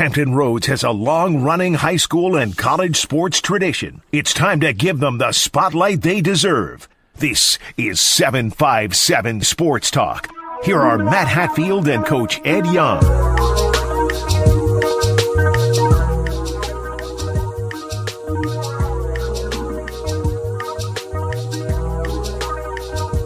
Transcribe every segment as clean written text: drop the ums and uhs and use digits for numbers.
Hampton Roads has a long-running high school and college sports tradition. It's time to give them the spotlight they deserve. This is 757 Sports Talk. Here are Matt Hatfield and Coach Ed Young.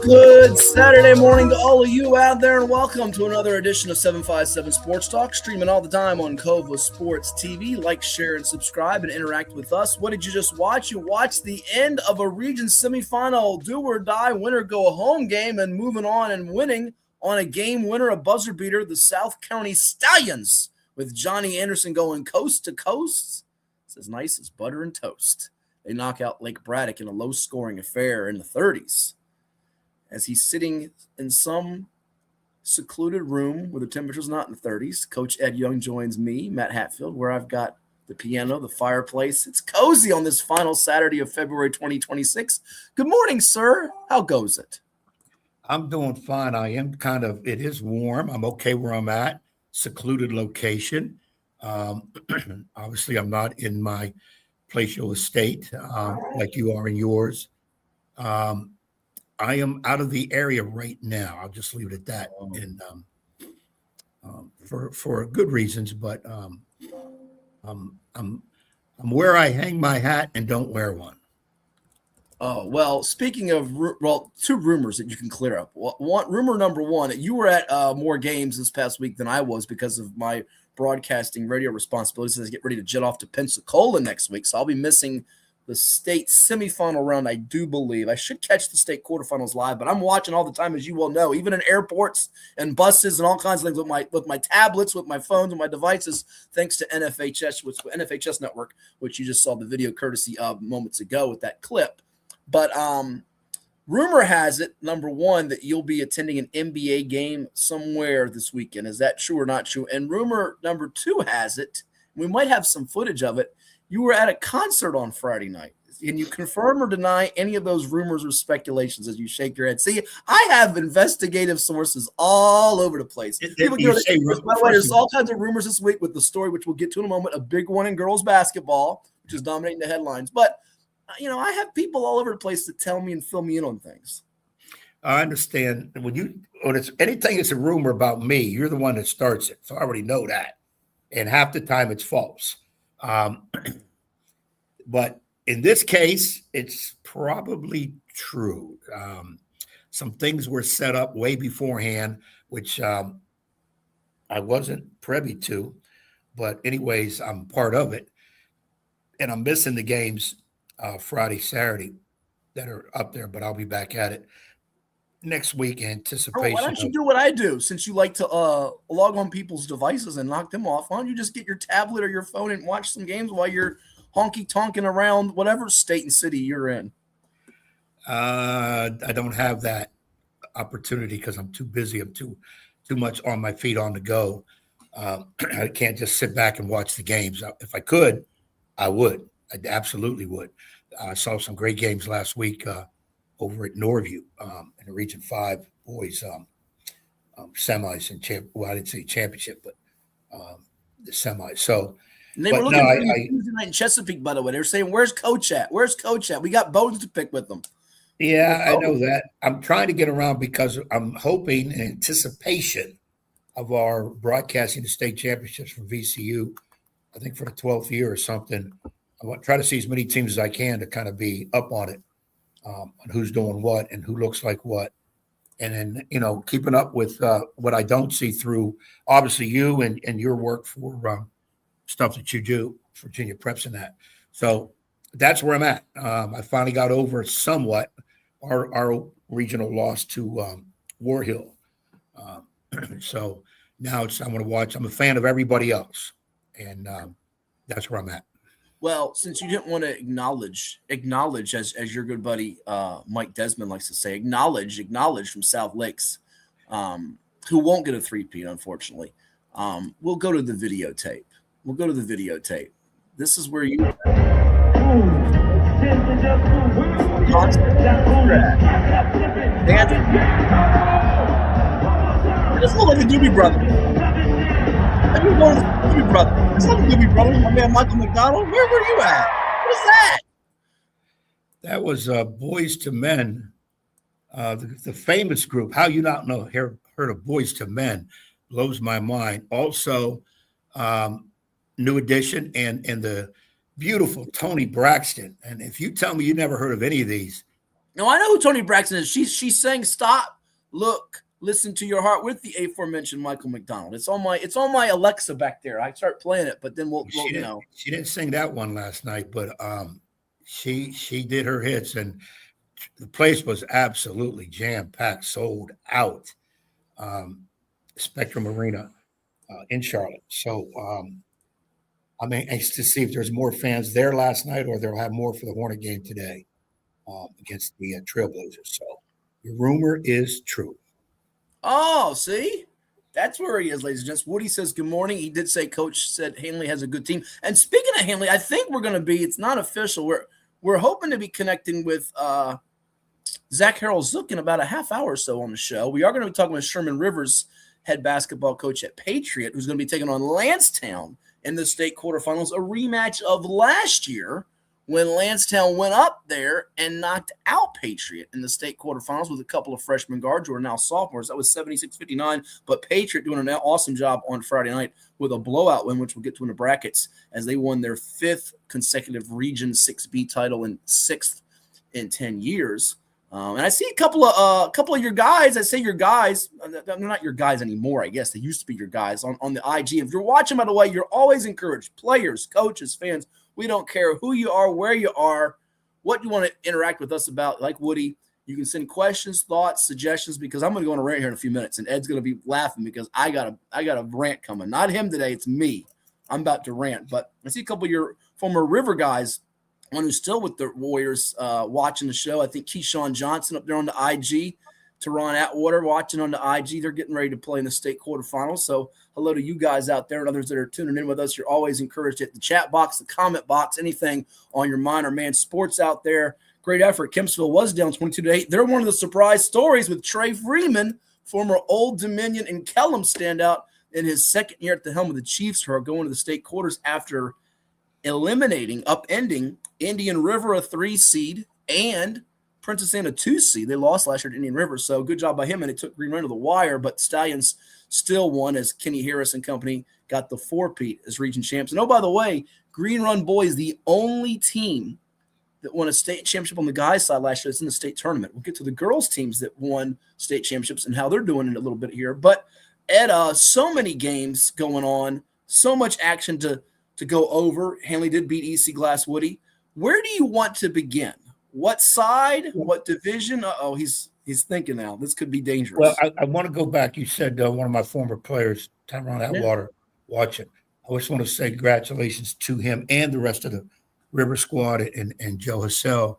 Good Saturday morning to all of you out there, and welcome to another edition of 757 Sports Talk, streaming all the time on Cova Sports TV. Like, share, and subscribe, and interact with us. What did you just watch? You watched the end of a region semifinal do-or-die, winner-go-home game, and moving on and winning on a game winner, a buzzer beater, the South County Stallions, with Johnny Anderson going coast to coast. It's as nice as butter and toast. They knock out Lake Braddock in a low-scoring affair in the 30s. As he's sitting in some secluded room where the temperature's not in the 30s, Coach Ed Young joins me, Matt Hatfield, where I've got the piano, the fireplace. It's cozy on this final Saturday of February 2026. Good morning, sir. How goes it? I'm doing fine. It is warm. I'm okay where I'm at. Secluded location. Obviously, I'm not in my palatial estate like you are in yours. I am out of the area right now. I'll just leave it at that, and for good reasons. But I'm where I hang my hat and don't wear one. Oh, well, speaking of, two rumors that you can clear up. Rumor number one, you were at more games this past week than I was because of my broadcasting radio responsibilities as I get ready to jet off to Pensacola next week. So I'll be missing the state semifinal round, I do believe. I should catch the state quarterfinals live, but I'm watching all the time, as you well know, even in airports and buses and all kinds of things with my tablets, with my phones, and my devices, thanks to NFHS Network, which you just saw the video courtesy of moments ago with that clip. But rumor has it, number one, that you'll be attending an NBA game somewhere this weekend. Is that true or not true? And rumor number two has it, we might have some footage of it, you were at a concert on Friday night. Can you confirm or deny any of those rumors or speculations as you shake your head? See, I have investigative sources all over the place. By the way, there's all kinds of rumors this week with the story, which we'll get to in a moment, a big one in girls basketball, which is dominating the headlines. But, I have people all over the place that tell me and fill me in on things. I understand. When it's anything that's a rumor about me, you're the one that starts it. So I already know that. And half the time it's false. But in this case, it's probably true. Some things were set up way beforehand, which I wasn't privy to. But anyways, I'm part of it. And I'm missing the games Friday, Saturday that are up there, but I'll be back at it next week in anticipation. Why don't you do what I do, since you like to log on people's devices and knock them off? Why don't you just get your tablet or your phone and watch some games while you're honky-tonking around whatever state and city you're in? I don't have that opportunity because I'm too busy. I'm too much on my feet on the go. I can't just sit back and watch the games. If I could, I would. I absolutely would. I saw some great games last week over at Norview in the Region 5 boys semis and I didn't say championship, but the semis. So and they were looking for Tuesday night in Chesapeake, by the way. They were saying, "Where's Coach at? Where's Coach at? We got bones to pick with them." Yeah, I know that. I'm trying to get around because I'm hoping in anticipation of our broadcasting the state championships for VCU, I think for the 12th year or something. I want to try to see as many teams as I can to kind of be up on it, on who's doing what and who looks like what. And then, keeping up with what I don't see through, obviously, you and your work for stuff that you do, Virginia Preps and that. So that's where I'm at. I finally got over somewhat our regional loss to War Hill. So now I want to watch. I'm a fan of everybody else, and that's where I'm at. Well, since you didn't want to acknowledge as your good buddy Mike Desmond likes to say, acknowledge from South Lakes, who won't get a three-peat, unfortunately. We'll go to the videotape. This is where you. It doesn't look like the Doobie Brothers. me go to the Doobie Brothers. It's not the Doobie Brothers, my man Michael McDonald. Where were you at? What is that? That was Boys to Men, the famous group. How you not know heard of Boys to Men blows my mind. Also, New Edition and the beautiful Toni Braxton. And if you tell me you never heard of any of these. No, I know who Toni Braxton is. She sang "Stop, Look, Listen to Your Heart" with the aforementioned Michael McDonald. It's on my Alexa back there. I start playing it, but then we'll you know. She didn't sing that one last night, but she did her hits, and the place was absolutely jam-packed, sold out. Spectrum Arena in Charlotte. So I'm anxious to see if there's more fans there last night, or they'll have more for the Hornet game today against the Trailblazers. So the rumor is true. Oh, see? That's where he is, ladies and gents. Woody says good morning. He did say Coach said Handley has a good team. And speaking of Handley, I think we're going to be, it's not official, we're hoping to be connecting with Zach Harrell-Zook in about a half hour or so on the show. We are going to be talking with Sherman Rivers, head basketball coach at Patriot, who's going to be taking on Lansdowne in the state quarterfinals, a rematch of last year when Lansdowne went up there and knocked out Patriot in the state quarterfinals with a couple of freshman guards who are now sophomores. That was 76-59, but Patriot doing an awesome job on Friday night with a blowout win, which we'll get to in the brackets, as they won their 5th consecutive Region 6B title and 6th in 10 years. And I see a couple of your guys. I say your guys. They're not your guys anymore, I guess. They used to be your guys on the IG. If you're watching, by the way, you're always encouraged. Players, coaches, fans, we don't care who you are, where you are, what you want to interact with us about. Like Woody, you can send questions, thoughts, suggestions, because I'm going to go on a rant here in a few minutes, and Ed's going to be laughing because I got a rant coming. Not him today, it's me. I'm about to rant. But I see a couple of your former River guys, one who's still with the Warriors watching the show. I think Keyshawn Johnson up there on the IG. Teron Atwater watching on the IG. They're getting ready to play in the state quarterfinals. So hello to you guys out there and others that are tuning in with us. You're always encouraged to hit the chat box, the comment box, anything on your mind or man sports out there. Great effort. Kempsville was down 22-8. They're one of the surprise stories with Trey Freeman, former Old Dominion and Kellum standout in his second year at the helm of the Chiefs, who are going to the state quarters after upending Indian River, a 3 seed, and Princess Anne, a 2 seed. They lost last year to Indian River, so good job by him, and it took Green Run to the wire, but Stallions still won as Kenny Harris and company got the 4-peat as region champs. And, oh, by the way, Green Run boys, the only team that won a state championship on the guys' side last year that's in the state tournament. We'll get to the girls' teams that won state championships and how they're doing in a little bit here. But, Ed, so many games going on, so much action to go over. Handley did beat EC Glass Woody. Where do you want to begin? What side? What division? Uh-oh, he's thinking now. This could be dangerous. Well, I want to go back. You said one of my former players, Tyron Atwater, watching. I just want to say congratulations to him and the rest of the River squad and Joe Hassell,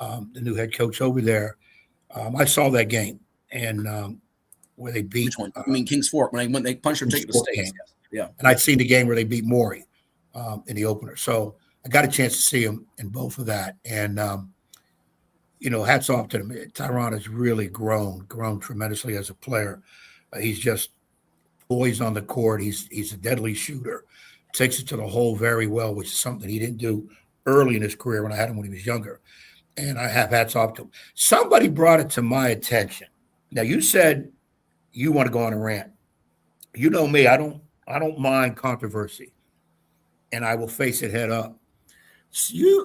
the new head coach over there. I saw that game and where they beat. Which one? I mean, Kings Fork when they punched their ticket to the States. Yeah. And I'd seen the game where they beat Maury in the opener. So I got a chance to see him in both of that. And, hats off to him. Tyron has really grown tremendously as a player. He's just poised on the court. He's a deadly shooter. Takes it to the hole very well, which is something he didn't do early in his career when I had him when he was younger. And I have hats off to him. Somebody brought it to my attention. Now, you said you want to go on a rant. You know me, I don't mind controversy, and I will face it head up.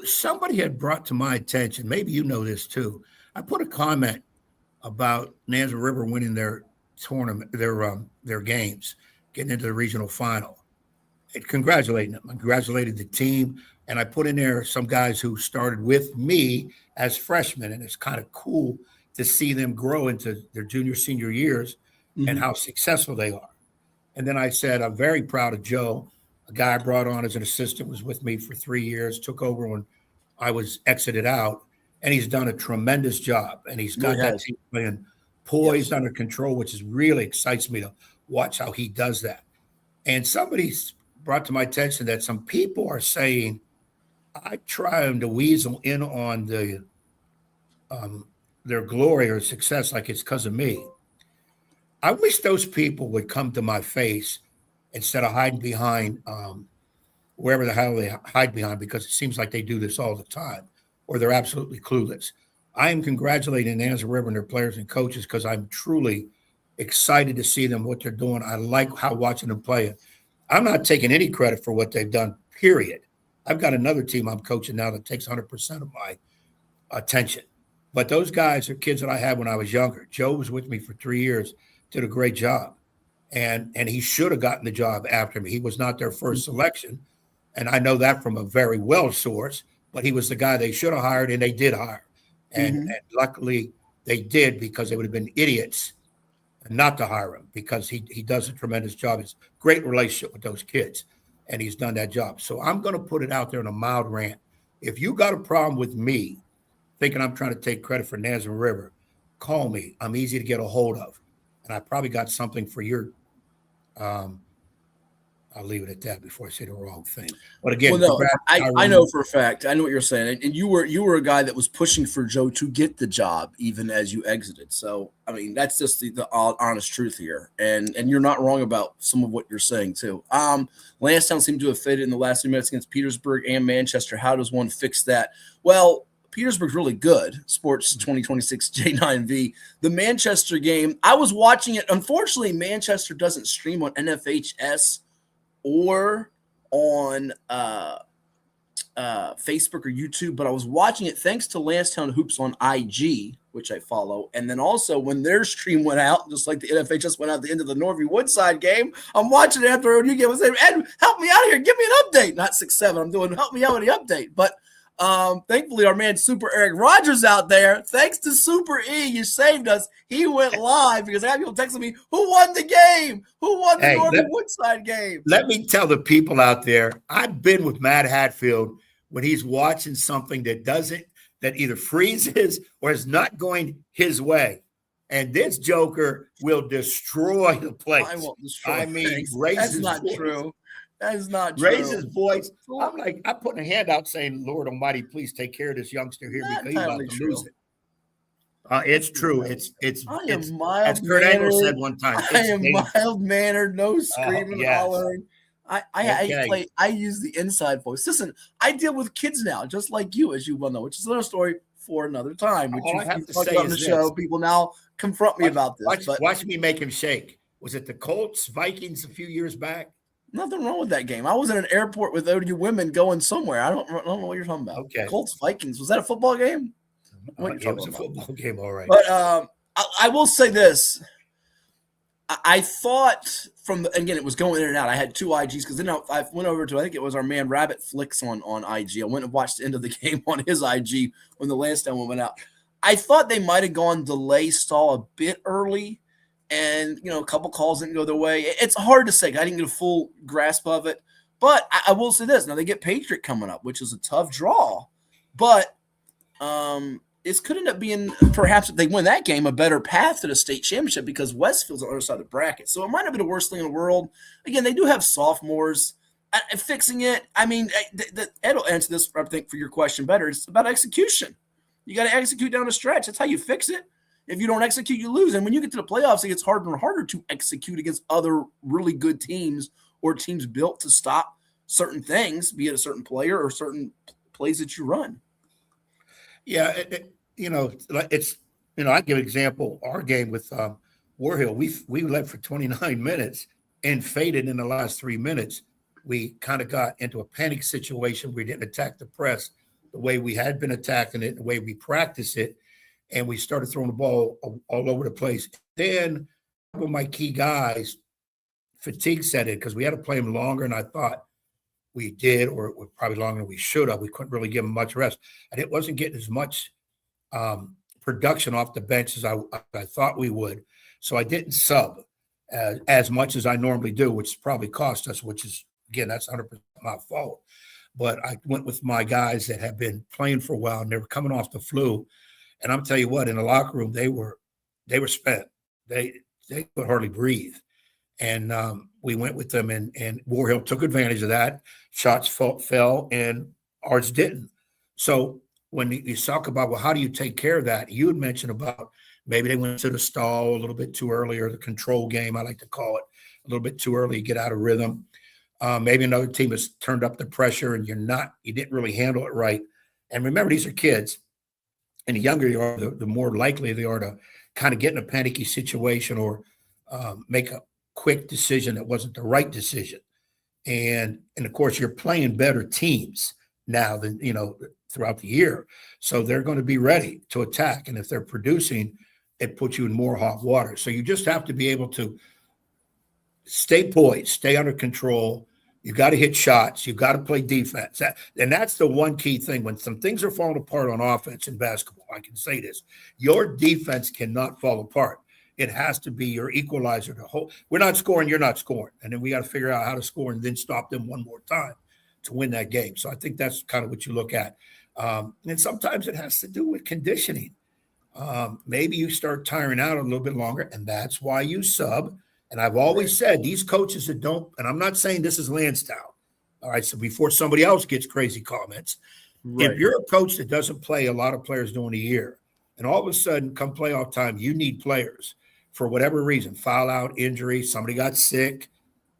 Somebody had brought to my attention, maybe you know this too. I put a comment about Nanza River winning their tournament, their games, getting into the regional final. Congratulating them. I congratulated the team, and I put in there some guys who started with me as freshmen, and it's kind of cool to see them grow into their junior, senior years and how successful they are. And then I said, I'm very proud of Joe. A guy I brought on as an assistant was with me for 3 years, took over when I was exited out, and he's done a tremendous job. And he's got that team playing poised, under control, which really excites me to watch how he does that. And somebody's brought to my attention that some people are saying I trying to weasel in on their glory or success like it's because of me. I wish those people would come to my face instead of hiding behind wherever the hell they hide behind, because it seems like they do this all the time, or they're absolutely clueless. I am congratulating Nansemond River and their players and coaches because I'm truly excited to see them, what they're doing. I like how watching them play it. I'm not taking any credit for what they've done, period. I've got another team I'm coaching now that takes 100% of my attention. But those guys are kids that I had when I was younger. Joe was with me for 3 years, did a great job. And he should have gotten the job after me. He was not their first selection. And I know that from a very well source, but he was the guy they should have hired, and they did hire. And luckily they did, because they would have been idiots not to hire him, because he does a tremendous job. It's a great relationship with those kids, and he's done that job. So I'm going to put it out there in a mild rant. If you got a problem with me thinking I'm trying to take credit for Nansemond River, call me. I'm easy to get a hold of. And I probably got something for your I'll leave it at that before I say the wrong thing. But again, well, no, I know for a fact. I know what you're saying, and you were a guy that was pushing for Joe to get the job even as you exited. So I mean, that's just the honest truth here, and you're not wrong about some of what you're saying too. Lansdowne seemed to have faded in the last 2 minutes against Petersburg and Manchester. How does one fix that? Well, Petersburg's really good. Sports 2026 J9V. The Manchester game, I was watching it. Unfortunately, Manchester doesn't stream on NFHS or on Facebook or YouTube, but I was watching it thanks to Lansdowne Hoops on IG, which I follow. And then also when their stream went out, just like the NFHS went out at the end of the Norview Woodside game, I'm watching it after ODU game. I was saying, Ed, help me out here. Give me an update. Not 6-7. I'm doing help me out with the update. But thankfully, our man Super Eric Rogers out there, thanks to Super E, you saved us. He went live because I had people texting me, who won the game? Who won the Norview Woodside game? Let me tell the people out there, I've been with Matt Hatfield when he's watching something that either freezes or is not going his way. And this joker will destroy the place. I won't destroy. I mean, that's not true. That is not true. Raise his voice. I'm putting a hand out saying, Lord Almighty, please take care of this youngster here because he's about to lose it. It's true. It's mild. As Kurt Angle said one time. I am mild mannered, no screaming, hollering. I use the inside voice. Listen, I deal with kids now, just like you, as you well know, which is another story for another time. Which all I have to talked say about on is the show. People now confront me about this. Watch me make him shake. Was it the Colts Vikings a few years back? Nothing wrong with that game. I was at an airport with ODU women going somewhere. I don't know what you're talking about. Okay. Colts Vikings. Was that a football game? It was a football game, all right. But I will say this. I thought again, it was going in and out. I had two IGs because then I went over to, I think it was our man Rabbit Flicks on IG. I went and watched the end of the game on his IG when the Lansdowne one went out. I thought they might have gone delay stall a bit early. And, a couple calls didn't go their way. It's hard to say. I didn't get a full grasp of it. But I will say this. Now, they get Patriot coming up, which is a tough draw. But this could end up being, perhaps if they win that game, a better path to the state championship because Westfield's on the other side of the bracket. So it might not be the worst thing in the world. Again, they do have sophomores. Fixing it, I mean, Ed will answer this, I think, for your question better. It's about execution. You got to execute down the stretch. That's how you fix it. If you don't execute, you lose. And when you get to the playoffs, it gets harder and harder to execute against other really good teams or teams built to stop certain things, be it a certain player or certain plays that you run. Yeah, I give an example. Our game with Warhill, we led for 29 minutes and faded in the last 3 minutes. We kind of got into a panic situation. We didn't attack the press the way we had been attacking it, the way we practice it. And we started throwing the ball all over the place. Then one of my key guys, fatigue set in because we had to play him longer than I thought we did, or probably longer than we should have. We couldn't really give him much rest. And it wasn't getting as much production off the bench as I thought we would. So I didn't sub as much as I normally do, which probably cost us, which is, again, that's 100% my fault. But I went with my guys that have been playing for a while, and they were coming off the flu. And I'm telling you what, in the locker room, they were spent. They could hardly breathe. And we went with them, and Warhill took advantage of that. Shots fell, and ours didn't. So when you talk about, well, how do you take care of that? You had mentioned about maybe they went to the stall a little bit too early, or the control game, I like to call it, little bit too early, you get out of rhythm. Maybe another team has turned up the pressure and you didn't really handle it right. And remember, these are kids. And the younger you are, the more likely they are to kind of get in a panicky situation or make a quick decision that wasn't the right decision. And of course, you're playing better teams now than, throughout the year. So they're going to be ready to attack. And if they're producing, it puts you in more hot water. So you just have to be able to stay poised, stay under control. You got to hit shots. You got to play defense. And that's the one key thing. When some things are falling apart on offense in basketball, I can say this, your defense cannot fall apart. It has to be your equalizer to hold. We're not scoring, you're not scoring. And then we got to figure out how to score and then stop them one more time to win that game. So I think that's kind of what you look at. And sometimes it has to do with conditioning. Maybe you start tiring out a little bit longer, and that's why you sub. And I've always said these coaches that don't, and I'm not saying this is Lansdowne. All right, so before somebody else gets crazy comments, if you're a coach that doesn't play a lot of players during the year, and all of a sudden come playoff time, you need players for whatever reason, foul out, injury, somebody got sick,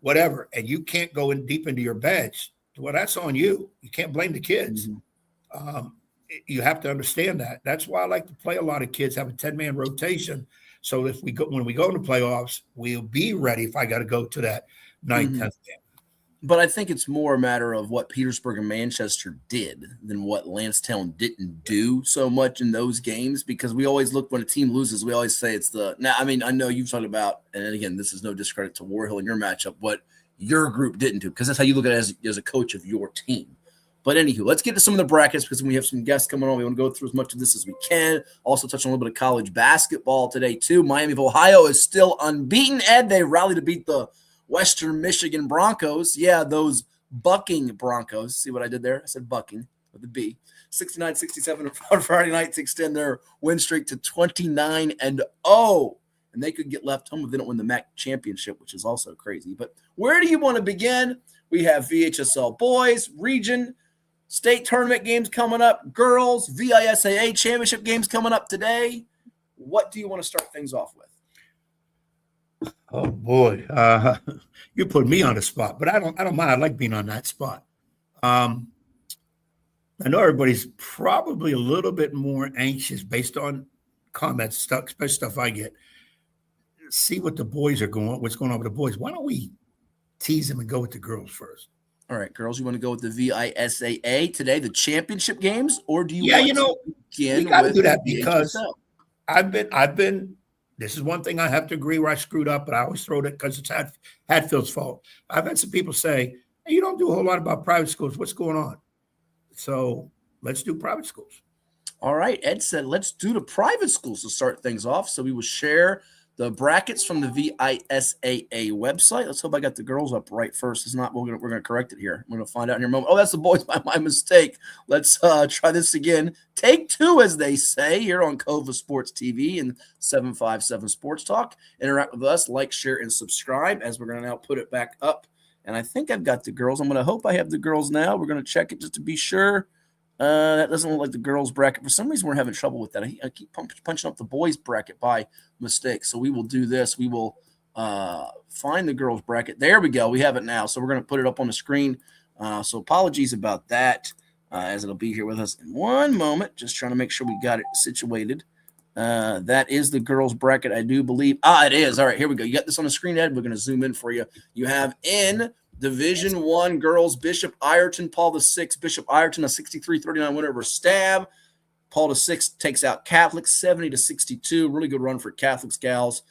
whatever, and you can't go in deep into your bench, well, that's on you. You can't blame the kids. You have to understand that. That's why I like to play a lot of kids, have a 10-man rotation. So when we go into playoffs, we'll be ready if I got to go to that 9th, 10th game. But I think it's more a matter of what Petersburg and Manchester did than what Lansdowne didn't do so much in those games, because we always look when a team loses, we always say it's now, I mean, I know you've talked about, and again, this is no discredit to Warhill in your matchup, what your group didn't do, because that's how you look at it as a coach of your team. But anywho, let's get to some of the brackets because we have some guests coming on. We want to go through as much of this as we can. Also touch on a little bit of college basketball today, too. Miami of Ohio is still unbeaten, Ed. They rallied to beat the Western Michigan Broncos. Yeah, those bucking Broncos. See what I did there? I said bucking with a B. 69-67 on Friday night to extend their win streak to 29-0. And they could get left home if they don't win the MAC championship, which is also crazy. But where do you want to begin? We have VHSL boys, region, state tournament games coming up, girls, VISAA championship games coming up today. What do you want to start things off with? Oh boy, you put me on the spot, but I don't mind. I like being on that spot. I know everybody's probably a little bit more anxious based on comments, especially stuff I get. See what the boys are what's going on with the boys. Why don't we tease them and go with the girls first? All right, girls, you want to go with the VISAA today, the championship games, or do you? Yeah, we got to do that because I've been. This is one thing I have to agree where I screwed up, but I always throw it because it's Hatfield's fault. I've had some people say, "Hey, you don't do a whole lot about private schools. What's going on?" So let's do private schools. All right, Ed said, let's do the private schools to start things off. So we will share the brackets from the VISAA website. Let's hope I got the girls up right first. If not, we're gonna correct it here. I'm gonna find out in a moment. Oh, that's the boys by my mistake. Let's try this again. Take two, as they say, here on Cova Sports TV and 757 Sports Talk. Interact with us, like, share, and subscribe as we're gonna now put it back up. And I think I've got the girls. I'm gonna hope I have the girls now. We're gonna check it just to be sure. That doesn't look like the girls' bracket. For some reason, we're having trouble with that. I keep punching up the boys' bracket by mistake. So we will do this. We will find the girls' bracket. There we go. We have it now. So we're going to put it up on the screen. So apologies about that, as it'll be here with us in one moment. Just trying to make sure we got it situated. That is the girls' bracket, I do believe. It is. All right, here we go. You got this on the screen, Ed. We're going to zoom in for you. You have in Division I girls, Bishop Ireton, Paul VI. Bishop Ireton, a 63-39 winner over Stab. Paul VI takes out Catholics, 70-62. Really good run for Catholics gals.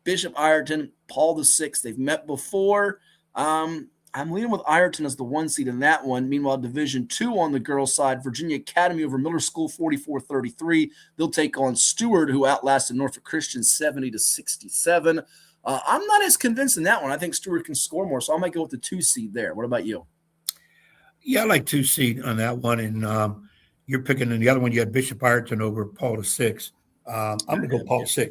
Bishop Ireton, Paul VI. They've met before. I'm leaning with Ireton as the 1 seed in that one. Meanwhile, Division II on the girls' side, Virginia Academy over Miller School, 44-33. They'll take on Stewart, who outlasted Norfolk Christian, 70-67. I'm not as convinced in that one. I think Stewart can score more, so I might go with the 2 seed there. What about you? Yeah, I like 2 seed on that one, and you're picking in the other one. You had Bishop Ireton over Paul VI. I'm going to go Paul VI.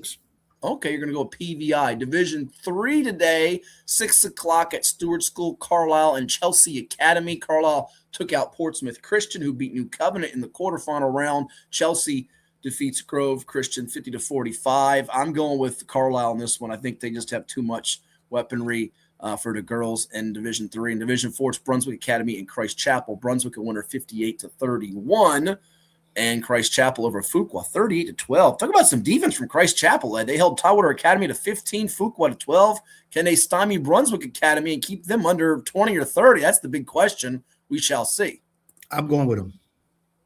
Okay, you're going to go PVI. Division III today, 6 o'clock at Stewart School, Carlisle and Chelsea Academy. Carlisle took out Portsmouth Christian, who beat New Covenant in the quarterfinal round. Chelsea defeats Grove Christian 50-45. I'm going with Carlisle in this one. I think they just have too much weaponry. for the girls in Division 3. In Division 4, it's Brunswick Academy and Christ Chapel. Brunswick a winner 58-31. And Christ Chapel over Fuqua 38-12. Talk about some defense from Christ Chapel. They held Tidewater Academy to 15, Fuqua to 12. Can they stymie Brunswick Academy and keep them under 20 or 30? That's the big question. We shall see. I'm going with them.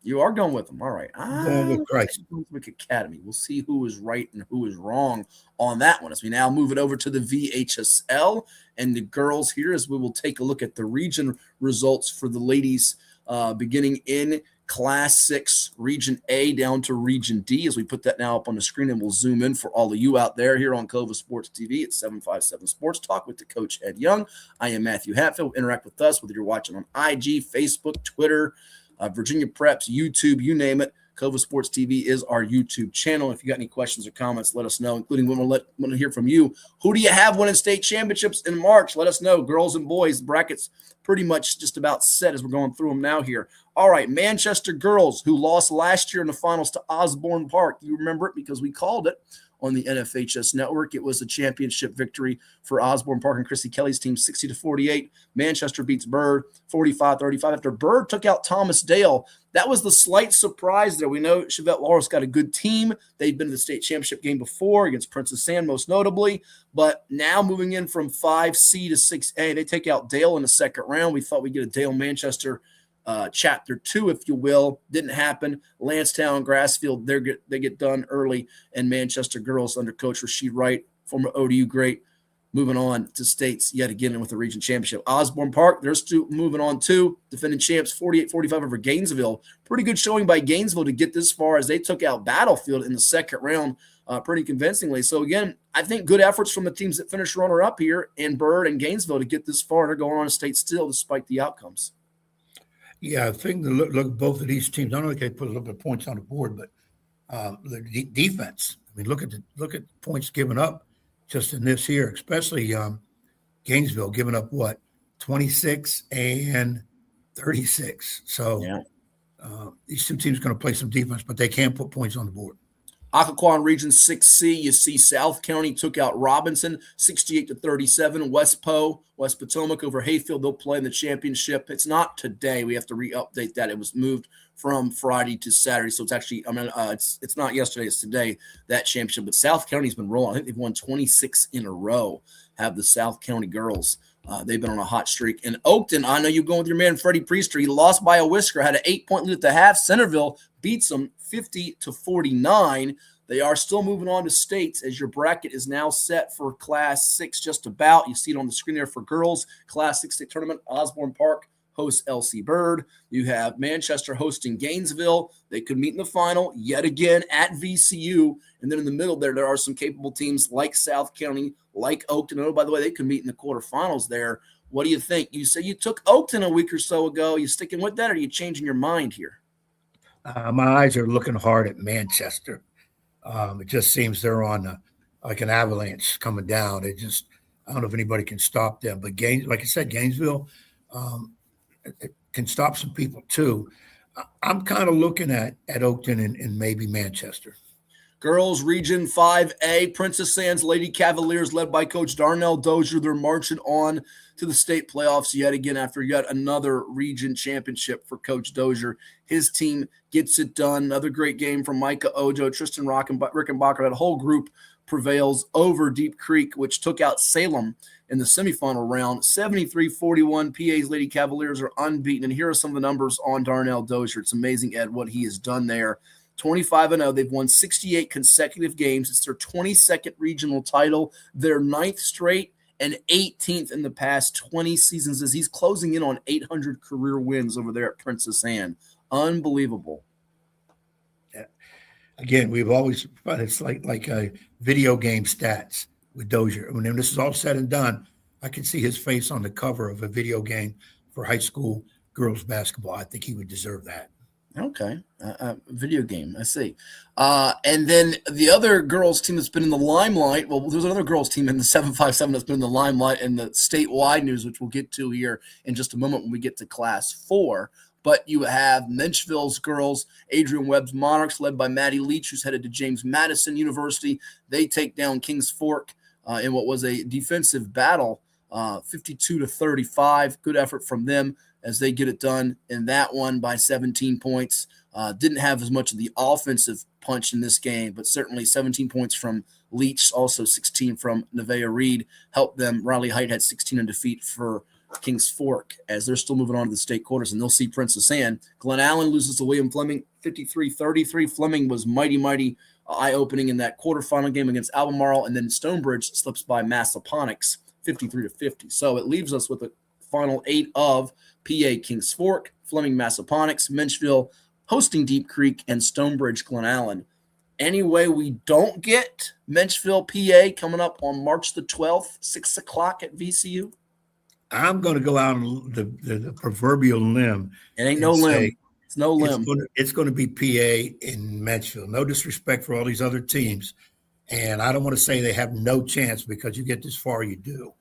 You are going with them. All right. I'm going with Christ. Brunswick Academy. We'll see who is right and who is wrong on that one as we now move it over to the VHSL and the girls here as we will take a look at the region results for the ladies beginning in Class 6, Region A down to Region D as we put that now up on the screen, and we'll zoom in for all of you out there here on Cova Sports TV. It's 757 Sports Talk with the coach, Ed Young. I am Matthew Hatfield. Interact with us, whether you're watching on IG, Facebook, Twitter, Virginia Preps, YouTube, you name it. Cova Sports TV is our YouTube channel. If you got any questions or comments, let us know, including we want to hear from you. Who do you have winning state championships in March? Let us know. Girls and boys, brackets pretty much just about set as we're going through them now here. All right, Manchester girls who lost last year in the finals to Osborne Park. You remember it because we called it on the NFHS network. It was a championship victory for Osborne Park and Chrissy Kelly's team, 60-48. Manchester beats Byrd 45-35 after Byrd took out Thomas Dale. That was the slight surprise there. We know Chevette Lawrence got a good team. They'd been to the state championship game before against Princess Anne, most notably. But now moving in from 5C to 6A, they take out Dale in the second round. We thought we'd get a Dale Manchester Chapter 2, if you will. Didn't happen. Lancetown, Grassfield, they get done early. And Manchester girls under Coach Rasheed Wright, former ODU great, moving on to states yet again with the region championship. Osborne Park, they're still moving on too. Defending champs 48-45 over Gainesville. Pretty good showing by Gainesville to get this far as they took out Battlefield in the second round pretty convincingly. So again, I think good efforts from the teams that finished runner-up here in Byrd and Gainesville to get this far. They're going on to state still despite the outcomes. Yeah, I think to look at both of these teams, I don't think they put a little bit of points on the board, but the defense. I mean, look at points given up just in this year, especially Gainesville giving up 26 and 36. So yeah. These two teams are going to play some defense, but they can't put points on the board. Occoquan Region 6C, you see South County took out Robinson 68-37. West Potomac over Hatfield. They'll play in the championship. It's not today. We have to re-update that. It was moved from Friday to Saturday, so it's actually it's not yesterday. It's today, that championship. But South County's been rolling. I think they've won 26 in a row. Have the South County girls. They've been on a hot streak. And Oakton, I know you're going with your man Freddie Priester. He lost by a whisker, had an 8-point lead at the half. Centerville beats them 50-49. They are still moving on to states as your bracket is now set for Class 6 just about. You see it on the screen there for girls. Class 6 state tournament, Osborne Park hosts LC Byrd. You have Manchester hosting Gainesville. They could meet in the final yet again at VCU. And then in the middle there are some capable teams like South County, like Oakton. Oh, by the way, they could meet in the quarterfinals there. What do you think? You say you took Oakton a week or so ago. You sticking with that, or are you changing your mind here? My eyes are looking hard at Manchester. It just seems they're on like an avalanche coming down. I don't know if anybody can stop them. But like I said, Gainesville it can stop some people too. I'm kind of looking at Oakton and maybe Manchester. Girls Region 5A, Princess Anne's Lady Cavaliers led by Coach Darnell Dozier. They're marching on to the state playoffs yet again after yet another region championship for Coach Dozier. His team gets it done. Another great game from Micah Ojo, Tristan Rickenbacher. That whole group prevails over Deep Creek, which took out Salem in the semifinal round. 73-41, PA's Lady Cavaliers are unbeaten. And here are some of the numbers on Darnell Dozier. It's amazing, Ed, what he has done there. 25-0. They've won 68 consecutive games. It's their 22nd regional title, their 9th straight, and 18th in the past 20 seasons as he's closing in on 800 career wins over there at Princess Anne. Unbelievable. Yeah. Again, we've always fun. It's like a video game stats with Dozier. When this is all said and done, I can see his face on the cover of a video game for high school girls basketball. I think he would deserve that. Okay. Video game. I see. And then the other girls team that's been in the limelight, well, there's another girls team in the 757 that's been in the limelight in the statewide news, which we'll get to here in just a moment when we get to Class 4. But you have Menchville's girls, Adrian Webb's Monarchs, led by Maddie Leach, who's headed to James Madison University. They take down Kings Fork in what was a defensive battle 52-35. Good effort from them as they get it done in that one by 17 points. Didn't have as much of the offensive punch in this game, but certainly 17 points from Leach, also 16 from Nevaeh Reed helped them. Riley Height had 16 in defeat for Kings Fork as they're still moving on to the state quarters, and they'll see Princess Anne. Glen Allen loses to William Fleming 53-33. Fleming was mighty eye-opening in that quarterfinal game against Albemarle, and then Stonebridge slips by Massaponax 53-50. So it leaves us with a final 8 of PA Kings Fork, Fleming Massaponax, Menchville hosting Deep Creek, and Stonebridge Glen Allen. Anyway, we don't get Menchville, PA coming up on March the 12th, 6 o'clock at VCU. I'm going to go out on the proverbial limb. It ain't no limb. It's no limb. It's going to be PA in Menchville. No disrespect for all these other teams. And I don't want to say they have no chance because you get this far, you do.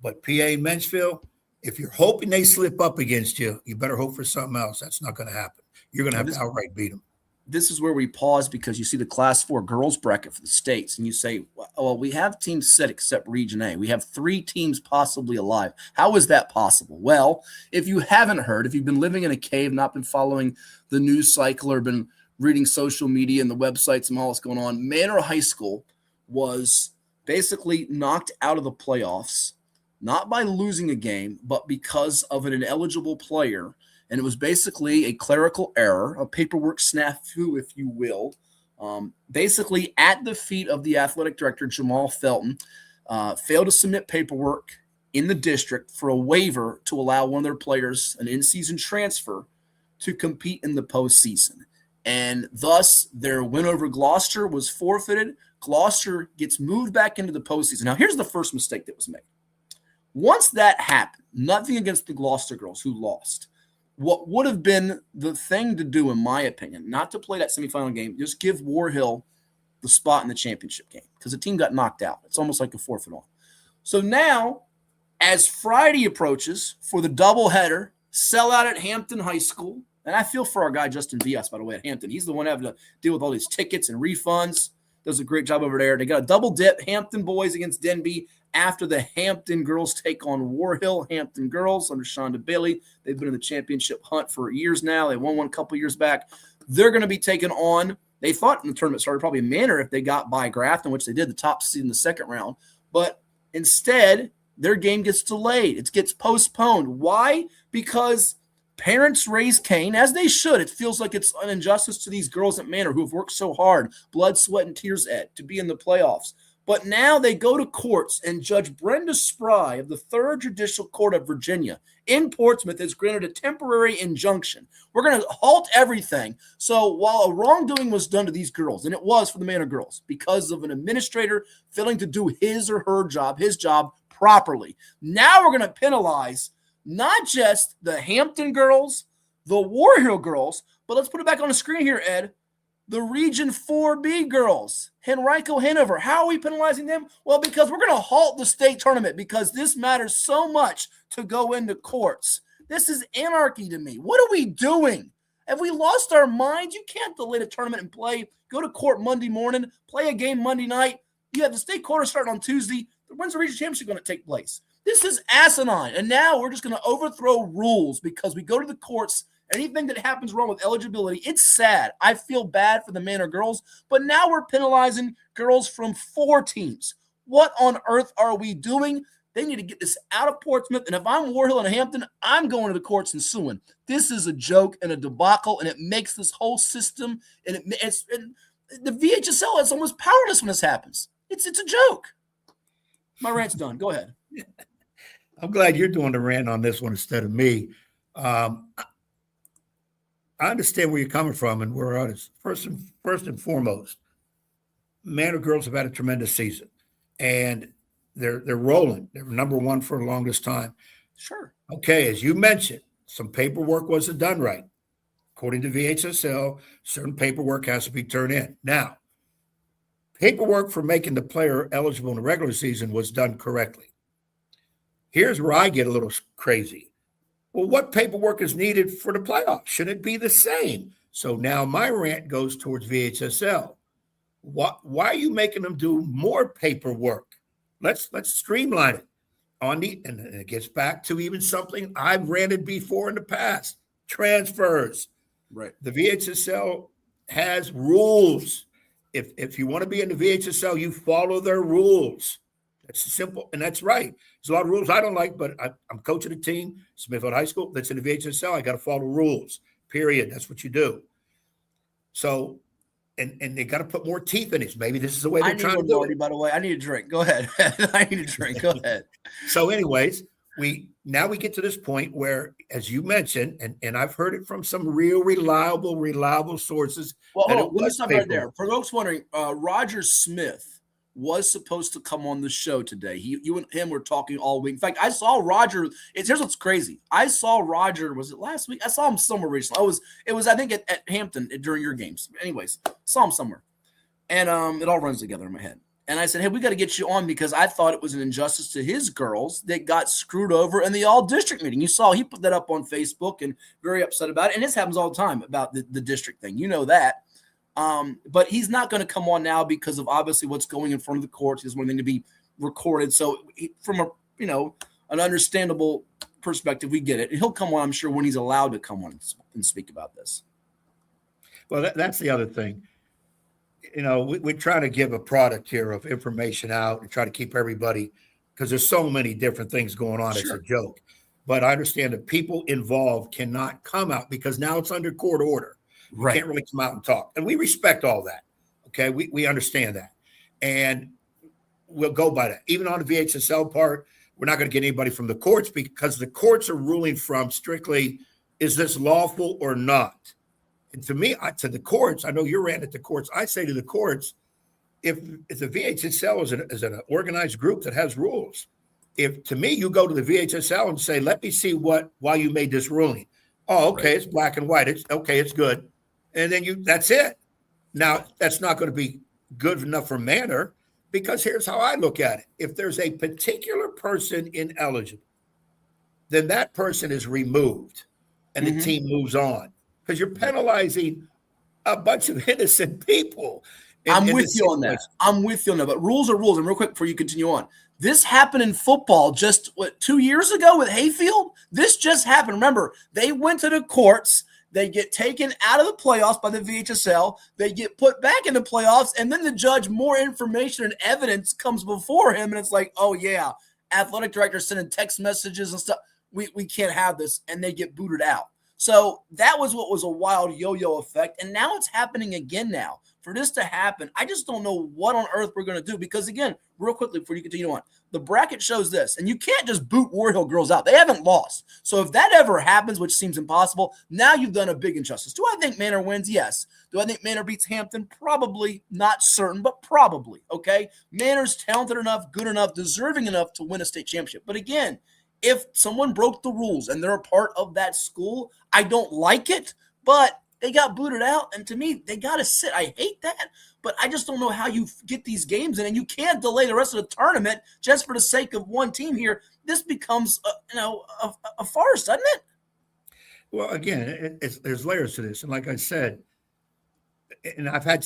But PA and Menchville, if you're hoping they slip up against you, you better hope for something else. That's not going to happen. You're going to have to outright beat them. This is where we pause because you see the Class 4 girls bracket for the states, and you say, well, we have teams set except Region A. We have 3 teams possibly alive. How is that possible? Well, if you haven't heard, if you've been living in a cave, not been following the news cycle or been reading social media and the websites and all that's going on, Manor High School was basically knocked out of the playoffs, not by losing a game, but because of an ineligible player. And it was basically a clerical error, a paperwork snafu, if you will. Basically, at the feet of the athletic director, Jamal Felton, failed to submit paperwork in the district for a waiver to allow one of their players, an in-season transfer, to compete in the postseason. And thus, their win over Gloucester was forfeited. Gloucester gets moved back into the postseason. Now, here's the first mistake that was made. Once that happened, nothing against the Gloucester girls who lost. What would have been the thing to do, in my opinion, not to play that semifinal game, just give War Hill the spot in the championship game because the team got knocked out. It's almost like a forfeit all. So now, as Friday approaches for the doubleheader, sellout at Hampton High School, and I feel for our guy Justin Vias, by the way, at Hampton. He's the one having to deal with all these tickets and refunds. Does a great job over there. They got a double dip, Hampton boys against Denby, after the Hampton girls take on War Hill. Hampton girls under Shonda Bailey. They've been in the championship hunt for years now. They won one a couple years back. They're going to be taking on, they thought when the tournament started, probably Manor if they got by Grafton, which they did, the top seed in the second round. But instead, their game gets delayed. It gets postponed. Why? Because parents raise Cain, as they should. It feels like it's an injustice to these girls at Manor who have worked so hard, blood, sweat, and tears, Ed, to be in the playoffs. But now they go to courts, and Judge Brenda Spry of the 3rd Judicial Court of Virginia in Portsmouth has granted a temporary injunction. We're going to halt everything. So while a wrongdoing was done to these girls, and it was for the Manor girls, because of an administrator failing to do his or her job, his job properly, now we're going to penalize not just the Hampton girls, the War Hill girls, but let's put it back on the screen here, Ed. The Region 4B girls, Henrico Hanover. How are we penalizing them? Well, because we're going to halt the state tournament because this matters so much to go into courts. This is anarchy to me. What are we doing? Have we lost our minds? You can't delay the tournament and play. Go to court Monday morning, play a game Monday night. You have the state quarter starting on Tuesday. When's the regional championship going to take place? This is asinine. And now we're just going to overthrow rules because we go to the courts. Anything that happens wrong with eligibility, it's sad. I feel bad for the Manor girls, but now we're penalizing girls from 4 teams. What on earth are we doing? They need to get this out of Portsmouth, and if I'm War Hill and Hampton, I'm going to the courts and suing. This is a joke and a debacle, and it makes this whole system, and the VHSL is almost powerless when this happens. It's a joke. My rant's done. Go ahead. I'm glad you're doing the rant on this one instead of me. I understand where you're coming from and where it is. First and foremost, Manor girls have had a tremendous season, and they're rolling. They're number 1 for the longest time. Sure. Okay, as you mentioned, some paperwork wasn't done right. According to VHSL, certain paperwork has to be turned in. Now, paperwork for making the player eligible in the regular season was done correctly. Here's where I get a little crazy. Well, what paperwork is needed for the playoffs? Should it be the same? So now my rant goes towards VHSL. Why are you making them do more paperwork? Let's streamline it. and it gets back to even something I've ranted before in the past, transfers. Right. The VHSL has rules. If you want to be in the VHSL, you follow their rules. That's simple, and that's right. There's a lot of rules I don't like, but I'm coaching a team, Smithfield High School, that's in the VHSL. I got to follow rules, period. That's what you do. So, and they got to put more teeth in it. Maybe this is the way they're trying to do it. By the way, I need a drink. Go ahead. I need a drink. Go ahead. So anyways, we get to this point where, as you mentioned, and I've heard it from some real reliable sources. Well, hold on. Let me stop right there. For those wondering, Roger Smith was supposed to come on the show today. You and him were talking all week. In fact, I saw Roger. Here's what's crazy. I saw Roger. Was it last week? I saw him somewhere recently. It was I think at Hampton during your games. Anyways, saw him somewhere, and it all runs together in my head. And I said, hey, we got to get you on because I thought it was an injustice to his girls that got screwed over in the all-district meeting. You saw he put that up on Facebook and very upset about it. And this happens all the time about the district thing. You know that. But he's not going to come on now because of obviously what's going in front of the courts. He doesn't want anything to be recorded. So from an understandable perspective, we get it. And he'll come on, I'm sure, when he's allowed to come on and speak about this. Well, that's the other thing. We're trying to give a product here of information out and try to keep everybody, because there's so many different things going on. Sure. It's a joke. But I understand that people involved cannot come out because now it's under court order. Right. You can't really come out and talk. And we respect all that. Okay. We understand that. And we'll go by that. Even on the VHSL part, we're not going to get anybody from the courts because the courts are ruling from strictly, is this lawful or not? And to me, to the courts, I know you ran at the courts. I say to the courts, if the VHSL is an organized group that has rules, to me, you go to the VHSL and say, let me see why you made this ruling. Oh, okay, right. It's black and white. It's good. And then that's it. Now, that's not going to be good enough for Manor, because here's how I look at it. If there's a particular person ineligible, then that person is removed and the team moves on, because you're penalizing a bunch of innocent people. I'm with you on that. But rules are rules. And real quick before you continue on, this happened in football just 2 years ago with Hatfield. This just happened. Remember, they went to the courts. They get taken out of the playoffs by the VHSL. They get put back in the playoffs, and then the judge, more information and evidence comes before him, and it's like, oh, yeah, athletic director sending text messages and stuff. We can't have this, and they get booted out. So that was what was a wild yo-yo effect, and now it's happening again now. For this to happen, I just don't know what on earth we're going to do because, again, real quickly before you continue on, the bracket shows this, and you can't just boot War Hill girls out. They haven't lost. So if that ever happens, which seems impossible, now you've done a big injustice. Do I think Manor wins? Yes. Do I think Manor beats Hampton? Probably. Not certain, but probably, okay? Manor's talented enough, good enough, deserving enough to win a state championship. But again, if someone broke the rules and they're a part of that school, I don't like it, but they got booted out, and to me, they got to sit. I hate that, but I just don't know how you get these games in, and you can't delay the rest of the tournament just for the sake of one team here. This becomes, a farce, doesn't it? Well, again, there's layers to this, and like I said, and I've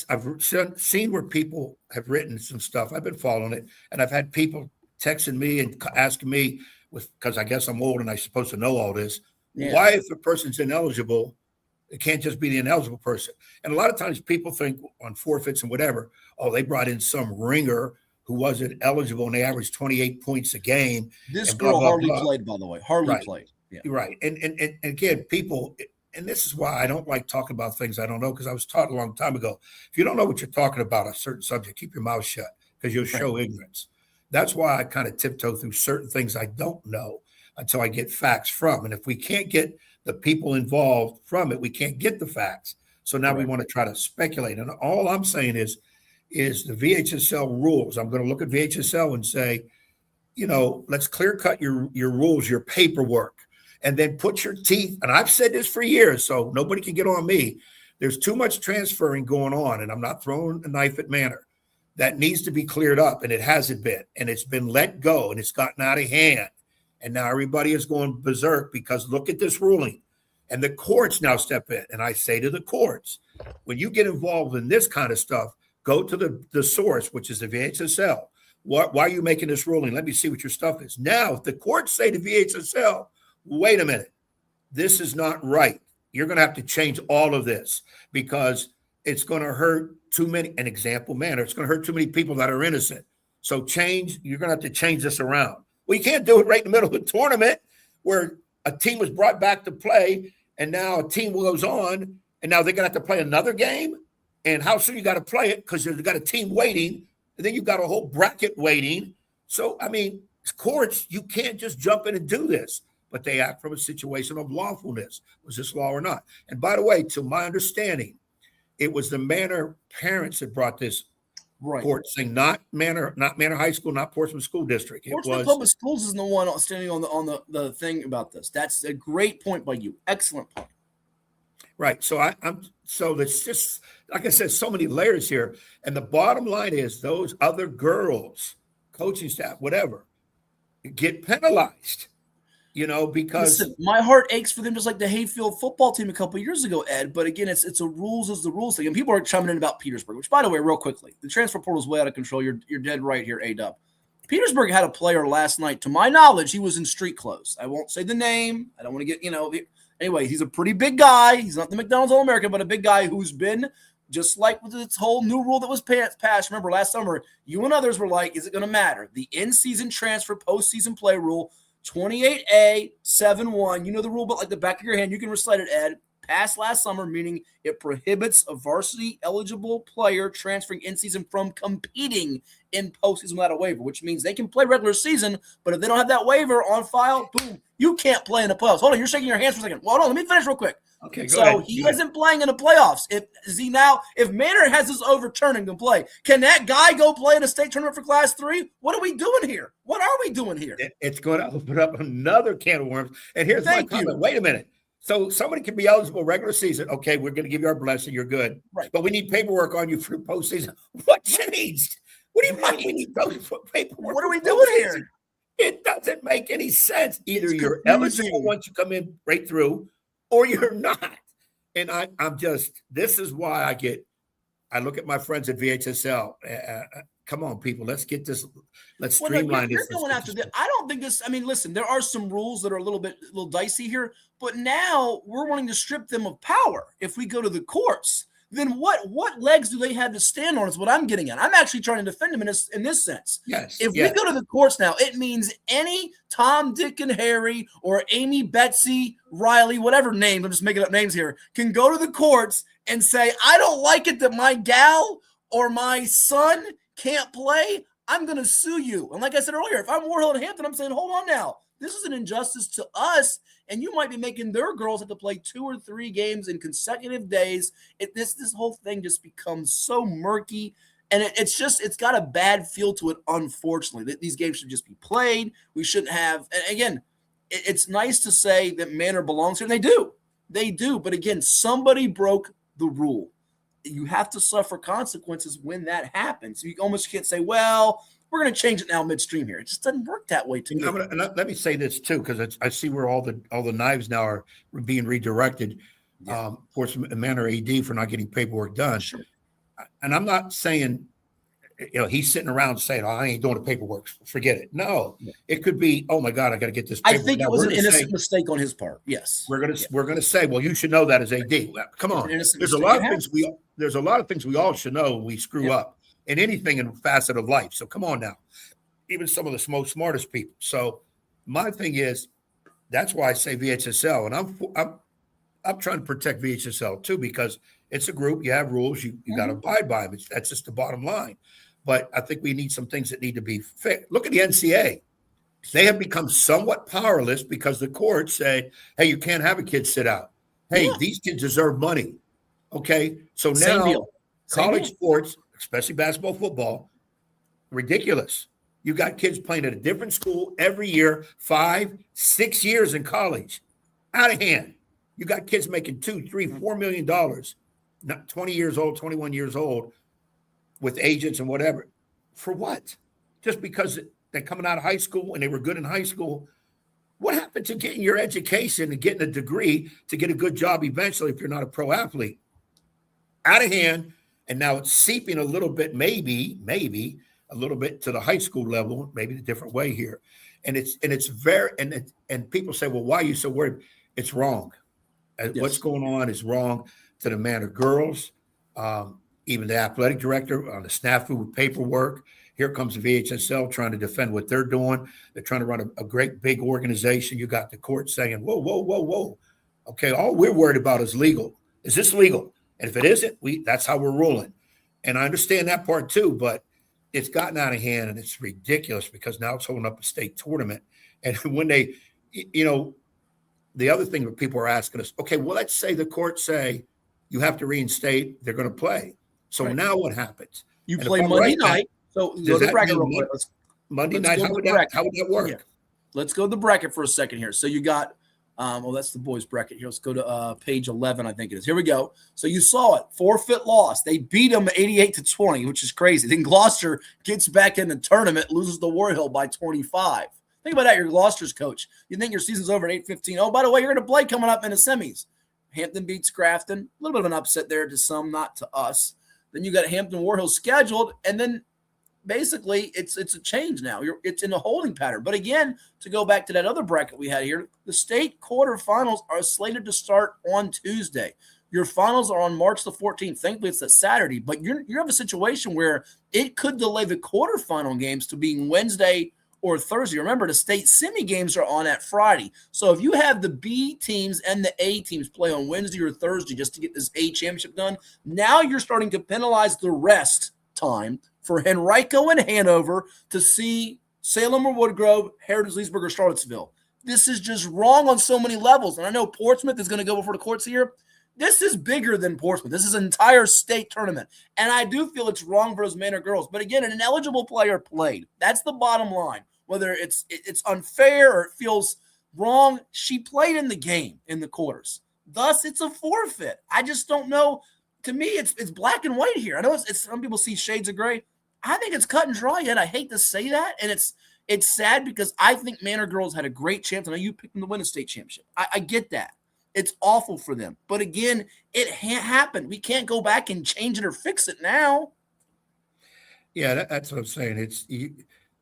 seen where people have written some stuff. I've been following it, and I've had people texting me and asking me, because I guess I'm old and I'm supposed to know all this. Yeah. Why, if a person's ineligible, it can't just be the ineligible person? And a lot of times people think on forfeits and whatever, oh, they brought in some ringer who wasn't eligible and they averaged 28 points a game. This girl hardly played, by the way. Hardly played. Yeah. Right. And again, people, and this is why I don't like talking about things I don't know, because I was taught a long time ago, if you don't know what you're talking about a certain subject, keep your mouth shut, because you'll show ignorance. That's why I kind of tiptoe through certain things I don't know until I get facts from. And if we can't get the people involved from it, we can't get the facts. So now we want to try to speculate. And all I'm saying is the VHSL rules. I'm going to look at VHSL and say, let's clear cut your rules, your paperwork, and then put your teeth. And I've said this for years, so nobody can get on me. There's too much transferring going on, and I'm not throwing a knife at Manor. That needs to be cleared up, and it hasn't been. And it's been let go, and it's gotten out of hand. And now everybody is going berserk because look at this ruling. And the courts now step in. And I say to the courts, when you get involved in this kind of stuff, go to the source, which is the VHSL. Why are you making this ruling? Let me see what your stuff is. Now, if the courts say to VHSL, wait a minute, this is not right. You're going to have to change all of this because it's going to hurt too many, an example manner, it's going to hurt too many people that are innocent. So you're going to have to change this around. Well, you can't do it right in the middle of a tournament where a team was brought back to play and now a team goes on and now they're going to have to play another game. And how soon you got to play it because you've got a team waiting and then you've got a whole bracket waiting. So, I mean, courts, you can't just jump in and do this. But they act from a situation of lawfulness. Was this law or not? And by the way, to my understanding, it was the Manor parents that brought this court saying not Manor High School, not Portsmouth School District. Portsmouth Public Schools is the one standing on the thing about this. That's a great point by you. Excellent point. Right. So so there's just, like I said, so many layers here. And the bottom line is those other girls, coaching staff, whatever, get penalized. Because listen, my heart aches for them just like the Hatfield football team a couple of years ago, Ed. But again, it's a rules is the rules thing. And people are chiming in about Petersburg, which, by the way, real quickly, the transfer portal is way out of control. You're dead right here, A-Dub. Petersburg had a player last night. To my knowledge, he was in street clothes. I won't say the name. I don't want to get, anyway, he's a pretty big guy. He's not the McDonald's All-American, but a big guy who's been just like with this whole new rule that was passed. Remember, last summer, you and others were like, is it going to matter? The in-season transfer, postseason play rule, 28A 7-1. You know the rule, but like the back of your hand, you can recite it, Ed. Passed last summer, meaning it prohibits a varsity eligible player transferring in season from competing in postseason without a waiver, which means they can play regular season, but if they don't have that waiver on file, boom, you can't play in the playoffs. Hold on, you're shaking your hands for a second. Well, hold on, let me finish real quick. Okay, go ahead. He isn't playing in the playoffs. If Manor has this overturning to play, can that guy go play in a state tournament for Class 3? What are we doing here? What are we doing here? It's going to open up another can of worms. And here's my comment. Wait a minute. So somebody can be eligible regular season. Okay, we're going to give you our blessing. You're good. Right. But we need paperwork on you for postseason. What changed? What do you mean we need paperwork? What are we doing here? It doesn't make any sense. Either you're eligible once you come in right through, or you're not. And I'm just, this is why I look at my friends at VHSL. Come on, people, let's get this, let's streamline this. You're going after this. I don't think this, listen, there are some rules that are a little dicey here, but now we're wanting to strip them of power. If we go to the courts, then what legs do they have to stand on is what I'm getting at. I'm actually trying to defend them in this sense. Yes. If we go to the courts now, it means any Tom, Dick, and Harry or Amy, Betsy, Riley, whatever names, I'm just making up names here, can go to the courts and say, I don't like it that my gal or my son can't play. I'm going to sue you. And like I said earlier, if I'm Warhill and Hampton, I'm saying, hold on now. This is an injustice to us, and you might be making their girls have to play 2 or 3 games in consecutive days. This whole thing just becomes so murky, and it's got a bad feel to it, unfortunately. These games should just be played. We shouldn't have – and again, it's nice to say that Manor belongs here, and they do. They do, but again, somebody broke the rule. You have to suffer consequences when that happens. You almost can't say, well – we're going to change it now midstream here. It just doesn't work that way to me. Let me say this too, because I see where all the knives now are being redirected for some Manor AD for not getting paperwork done. Sure. And I'm not saying, he's sitting around saying, "Oh, I ain't doing the paperwork. Forget it." No, it could be, "Oh my God, I got to get this paperwork." I think it was an innocent mistake on his part. Yes, we're gonna say, "Well, you should know that as AD." Come on, there's a lot of things we all should know when we screw up. In anything in facet of life. So come on now. Even some of the most smartest people. So my thing is, that's why I say VHSL. And I'm trying to protect VHSL too, because it's a group, you have rules, you got to abide by them. That's just the bottom line. But I think we need some things that need to be fixed. Look at the NCAA. They have become somewhat powerless because the courts say, hey, you can't have a kid sit out. Hey, these kids deserve money. Okay. So now college sports, especially basketball, football, ridiculous. You got kids playing at a different school every year, 5, 6 years in college. Out of hand. You got kids making $2, $3, $4 million, not 20 years old, 21 years old, with agents and whatever. For what? Just because they're coming out of high school and they were good in high school. What happened to getting your education and getting a degree to get a good job eventually if you're not a pro athlete? Out of hand. And now it's seeping a little bit, maybe, a little bit to the high school level, maybe a different way here. And it's very, and people say, well, why are you so worried? It's wrong. Yes. What's going on is wrong to the Manor girls, even the athletic director on the snafu with paperwork. Here comes the VHSL trying to defend what they're doing. They're trying to run a great big organization. You got the court saying, whoa, whoa, whoa, whoa. Okay, all we're worried about is legal. Is this legal? And if it isn't, that's how we're ruling. And I understand that part too, but it's gotten out of hand and it's ridiculous because now it's holding up a state tournament. And when they, the other thing that people are asking us, okay, well, let's say the courts say you have to reinstate, they're going to play. So now what happens? You play Monday night. So go to the bracket real quick. Monday night, how would that work? Yeah. Let's go to the bracket for a second here. So you got, that's the boys bracket here. Let's go to page 11, I think it is. Here we go. So you saw it, forfeit loss. They beat them 88-20, which is crazy. Then Gloucester gets back in the tournament, loses to War Hill by 25. Think about that. You're Gloucester's coach. You think your season's over at 8-15. Oh, by the way, you're going to play coming up in the semis. Hampton beats Grafton. A little bit of an upset there to some, not to us. Then you got Hampton War Hill scheduled, and then basically it's a change now. It's in a holding pattern. But again, to go back to that other bracket we had here, the state quarterfinals are slated to start on Tuesday. Your finals are on March the 14th. Thankfully, it's a Saturday. But you have a situation where it could delay the quarterfinal games to being Wednesday or Thursday. Remember, the state semi games are on at Friday. So if you have the B teams and the A teams play on Wednesday or Thursday just to get this A championship done, now you're starting to penalize the rest time for Henrico and Hanover to see Salem or Woodgrove, Heritage, Leesburg, or Charlottesville. This is just wrong on so many levels. And I know Portsmouth is going to go before the courts here. This is bigger than Portsmouth. This is an entire state tournament. And I do feel it's wrong for those Manor girls. But again, an ineligible player played. That's the bottom line. Whether it's unfair or it feels wrong, she played in the game in the quarters. Thus, it's a forfeit. I just don't know. To me, it's black and white here. I know it's some people see shades of gray. I think it's cut and dry yet. I hate to say that. And it's sad because I think Manor girls had a great chance. I know you picked them to win a state championship. I get that. It's awful for them. But again, it happened. We can't go back and change it or fix it now. Yeah, that's what I'm saying. It's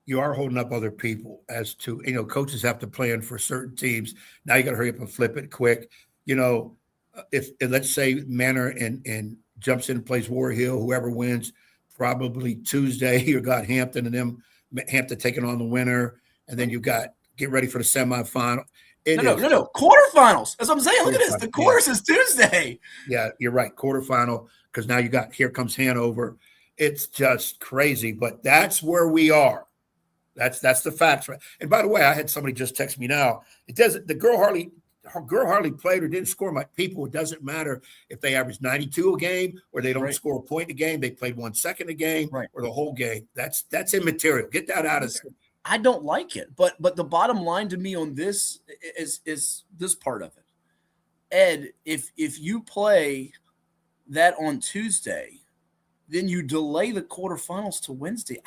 you are holding up other people as to, coaches have to plan for certain teams. Now you got to hurry up and flip it quick. If let's say Manor and jumps in and plays War Hill, whoever wins, probably Tuesday, you got Hampton and them, Hampton taking on the winner. And then you got get ready for the semifinal. No. Quarterfinals. That's what I'm saying. Look at this. The quarters is Tuesday. Yeah, you're right. Quarterfinal, because now you got here comes Hanover. It's just crazy, but that's where we are. That's the facts. And by the way, I had somebody just text me now. It doesn't. The girl hardly played or didn't score. My people, it doesn't matter if they average 92 a game or they don't score a point a game. They played 1 second a game or the whole game. That's immaterial. Get that out of there. I don't like it, but the bottom line to me on this is this part of it. Ed, if you play that on Tuesday, then you delay the quarterfinals to Wednesday.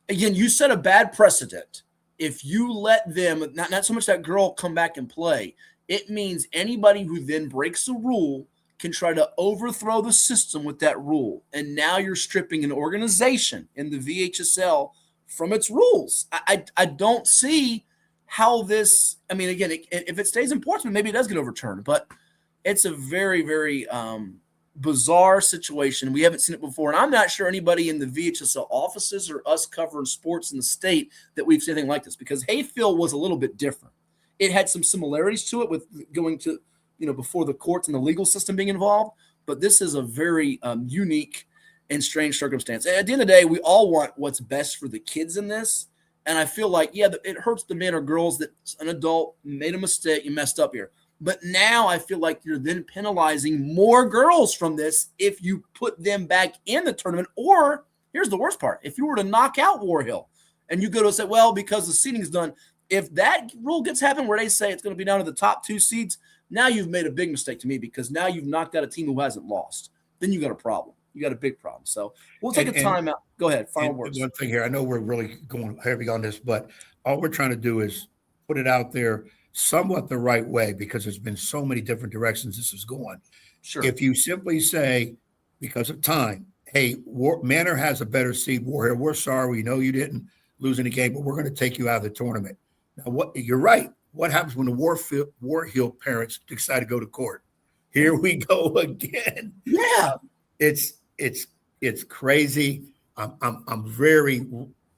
Again, you set a bad precedent. If you let them, not so much that girl come back and play, it means anybody who then breaks the rule can try to overthrow the system with that rule. And now you're stripping an organization in the VHSL from its rules. I don't see how this, again, if it stays in Portsmouth, maybe it does get overturned, but it's a very, very bizarre situation. We haven't seen it before, and I'm not sure anybody in the VHSL offices or us covering sports in the state that we've seen anything like this, because Hatfield was a little bit different. It had some similarities to it with going to, before the courts and the legal system being involved, but this is a very unique and strange circumstance. And at the end of the day, we all want what's best for the kids in this, and I feel like, it hurts the men or girls that an adult made a mistake, you messed up here. But now I feel like you're then penalizing more girls from this if you put them back in the tournament. Or here's the worst part. If you were to knock out War Hill and you go to say, well, because the seeding's done, if that rule gets happened where they say it's going to be down to the top 2 seeds, now you've made a big mistake to me, because now you've knocked out a team who hasn't lost. Then you got a problem. You got a big problem. So we'll take a timeout. Go ahead. Final words. One thing here, I know we're really going heavy on this, but all we're trying to do is put it out there somewhat the right way, because there's been so many different directions this is going. Sure. If you simply say, because of time, hey, Manor has a better seed. Warrior, we're sorry. We know you didn't lose any game, but we're going to take you out of the tournament. Now, you're right. What happens when the War Hill parents decide to go to court? Here we go again. Yeah, it's crazy. I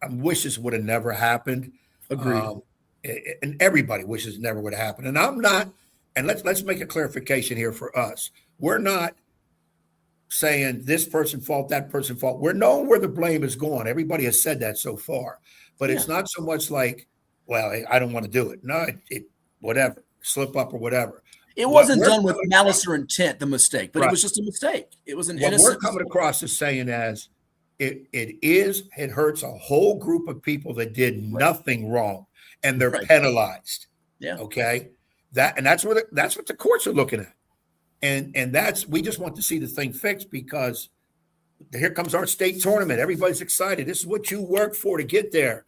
wish this would have never happened. Agreed. And everybody wishes it never would have happened. And I'm not. And let's make a clarification here for us. We're not saying this person fault, that person fault. We're knowing where the blame is going. Everybody has said that so far, but it's not so much like, well, I don't want to do it. No, whatever, slip up or whatever. It wasn't done with malice or intent, the mistake, but it was just a mistake. It was an innocent. What we're coming across as saying as it hurts a whole group of people that did nothing wrong, and they're penalized. Yeah. Okay. That's what the courts are looking at. And we just want to see the thing fixed, because here comes our state tournament. Everybody's excited. This is what you worked for to get there.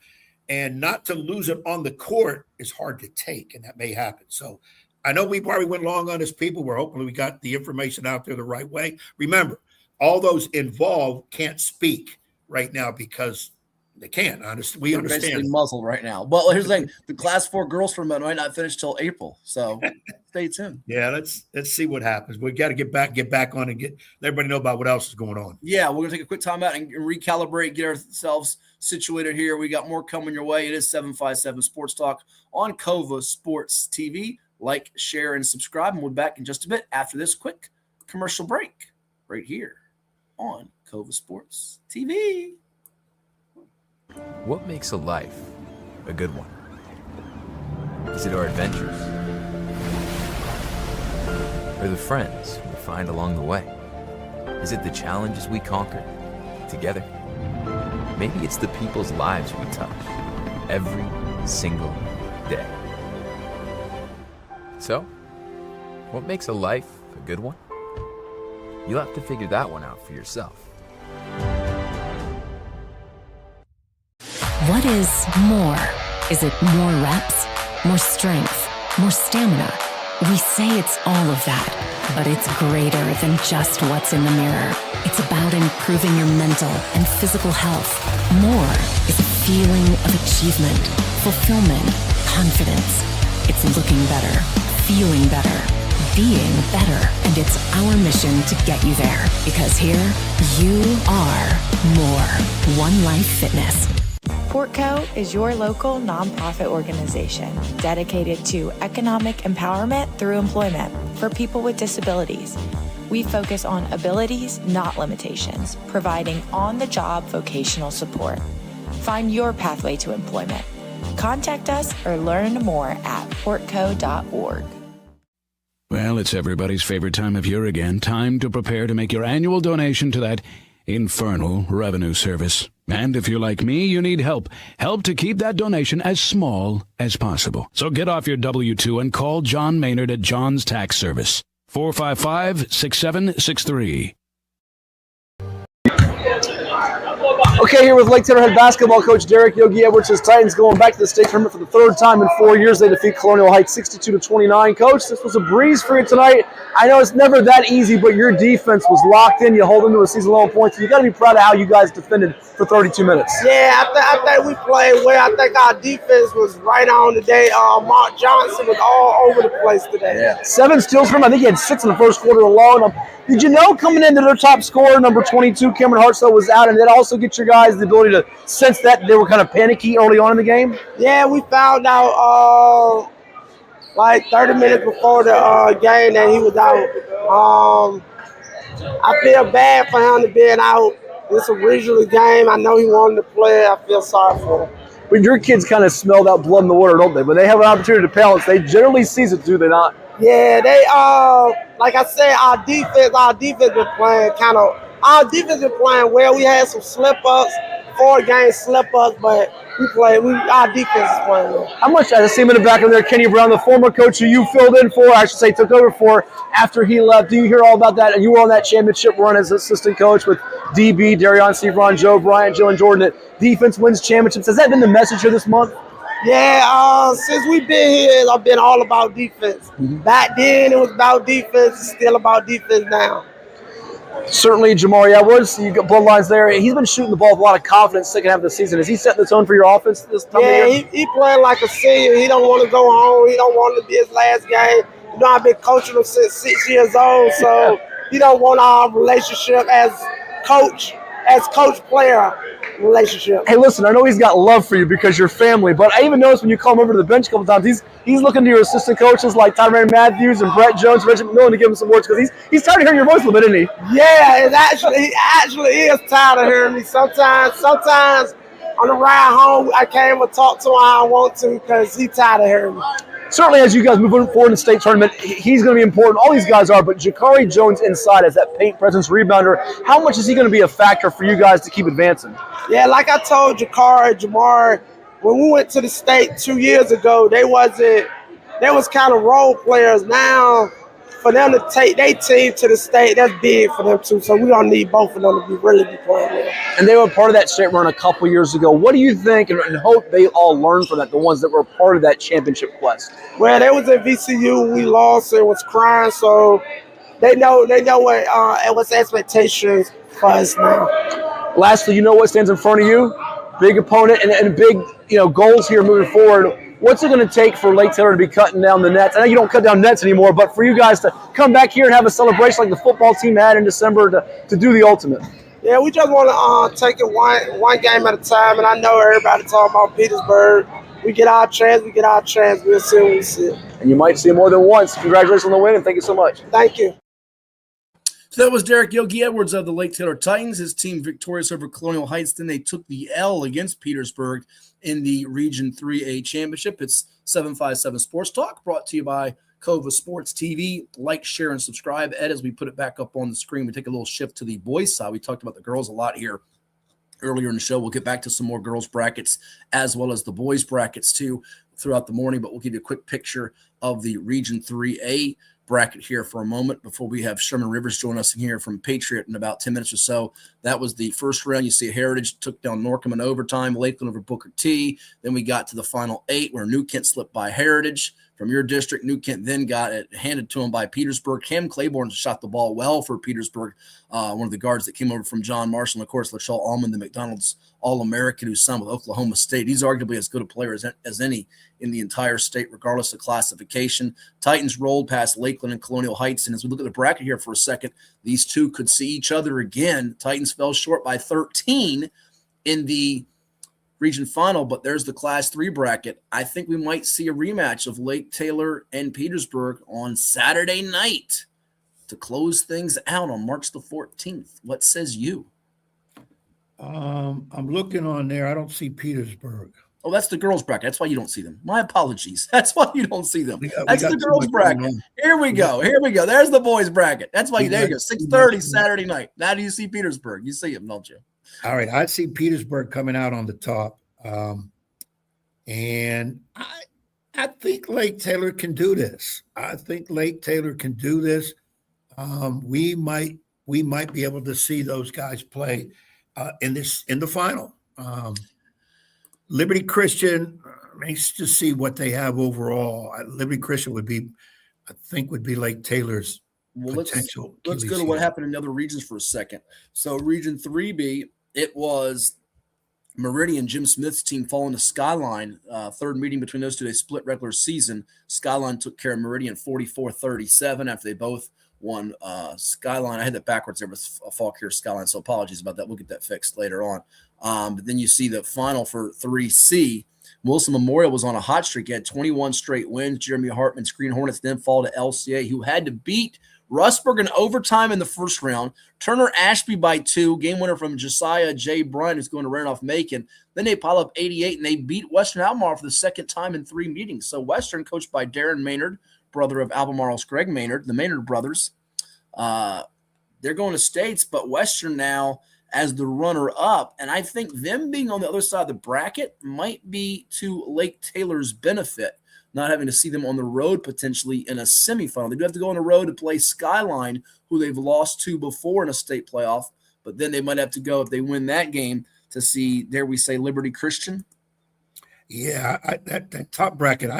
And not to lose it on the court is hard to take, and that may happen. So I know we probably went long on this, people. We're hoping we got the information out there the right way. Remember, all those involved can't speak right now because they can't. We understand. Basically muzzled right now. But here's the thing: the Class 4 girls tournament might not finish till April, so stay tuned. Yeah, let's see what happens. We got to get back on and let everybody know about what else is going on. Yeah, we're gonna take a quick time out and recalibrate, get ourselves situated here. We got more coming your way. It is 757 Sports Talk on Cova Sports TV. Like, share, and subscribe. And we'll be back in just a bit after this quick commercial break right here on Cova Sports TV. What makes a life a good one? Is it our adventures? Or the friends we find along the way? Is it the challenges we conquer together? Maybe it's the people's lives we touch every single day. So, what makes a life a good one? You'll have to figure that one out for yourself. What is more? Is it more reps, more strength, more stamina? We say it's all of that, but it's greater than just what's in the mirror. It's about improving your mental and physical health. More is a feeling of achievement, fulfillment, confidence. It's looking better, feeling better, being better, and it's our mission to get you there. Because here, you are more. One Life Fitness. Portco is your local nonprofit organization dedicated to economic empowerment through employment for people with disabilities. We focus on abilities, not limitations, providing on-the-job vocational support. Find your pathway to employment. Contact us or learn more at portco.org. Well, it's everybody's favorite time of year again. Time to prepare to make your annual donation to that infernal revenue service. And if you're like me, you need help. Help to keep that donation as small as possible. So get off your W-2 and call John Maynard at John's Tax Service. 455-6763. Okay, here with Lake Taylor head basketball coach Derek Yogi Edwards. His Titans going back to the state tournament for the third time in 4 years. They defeat Colonial Heights 62-29. Coach, this was a breeze for you tonight. I know it's never that easy, but your defense was locked in. You hold them to a season-low points. You got to be proud of how you guys defended for 32 minutes. Yeah, I think we played well. I think our defense was right on today. Mark Johnson was all over the place today. Yeah. 7 steals from him. I think he had 6 in the first quarter alone. Did you know coming into their top scorer, number 22, Cameron Hartzell, was out, and that also get your guys the ability to sense that they were kind of panicky early on in the game? Yeah, we found out like 30 minutes before the game that he was out. I feel bad for him to being out. It's a regional game. I know he wanted to play. I feel sorry for him. But your kids kind of smell that blood in the water, don't they? When they have an opportunity to balance, they generally seize it, do they not? Yeah, they like I said, our defense been playing well. We had some slip-ups, 4 games slip-ups, but our defense is playing well. How much, I see him in the back of there, Kenny Brown, the former coach who you filled in for, I should say took over for after he left. Do you hear all about that? And you were on that championship run as assistant coach with DB, Darion Severon, Joe Bryant, Joe and Jordan, that defense wins championships. Has that been the message here this month? Yeah, since we've been here, I've been all about defense. Mm-hmm. Back then, it was about defense. It's still about defense now. Certainly, Jamari Edwards, you got bloodlines there. He's been shooting the ball with a lot of confidence second half of the season. Is he setting the tone for your offense this time of year? Yeah, he playing like a senior. He don't want to go home. He don't want it to be his last game. You know, I've been coaching him since 6 years old, so he don't want our relationship as coach-player relationship. Hey, listen, I know he's got love for you because you're family, but I even noticed when you call him over to the bench a couple times, he's looking to your assistant coaches like Tyrann Matthews and Brett Jones, Reggie McMillan to give him some words because he's tired of hearing your voice a little bit, isn't he? Yeah, he actually is tired of hearing me. Sometimes on the ride home, I can't even talk to him how I want to because he's tired of hearing me. Certainly, as you guys move forward in the state tournament, he's going to be important. All these guys are, but Jakari Jones inside as that paint presence rebounder, how much is he going to be a factor for you guys to keep advancing? Yeah, like I told Jamar, when we went to the state 2 years ago, they was kind of role players. Now, for them to take their team to the state, that's big for them too. So we don't need both of them to really be playing well. And they were part of that state run a couple years ago. What do you think and hope they all learn from that, the ones that were part of that championship quest? Well, they was at VCU. We lost and was crying, so they know what's expectations for us now. Lastly, you know what stands in front of you? Big opponent and big goals here moving forward. What's it going to take for Lake Taylor to be cutting down the nets? I know you don't cut down nets anymore, but for you guys to come back here and have a celebration like the football team had in December to do the ultimate. Yeah, we just want to take it one game at a time, and I know everybody talking about Petersburg. We get our chance. We'll see what we see. And you might see it more than once. Congratulations on the win, and thank you so much. Thank you. So that was Derek Yogi Edwards of the Lake Taylor Titans. His team victorious over Colonial Heights. Then they took the L against Petersburg in the Region 3A Championship. It's 757 Sports Talk, brought to you by Cova Sports TV. Like, share, and subscribe. Ed, as we put it back up on the screen, we take a little shift to the boys' side. We talked about the girls a lot here earlier in the show. We'll get back to some more girls' brackets as well as the boys' brackets too throughout the morning, but we'll give you a quick picture of the Region 3A bracket here for a moment before we have Sherman Rivers join us here from Patriot in about 10 minutes or so. That was the first round. You see Heritage took down Norcom in overtime, Lakeland over Booker T. Then we got to the final 8 where New Kent slipped by Heritage from your district. New Kent then got it handed to him by Petersburg. Cam Claiborne shot the ball well for Petersburg, one of the guards that came over from John Marshall. And, of course, LaShaw Allman, the McDonald's All-American who signed with Oklahoma State. He's arguably as good a player as any in the entire state, regardless of classification. Titans rolled past Lakeland and Colonial Heights. And as we look at the bracket here for a second, these two could see each other again. Titans fell short by 13 in the region final, but there's the Class 3 bracket. I think we might see a rematch of Lake Taylor and Petersburg on Saturday night to close things out on March the 14th. What says you? I'm looking on there. I don't see Petersburg. Oh, that's the girls' bracket. That's why you don't see them. My apologies. That's why you don't see them. That's the girls' bracket. Here we go. There's the boys' bracket. That's why there you go. 6:30 Saturday night. Now do you see Petersburg? You see them, don't you? All right. I see Petersburg coming out on the top. And I think Lake Taylor can do this. We might be able to see those guys play in the final. Liberty Christian needs to see what they have overall. Liberty Christian would be Lake Taylor's potential. Let's go to what happened in the other regions for a second. So Region 3B, it was Meridian, Jim Smith's team, falling to Skyline. Third meeting between those two, they split regular season. Skyline took care of Meridian 44-37 after they both won. Skyline, I had that backwards there with Fauquier Skyline, so apologies about that. We'll get that fixed later on. But then you see the final for 3C. Wilson Memorial was on a hot streak. He had 21 straight wins. Jeremy Hartman's Green Hornets then fall to LCA, who had to beat Rustburg in overtime in the first round. Turner Ashby by 2. Game winner from Josiah J. Bryan, who's going to Randolph Macon. Then they pile up 88, and they beat Western Albemarle for the second time in 3 meetings. So Western, coached by Darren Maynard, brother of Albemarle's Greg Maynard, the Maynard brothers, they're going to states, but Western now as the runner-up. And I think them being on the other side of the bracket might be to Lake Taylor's benefit, not having to see them on the road potentially in a semifinal. They do have to go on the road to play Skyline, who they've lost to before in a state playoff, but then they might have to go, if they win that game, to see, dare we say, Liberty Christian. Yeah, that top bracket,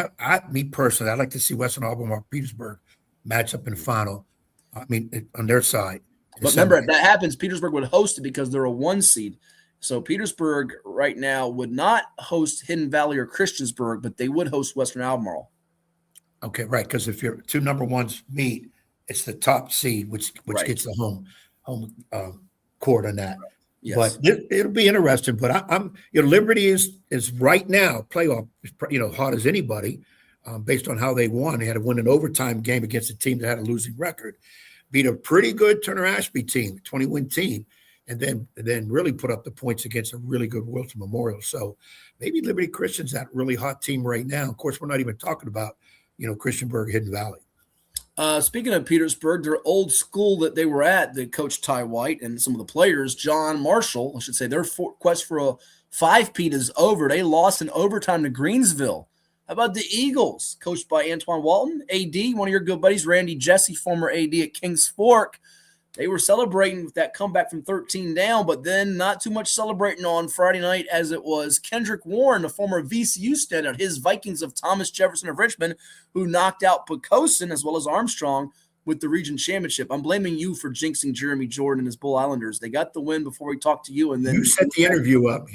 me personally, I'd like to see Western Albemarle Petersburg match up in the final. I mean, on their side. But remember, if that happens, Petersburg would host it because they're a 1 seed. So Petersburg right now would not host Hidden Valley or Christiansburg, but they would host Western Albemarle. Okay, right. Because if your two number ones meet, it's the top seed, which Right. gets the home court on that. Yes. But it'll be interesting. But I'm Liberty is right now playoff, hot as anybody, based on how they won. They had to win an overtime game against a team that had a losing record, beat a pretty good Turner Ashby team, 20-win team, and then really put up the points against a really good Wilson Memorial. So maybe Liberty Christian's that really hot team right now. Of course, we're not even talking about Christiansburg, Hidden Valley. Speaking of Petersburg, their old school that they were at, the coach Ty White and some of the players, John Marshall, I should say, their quest for a 5-peat is over. They lost in overtime to Greensville. How about the Eagles, coached by Antoine Walton? AD, one of your good buddies, Randy Jesse, former AD at Kings Fork. They were celebrating with that comeback from 13 down, but then not too much celebrating on Friday night as it was Kendrick Warren, the former VCU standout, his Vikings of Thomas Jefferson of Richmond, who knocked out Pocosin as well as Armstrong with the region championship. I'm blaming you for jinxing Jeremy Jordan and his Bull Islanders. They got the win before we talked to you. And then you set the interview up.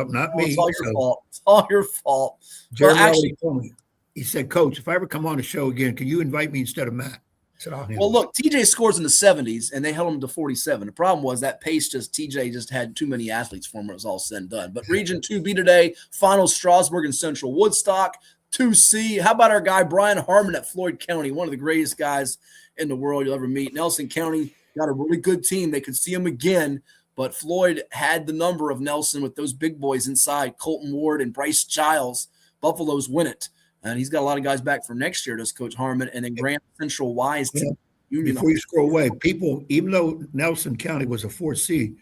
Not me. It's all your fault. It's all your fault. Jeremy actually told me. He said, Coach, if I ever come on the show again, can you invite me instead of Matt? Well, look, TJ scores in the 70s, and they held him to 47. The problem was that pace TJ just had too many athletes for him. It was all said and done. But Region 2B today, finals Strasburg and Central Woodstock. 2C, how about our guy Brian Harmon at Floyd County, one of the greatest guys in the world you'll ever meet. Nelson County got a really good team. They could see him again, but Floyd had the number of Nelson with those big boys inside, Colton Ward and Bryce Giles. Buffaloes win it. And he's got a lot of guys back for next year, does Coach Harmon. And then Grant Central Wise. Before you scroll away, people, even though Nelson County was a 4C,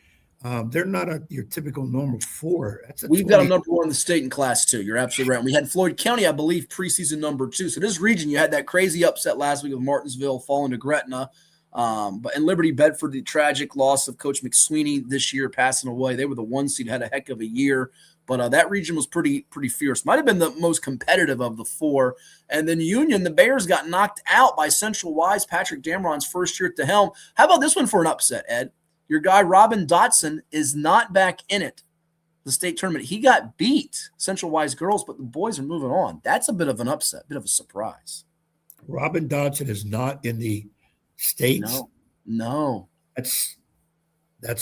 they're not your typical normal 4. We've got a number 1 in the state in Class 2. You're absolutely right. And we had Floyd County, I believe, preseason number 2. So this region, you had that crazy upset last week with Martinsville falling to Gretna. But in Liberty Bedford, the tragic loss of Coach McSweeney this year passing away. They were the 1 seed, had a heck of a year. But that region was pretty fierce. Might have been the most competitive of the 4. And then Union, the Bears got knocked out by Central Wise, Patrick Dameron's first year at the helm. How about this one for an upset, Ed? Your guy, Robin Dotson, is not back in it, the state tournament. He got beat, Central Wise girls, but the boys are moving on. That's a bit of an upset, bit of a surprise. Robin Dotson is not in the states? No. That's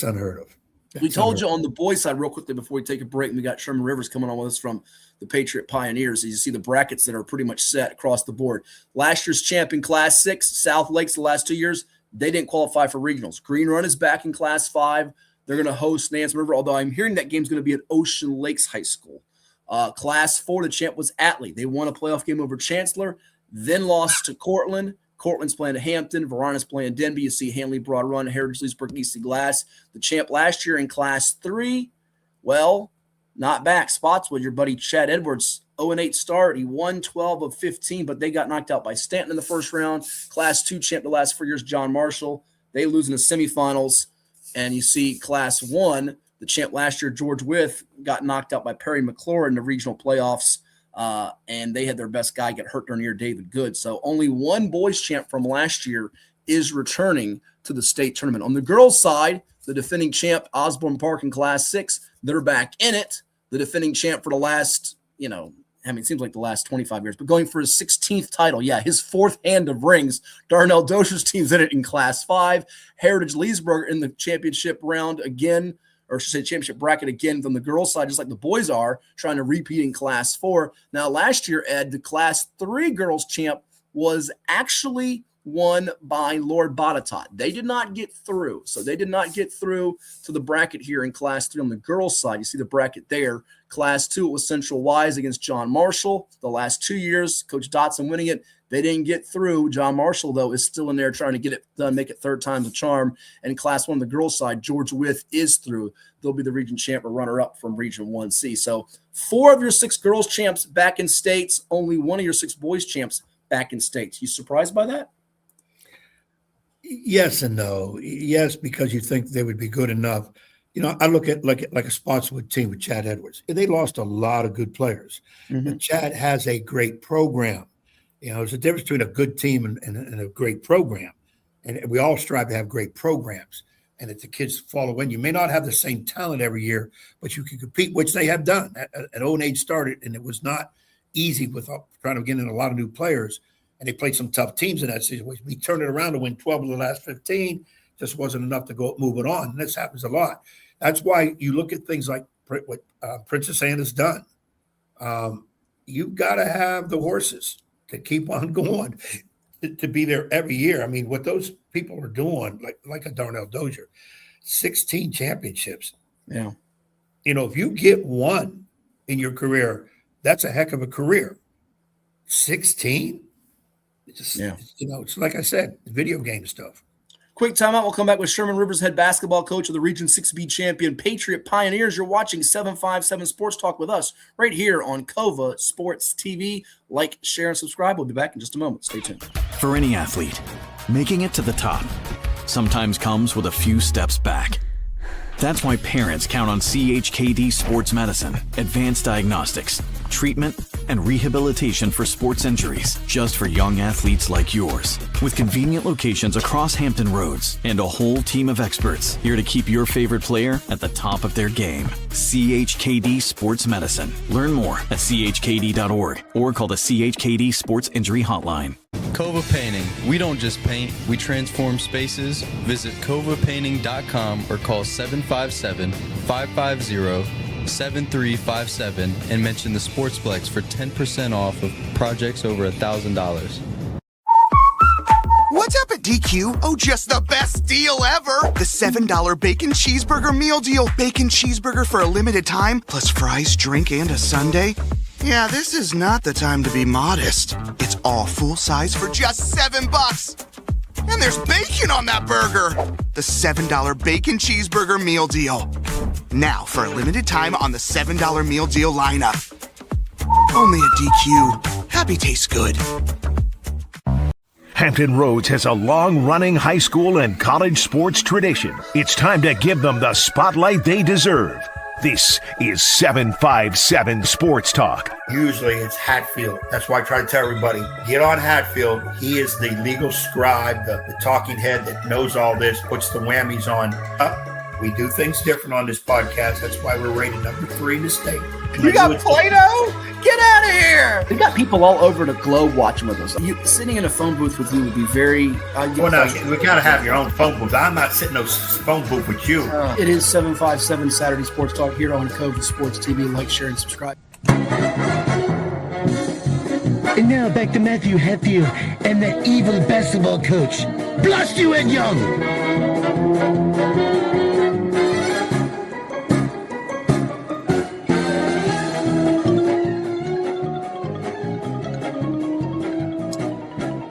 unheard of. We told you on the boys' side real quickly before we take a break, and we got Sherman Rivers coming on with us from the Patriot Pioneers. You see the brackets that are pretty much set across the board. Last year's champ in Class 6, South Lakes, the last 2 years, they didn't qualify for regionals. Green Run is back in Class 5. They're going to host Nance River, although I'm hearing that game's going to be at Ocean Lakes High School. Class 4, the champ was Atlee. They won a playoff game over Chancellor, then lost to Cortland. Cortland's playing at Hampton. Varana's playing Denby. You see Handley, Broad Run, Heritage, Leesburg, Easty Glass. The champ last year in Class 3, well, not back. Spotswood, your buddy Chad Edwards, 0-8 start. He won 12 of 15, but they got knocked out by Stanton in the first round. Class 2 champ the last 4 years, John Marshall. They lose in the semifinals. And you see Class 1, the champ last year, George Wythe, got knocked out by Perry McClure in the regional playoffs. And they had their best guy get hurt during the year, David Good. So only one boys champ from last year is returning to the state tournament. On the girls' side, the defending champ, Osborne Park in Class 6, they're back in it. The defending champ for the last, it seems like the last 25 years, but going for his 16th title. Yeah, his 4th hand of rings. Darnell Dosher's team's in it in Class 5. Heritage Leesburg in the championship round again, or I should say championship bracket again from the girls' side, just like the boys are, trying to repeat in Class 4. Now, last year, Ed, the Class 3 girls champ was actually won by Lord Botetourt. They did not get through. So they did not get through to the bracket here in Class 3 on the girls' side. You see the bracket there. Class 2, it was Central Wise against John Marshall. The last 2 years, Coach Dotson winning it. They didn't get through. John Marshall, though, is still in there trying to get it done, make it third time's a charm. And Class 1 on the girls' side, George Wythe is through. They'll be the region champ or runner-up from Region 1C. So 4 of your 6 girls' champs back in states, only 1 of your 6 boys' champs back in states. You surprised by that? Yes and no. Yes, because you think they would be good enough. I look at like a Spotswood team with Chad Edwards. They lost a lot of good players. Mm-hmm. But Chad has a great program. There's a difference between a good team and a great program. And we all strive to have great programs and that the kids follow in. You may not have the same talent every year, but you can compete, which they have done. At own age started, and it was not easy with trying to get in a lot of new players. And they played some tough teams in that situation. We turned it around to win 12 of the last 15. Just wasn't enough to go move it on. And this happens a lot. That's why you look at things like what Princess Anne has done. You've got to have the horses to keep on going, to be there every year. I mean, what those people are doing, like a Darnell Dozier, 16 championships. Yeah. You know, if you get one in your career, that's a heck of a career. 16? It's like I said, video game stuff. Quick timeout. We'll come back with Sherman Rivers, head basketball coach of the Region 6B champion Patriot Pioneers. You're watching 757 Sports Talk with us right here on COVA Sports TV. Like, share, and subscribe. We'll be back in just a moment. Stay tuned. For any athlete, making it to the top sometimes comes with a few steps back. That's why parents count on CHKD Sports Medicine, advanced diagnostics, treatment, and rehabilitation for sports injuries, just for young athletes like yours. With convenient locations across Hampton Roads and a whole team of experts here to keep your favorite player at the top of their game. CHKD Sports Medicine. Learn more at chkd.org or call the CHKD Sports Injury Hotline. Cova Painting. We don't just paint, we transform spaces. Visit covapainting.com or call 757-550-7357 and mention the Sportsplex for 10% off of projects over $1,000. What's up at DQ? Oh, just the best deal ever! The $7 Bacon Cheeseburger Meal Deal. Bacon cheeseburger for a limited time, plus fries, drink, and a sundae. Yeah, this is not the time to be modest. It's all full size for just $7. And there's bacon on that burger. The $7 Bacon Cheeseburger Meal Deal. Now, for a limited time on the $7 Meal Deal lineup. Only at DQ. Happy tastes good. Hampton Roads has a long-running high school and college sports tradition. It's time to give them the spotlight they deserve. This is 757 Sports Talk. Usually it's Hatfield. That's why I try to tell everybody, get on Hatfield. He is the legal scribe, the talking head that knows all this, puts the whammies on. We do things different on this podcast. That's why we're rated number 3 in the state. You got Play-Doh? Get out of here! We got people all over the globe watching with us. Sitting in a phone booth with you would be very... well, no, we got to have your own phone booth. I'm not sitting in no phone booth with you. It is 757 Saturday Sports Talk here on COVA Sports TV. Like, share, and subscribe. And now back to Matthew Hatfield and that evil basketball coach. Blast you, Ed Young!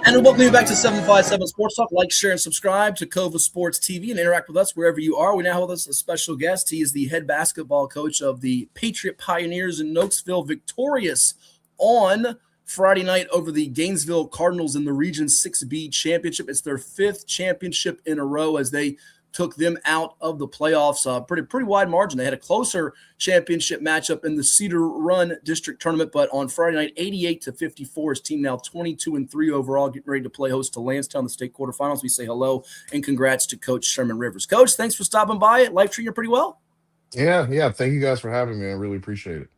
And welcome you back to 757 Sports Talk. Like, share, and subscribe to COVA Sports TV and interact with us wherever you are. We now have with us a special guest. He is the head basketball coach of the Patriot Pioneers in Nokesville, victorious on Friday night over the Gainesville Cardinals in the Region 6B championship. It's their 5th championship in a row as they took them out of the playoffs. Pretty wide margin. They had a closer championship matchup in the Cedar Run District Tournament, but on Friday night, 88-54. His team now 22-3 overall, getting ready to play host to Lansdowne, the state quarterfinals. We say hello and congrats to Coach Sherman Rivers. Coach, thanks for stopping by. Life treating you pretty well? Yeah. Thank you guys for having me. I really appreciate it.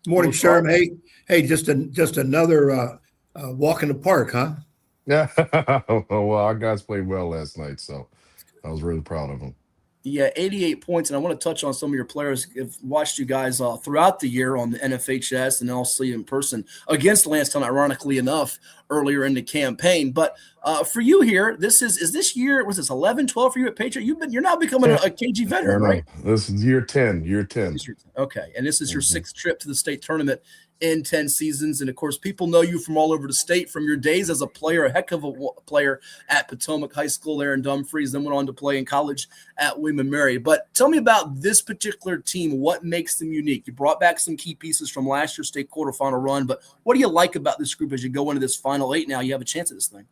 Morning, Sherman. Hey, just another walk in the park, huh? Yeah. Well, our guys played well last night, so I was really proud of them. Yeah, 88 points, and I want to touch on some of your players. I've watched you guys throughout the year on the NFHS and also in person against Lansdowne, ironically enough, earlier in the campaign. But for you here, is this year, was this 11, 12 for you at Patriot? You're now becoming a KG veteran, right? This is year 10. Okay, and this is your 6th trip to the state tournament in 10 seasons. And, of course, people know you from all over the state from your days as a player, a heck of a player at Potomac High School there in Dumfries, then went on to play in college at William & Mary. But tell me about this particular team. What makes them unique? You brought back some key pieces from last year's state quarterfinal run, but what do you like about this group as you go into this Final 8 now? You have a chance at this thing.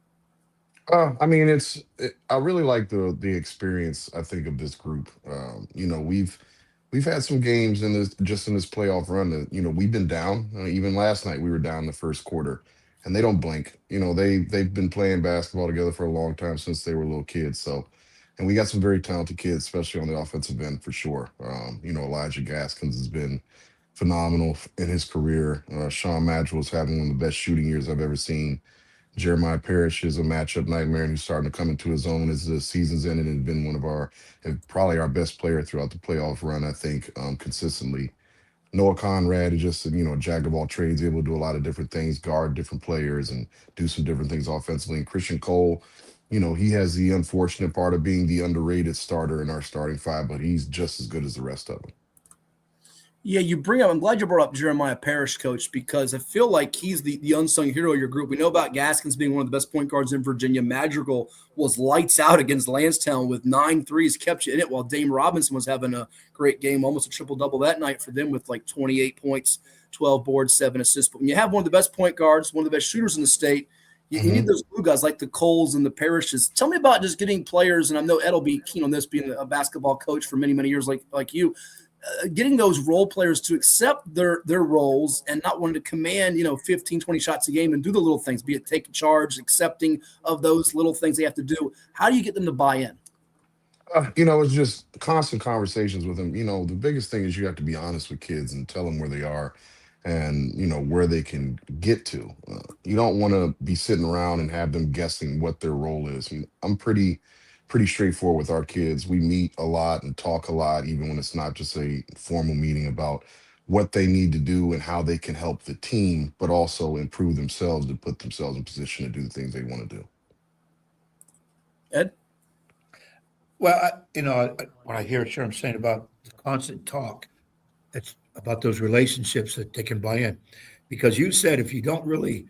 I really like the experience, I think, of this group. We've had some games in this playoff run that, we've been down. Even last night we were down the first quarter. and they don't blink. They've been playing basketball together for a long time since they were little kids. So, and we got some very talented kids, especially on the offensive end for sure. Elijah Gaskins has been phenomenal in his career. Sean Madrigal's having one of the best shooting years I've ever seen. Jeremiah Parrish is a matchup nightmare, and he's starting to come into his own as the season's ended and been one of probably our best player throughout the playoff run, I think, consistently. Noah Conrad is just, a jack of all trades, able to do a lot of different things, guard different players, and do some different things offensively. And Christian Cole, he has the unfortunate part of being the underrated starter in our starting five, but he's just as good as the rest of them. Yeah, I'm glad you brought up Jeremiah Parrish, Coach, because I feel like he's the unsung hero of your group. We know about Gaskins being one of the best point guards in Virginia. Madrigal was lights out against Lansdowne with 9 threes, kept you in it, while Dame Robinson was having a great game, almost a triple-double that night for them with like 28 points, 12 boards, 7 assists. But when you have one of the best point guards, one of the best shooters in the state, you need those blue guys like the Coles and the Parishes. Tell me about just getting players, and I know Ed will be keen on this, being a basketball coach for many, many years like you, getting those role players to accept their roles and not wanting to command, 15, 20 shots a game and do the little things, be it taking charge, accepting of those little things they have to do. How do you get them to buy in? It's just constant conversations with them. The biggest thing is you have to be honest with kids and tell them where they are and, where they can get to. You don't want to be sitting around and have them guessing what their role is. I'm pretty straightforward with our kids. We meet a lot and talk a lot, even when it's not just a formal meeting, about what they need to do and how they can help the team, but also improve themselves to put themselves in position to do the things they want to do. Ed? Well, when I hear Sherman saying about the constant talk, it's about those relationships that they can buy in. Because you said if you don't really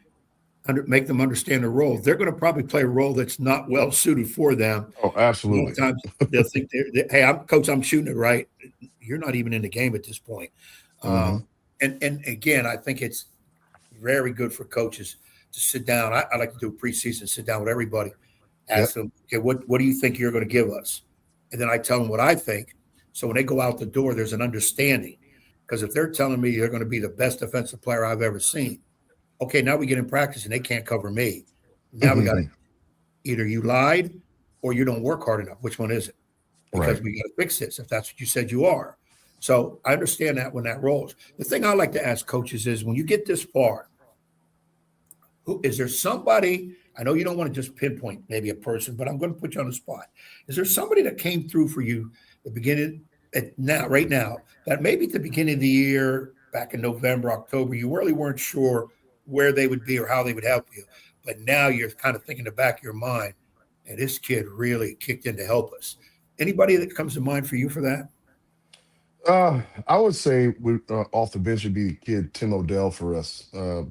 make them understand the role, they're going to probably play a role that's not well suited for them. Oh, absolutely. Sometimes they'll think, hey, I'm shooting it right. You're not even in the game at this point. And again, I think it's very good for coaches to sit down. I like to do a preseason, sit down with everybody, ask them, okay, what do you think you're going to give us? And then I tell them what I think. So when they go out the door, there's an understanding. Because if they're telling me you're going to be the best defensive player I've ever seen, okay, now we get in practice and they can't cover me. Now we got to either you lied or you don't work hard enough. Which one is it? Because we got to fix this if that's what you said you are. So I understand that when that rolls. The thing I like to ask coaches is when you get this far, is there somebody, I know you don't want to just pinpoint maybe a person, but I'm going to put you on the spot. Is there somebody that came through for you at the beginning, right now, that maybe at the beginning of the year, back in November, October, you really weren't sure where they would be or how they would help you. But now you're kind of thinking in the back of your mind, and this kid really kicked in to help us. Anybody that comes to mind for you for that? I would say off the bench would be the kid Tim Odell for us.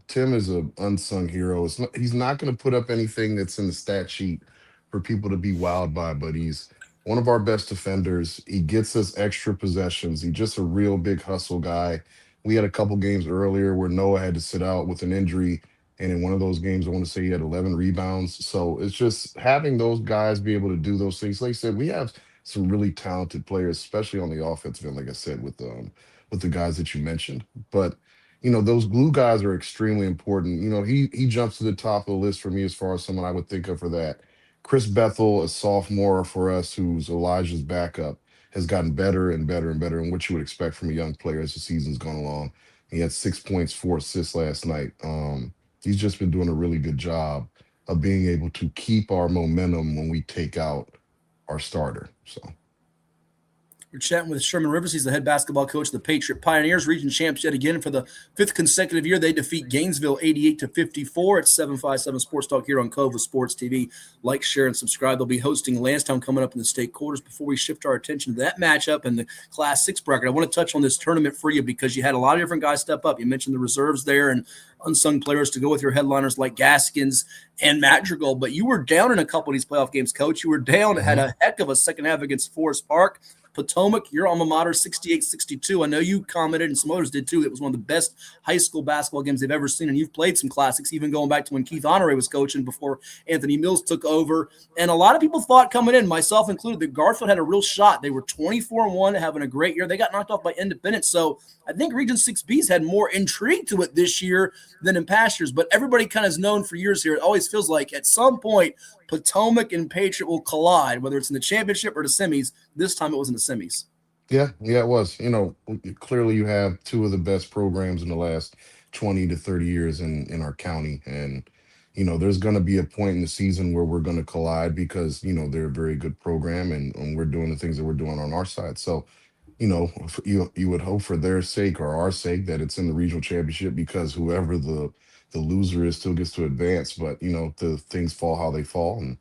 Tim is an unsung hero. He's not going to put up anything that's in the stat sheet for people to be wowed by, but he's one of our best defenders. He gets us extra possessions. He's just a real big hustle guy. We had a couple games earlier where Noah had to sit out with an injury, and in one of those games, I want to say he had 11 rebounds. So it's just having those guys be able to do those things. Like I said, we have some really talented players, especially on the offensive end, like I said, with the guys that you mentioned. But those glue guys are extremely important. He jumps to the top of the list for me as far as someone I would think of for that. Chris Bethel, a sophomore for us, who's Elijah's backup, has gotten better and better and better, and what you would expect from a young player as the season's gone along. He had 6 points, 4 assists last night. He's just been doing a really good job of being able to keep our momentum when we take out our starter. So we're chatting with Sherman Rivers. He's the head basketball coach of the Patriot Pioneers, region champs yet again for the 5th consecutive year. They defeat Gainesville 88-54 at 757 Sports Talk here on Cova Sports TV. Like, share, and subscribe. They'll be hosting Lansdowne coming up in the state quarters. Before we shift our attention to that matchup and the Class 6 bracket, I want to touch on this tournament for you because you had a lot of different guys step up. You mentioned the reserves there and unsung players to go with your headliners like Gaskins and Madrigal, but you were down in a couple of these playoff games, Coach. You were down, had a heck of a second half against Forest Park. Potomac, your alma mater, 68-62. I know you commented, and some others did too. It was one of the best high school basketball games they've ever seen, and you've played some classics, even going back to when Keith Honore was coaching before Anthony Mills took over. And a lot of people thought coming in, myself included, that Garfield had a real shot. They were 24-1, having a great year. They got knocked off by Independence. So I think Region 6B's had more intrigue to it this year than in past years. But everybody kind of has known for years here. It always feels like at some point Potomac and Patriot will collide, whether it's in the championship or the semis. This time it was in the semis. Yeah, it was. Clearly you have two of the best programs in the last 20 to 30 years in our county. And, there's going to be a point in the season where we're going to collide because, they're a very good program and we're doing the things that we're doing on our side. So, you would hope for their sake or our sake that it's in the regional championship because whoever the loser is still gets to advance. But, the things fall how they fall. And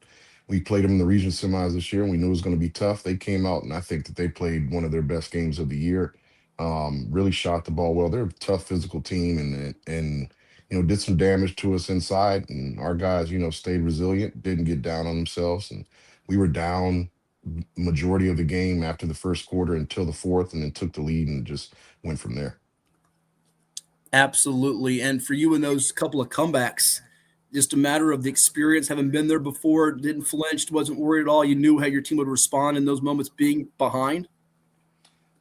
we played them in the region semis this year, and we knew it was going to be tough. They came out, and I think that they played one of their best games of the year. Really shot the ball well. They're a tough physical team, and did some damage to us inside. And our guys, stayed resilient, didn't get down on themselves, and we were down majority of the game after the first quarter until the fourth, and then took the lead and just went from there. Absolutely. And for you in those couple of comebacks, just a matter of the experience, having been there before, didn't flinch, wasn't worried at all. You knew how your team would respond in those moments being behind.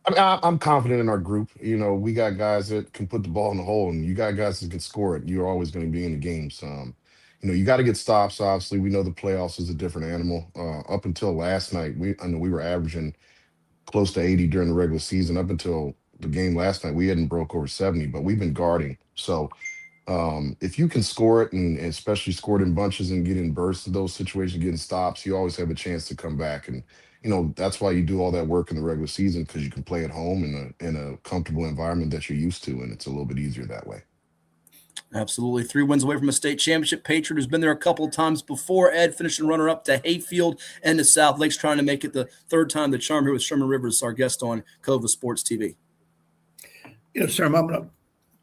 I'm confident in our group. We got guys that can put the ball in the hole, and you got guys that can score it. You're always going to be in the games. You got to get stops. Obviously, we know the playoffs is a different animal. Up until last night, I know we were averaging close to 80 during the regular season. Up until the game last night, we hadn't broke over 70, but we've been guarding. So if you can score it, and especially score it in bunches and get in bursts of those situations, getting stops, you always have a chance to come back. And that's why you do all that work in the regular season, because you can play at home in a comfortable environment that you're used to, and it's a little bit easier that way. Absolutely. 3 wins away from a state championship. Patriot, who's been there a couple of times before, Ed, finishing runner-up to Hatfield and the South Lakes, trying to make it the third time the charm here with Sherman Rivers, our guest on Cova Sports TV. Sherman, I'm going to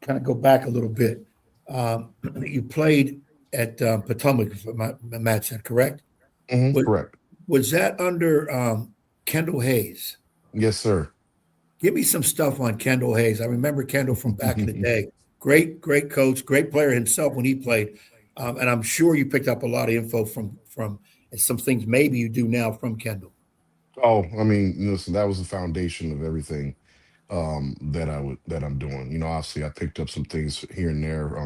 kind of go back a little bit. You played at Potomac, Matt said, correct? Mm-hmm, correct. Was that under Kendall Hayes? Yes, sir. Give me some stuff on Kendall Hayes. I remember Kendall from back in the day. Great coach, great player himself when he played. And I'm sure you picked up a lot of info from and some things maybe you do now from Kendall. Oh, I mean, listen, that was the foundation of everything that I'm doing. Obviously I picked up some things here and there.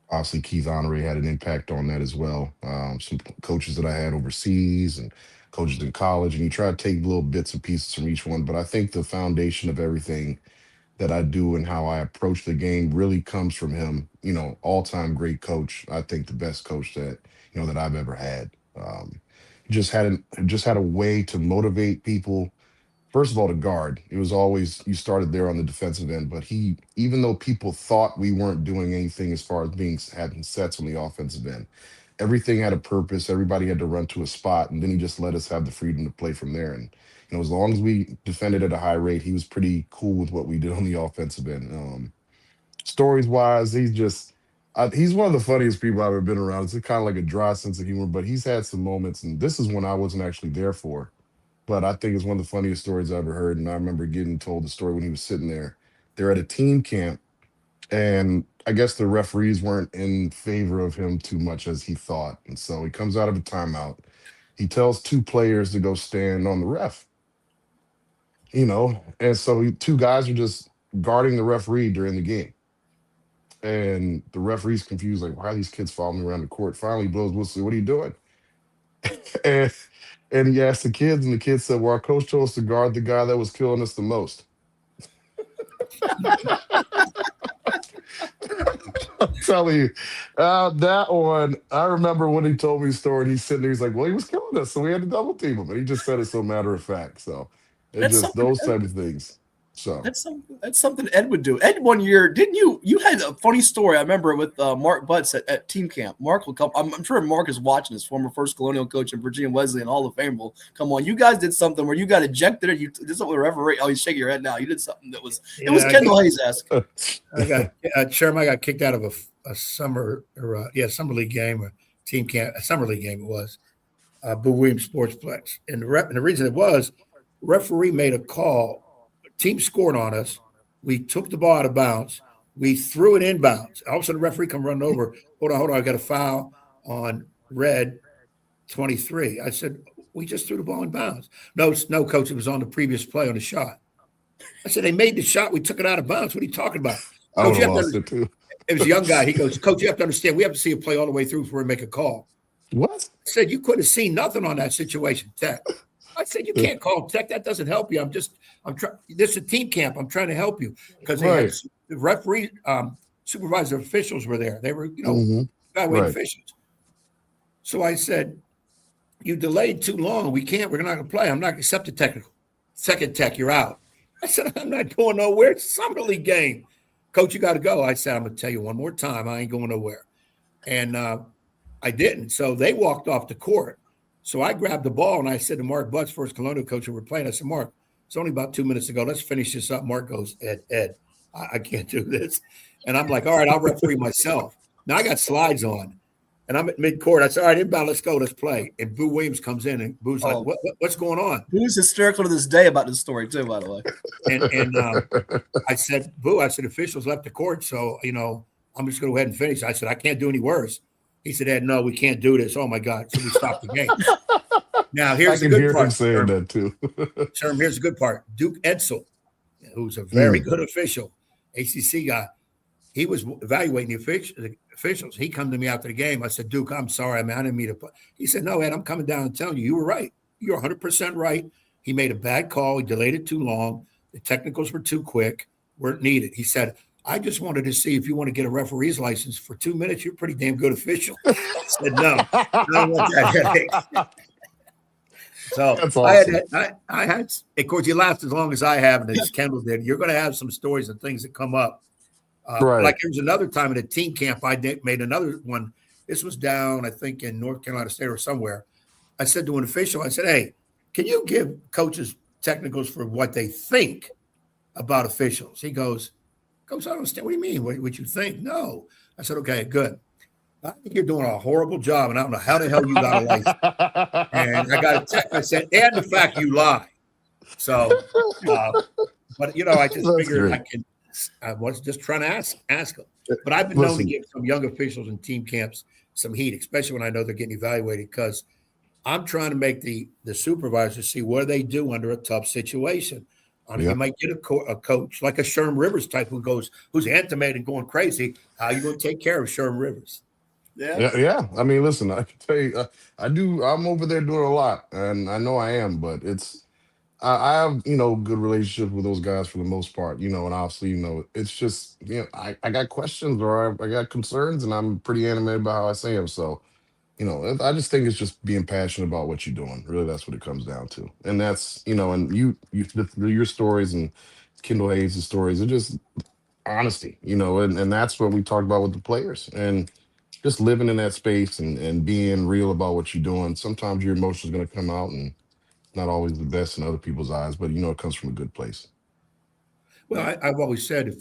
Obviously Keith Honore had an impact on that as well. Some coaches that I had overseas and coaches in college, and you try to take little bits and pieces from each one. But I think the foundation of everything that I do and how I approach the game really comes from him. All-time great coach. I think the best coach that that I've ever had. Just had a way to motivate people. First of all, to guard. It was always, you started there on the defensive end, but even though people thought we weren't doing anything as far as having sets on the offensive end, everything had a purpose. Everybody had to run to a spot, and then he just let us have the freedom to play from there. And as long as we defended at a high rate, he was pretty cool with what we did on the offensive end. Stories wise, he's one of the funniest people I've ever been around. It's kind of like a dry sense of humor, but he's had some moments, and this is when I wasn't actually there for. But I think it's one of the funniest stories I ever heard. And I remember getting told the story when he was sitting there. They're at a team camp, and I guess the referees weren't in favor of him too much as he thought. And so he comes out of a timeout. He tells 2 players to go stand on the ref. And so 2 guys are just guarding the referee during the game. And the referee's confused, like, why are these kids following me around the court? Finally, he blows whistle. What are you doing? And he asked the kids, and the kids said, well, our coach told us to guard the guy that was killing us the most. I'm telling you, that one, I remember when he told me the story, and he's sitting there, he's like, well, he was killing us, so we had to double team him. And he just said it so matter of fact. So it's just those type of things. So that's something Ed would do. Ed, one year, didn't you had a funny story, I remember, with Mark Butts at team camp. Mark will come. I'm sure Mark is watching this, former First Colonial coach in Virginia Wesleyan Hall of Fame. Will come on. You guys did something where you got ejected, or you did something with a referee. Oh, you shaking your head now. You did something that was Kendall Hayes-esque. Sherman, I got kicked out of a summer league game, or team camp, a summer league game it was, Boo Williams Sportsplex. And the reason it was, Referee made a call. Team scored on us. We took the ball out of bounds. We threw it inbounds. All of a sudden, the referee come running over. Hold on. I got a foul on red 23. I said, we just threw the ball in bounds. No, coach, it was on the previous play on the shot. I said, they made the shot. We took it out of bounds. What are you talking about? I would Coach, have lost it too. it was a young guy. He goes, Coach, you have to understand, we have to see a play all the way through before we make a call. What? I said, you couldn't have seen nothing on that situation, Tech. I said, you can't call Tech. That doesn't help you. I'm trying. This is a team camp. I'm trying to help you because the referee, supervisor officials were there. They were, evaluating officials. So I said, you delayed too long. We're not going to play. I'm not going to accept the technical. Second Tech, you're out. I said, I'm not going nowhere. It's a summer league game. Coach, you got to go. I said, I'm going to tell you one more time. I ain't going nowhere. And I didn't. So they walked off the court. So I grabbed the ball and I said to Mark Butts, first Colonial coach who were playing, I said, Mark, it's only about 2 minutes ago. Let's finish this up. Mark goes, Ed, I can't do this. And I'm like, all right, I'll referee myself. Now I got slides on. And I'm at midcourt. I said, all right, inbound, let's go, let's play. And Boo Williams comes in, and Boo's like, what's going on? Boo's hysterical to this day about this story, too, by the way. And I said, Boo, officials left the court, so, I'm just going to go ahead and finish. I said, I can't do any worse. He said, Ed, no, we can't do this. Oh, my God. So we stopped the game. Now, here's the good part. I can hear him saying that, too. Sherman, here's the good part. Duke Edsel, who's a very good official, ACC guy, he was evaluating the officials. He come to me after the game. I said, Duke, I'm sorry. I didn't mean to play. He said, no, Ed, I'm coming down and telling you, you were right. You're 100% right. He made a bad call. He delayed it too long. The technicals were too quick, weren't needed. He said, I just wanted to see if you want to get a referee's license for 2 minutes. You're a pretty damn good official. I said, no, I don't want that headache. So that's awesome. I had, of course, you laughed as long as I have, and as Kendall did. You're going to have some stories and things that come up. Right. Like there was another time at a team camp, made another one. This was down, I think, in North Carolina State or somewhere. I said to an official, I said, hey, can you give coaches technicals for what they think about officials? He goes, Coach, I don't understand. What do you mean? What you think? No. I said, okay, good. I think you're doing a horrible job, and I don't know how the hell you got a license. And I got a text. I said, and the fact you lie. So, but, I just figured I was just trying to ask them. But I've been known to give some young officials in team camps some heat, especially when I know they're getting evaluated, because I'm trying to make the supervisors see what they do under a tough situation. You might get a coach like a Sherman Rivers type who's animated and going crazy. How are you going to take care of Sherman Rivers? Yeah. I mean, listen, I can tell you, I'm over there doing a lot, and I know I am, but I have, good relationships with those guys for the most part, and obviously, it's just, I got questions or I got concerns, and I'm pretty animated about how I say them. So, I just think it's just being passionate about what you're doing. Really, that's what it comes down to. And that's, and your stories and Kendall Hayes' stories are just honesty, and that's what we talked about with the players and just living in that space and being real about what you're doing. Sometimes your emotions are going to come out and not always the best in other people's eyes, but it comes from a good place. Well, I've always said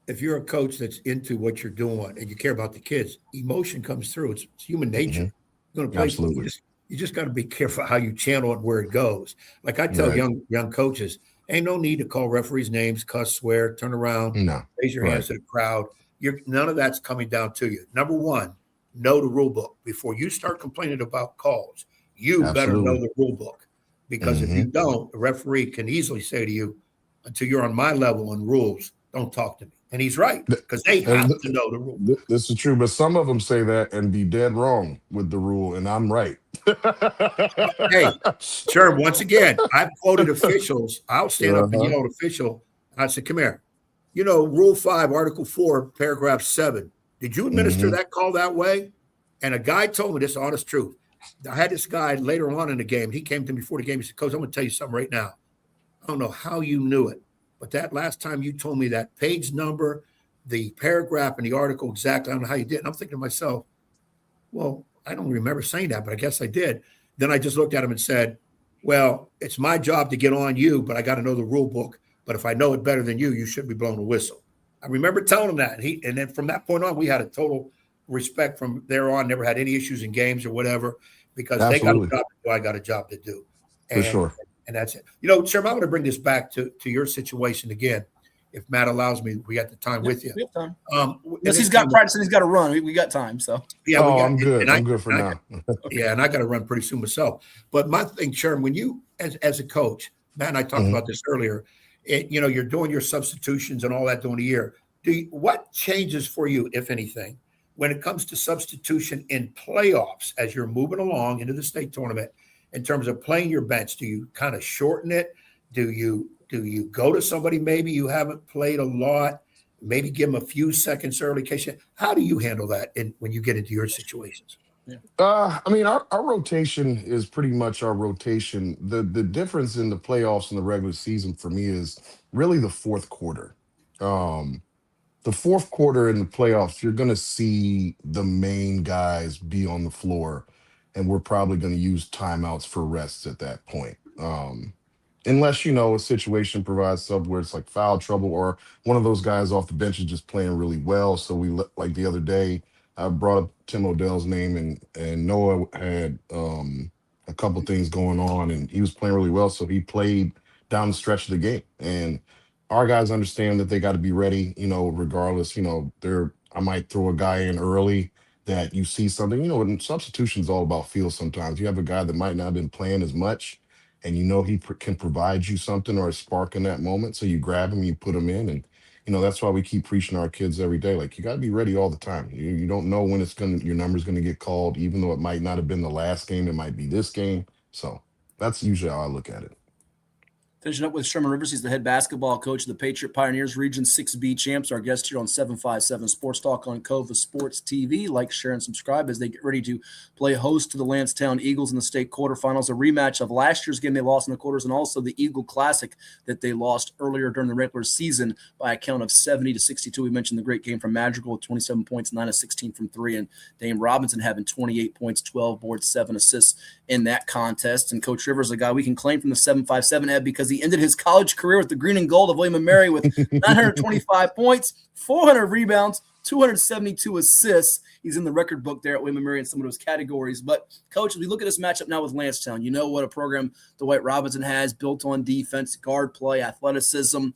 if you're a coach that's into what you're doing and you care about the kids, emotion comes through. It's human nature. Mm-hmm. You're going to play. Absolutely. You just got to be careful how you channel it, where it goes. Like I tell young coaches, ain't no need to call referees names, cuss, swear, turn around, raise your hands to the crowd. None of that's coming down to you. Number one, know the rule book. Before you start complaining about calls, you better know the rule book. Because if you don't, a referee can easily say to you, until you're on my level on rules, don't talk to me. And he's right, because they have to know the rule. This is true, but some of them say that and be dead wrong with the rule, and I'm right. Hey, sure, once again, I've quoted officials. I'll stand up and yell at official. I said, come here. Rule 5, Article 4, Paragraph 7. Did you administer that call that way? And a guy told me this honest truth. I had this guy later on in the game. He came to me before the game. He said, Coach, I'm going to tell you something right now. I don't know how you knew it, but that last time you told me that page number, the paragraph, and the article exactly, I don't know how you did. And I'm thinking to myself, well, I don't remember saying that, but I guess I did. Then I just looked at him and said, well, it's my job to get on you, but I got to know the rule book. But if I know it better than you, you should be blowing a whistle. I remember telling him that. And then from that point on, we had a total respect from there on, never had any issues in games or whatever, because they got a job to do, I got a job to do. And for sure. and that's it. Sherman, I'm going to bring this back to your situation again, if Matt allows me. We got the time with you. We have time. Yes, he's got practice and he's got to run. We got time. So yeah, I'm good. I'm good for now. Yeah, and I got to run pretty soon myself. But my thing, Sherman, when you as a coach, Matt and I talked about this earlier. You're doing your substitutions and all that during the year. What changes for you, if anything, when it comes to substitution in playoffs as you're moving along into the state tournament in terms of playing your bench? Do you kind of shorten it? Do you go to somebody maybe you haven't played a lot, maybe give them a few seconds early? How do you handle that when you get into your situations? Yeah. Our rotation is pretty much our rotation. The difference in the playoffs and the regular season for me is really the fourth quarter. The fourth quarter in the playoffs, you're going to see the main guys be on the floor, and we're probably going to use timeouts for rests at that point. Unless, a situation provides something where it's like foul trouble or one of those guys off the bench is just playing really well. So like the other day, I brought up Tim Odell's name, and Noah had a couple things going on, and he was playing really well. So he played down the stretch of the game. And our guys understand that they got to be ready, regardless. I might throw a guy in early that you see something, and substitution is all about feel sometimes. You have a guy that might not have been playing as much, and he can provide you something or a spark in that moment. So you grab him, you put him in, and that's why we keep preaching to our kids every day. Like, you got to be ready all the time. You don't know when your number's going to get called, even though it might not have been the last game. It might be this game. So that's usually how I look at it. Finishing up with Sherman Rivers, he's the head basketball coach of the Patriot Pioneers Region 6B champs. Our guest here on 757 Sports Talk on Cova Sports TV. Like, share, and subscribe as they get ready to play host to the Lansdowne Eagles in the state quarterfinals, a rematch of last year's game they lost in the quarters, and also the Eagle Classic that they lost earlier during the regular season by a count of 70-62. We mentioned the great game from Madrigal with 27 points, 9 of 16 from 3, and Dame Robinson having 28 points, 12 boards, 7 assists in that contest. And Coach Rivers, a guy we can claim from the 757 Ed, because he ended his college career with the green and gold of William & Mary with 925 points, 400 rebounds, 272 assists. He's in the record book there at William & Mary in some of those categories. But, Coach, as we look at this matchup now with Lansdowne, you know what a program Dwight Robinson has, built on defense, guard play, athleticism.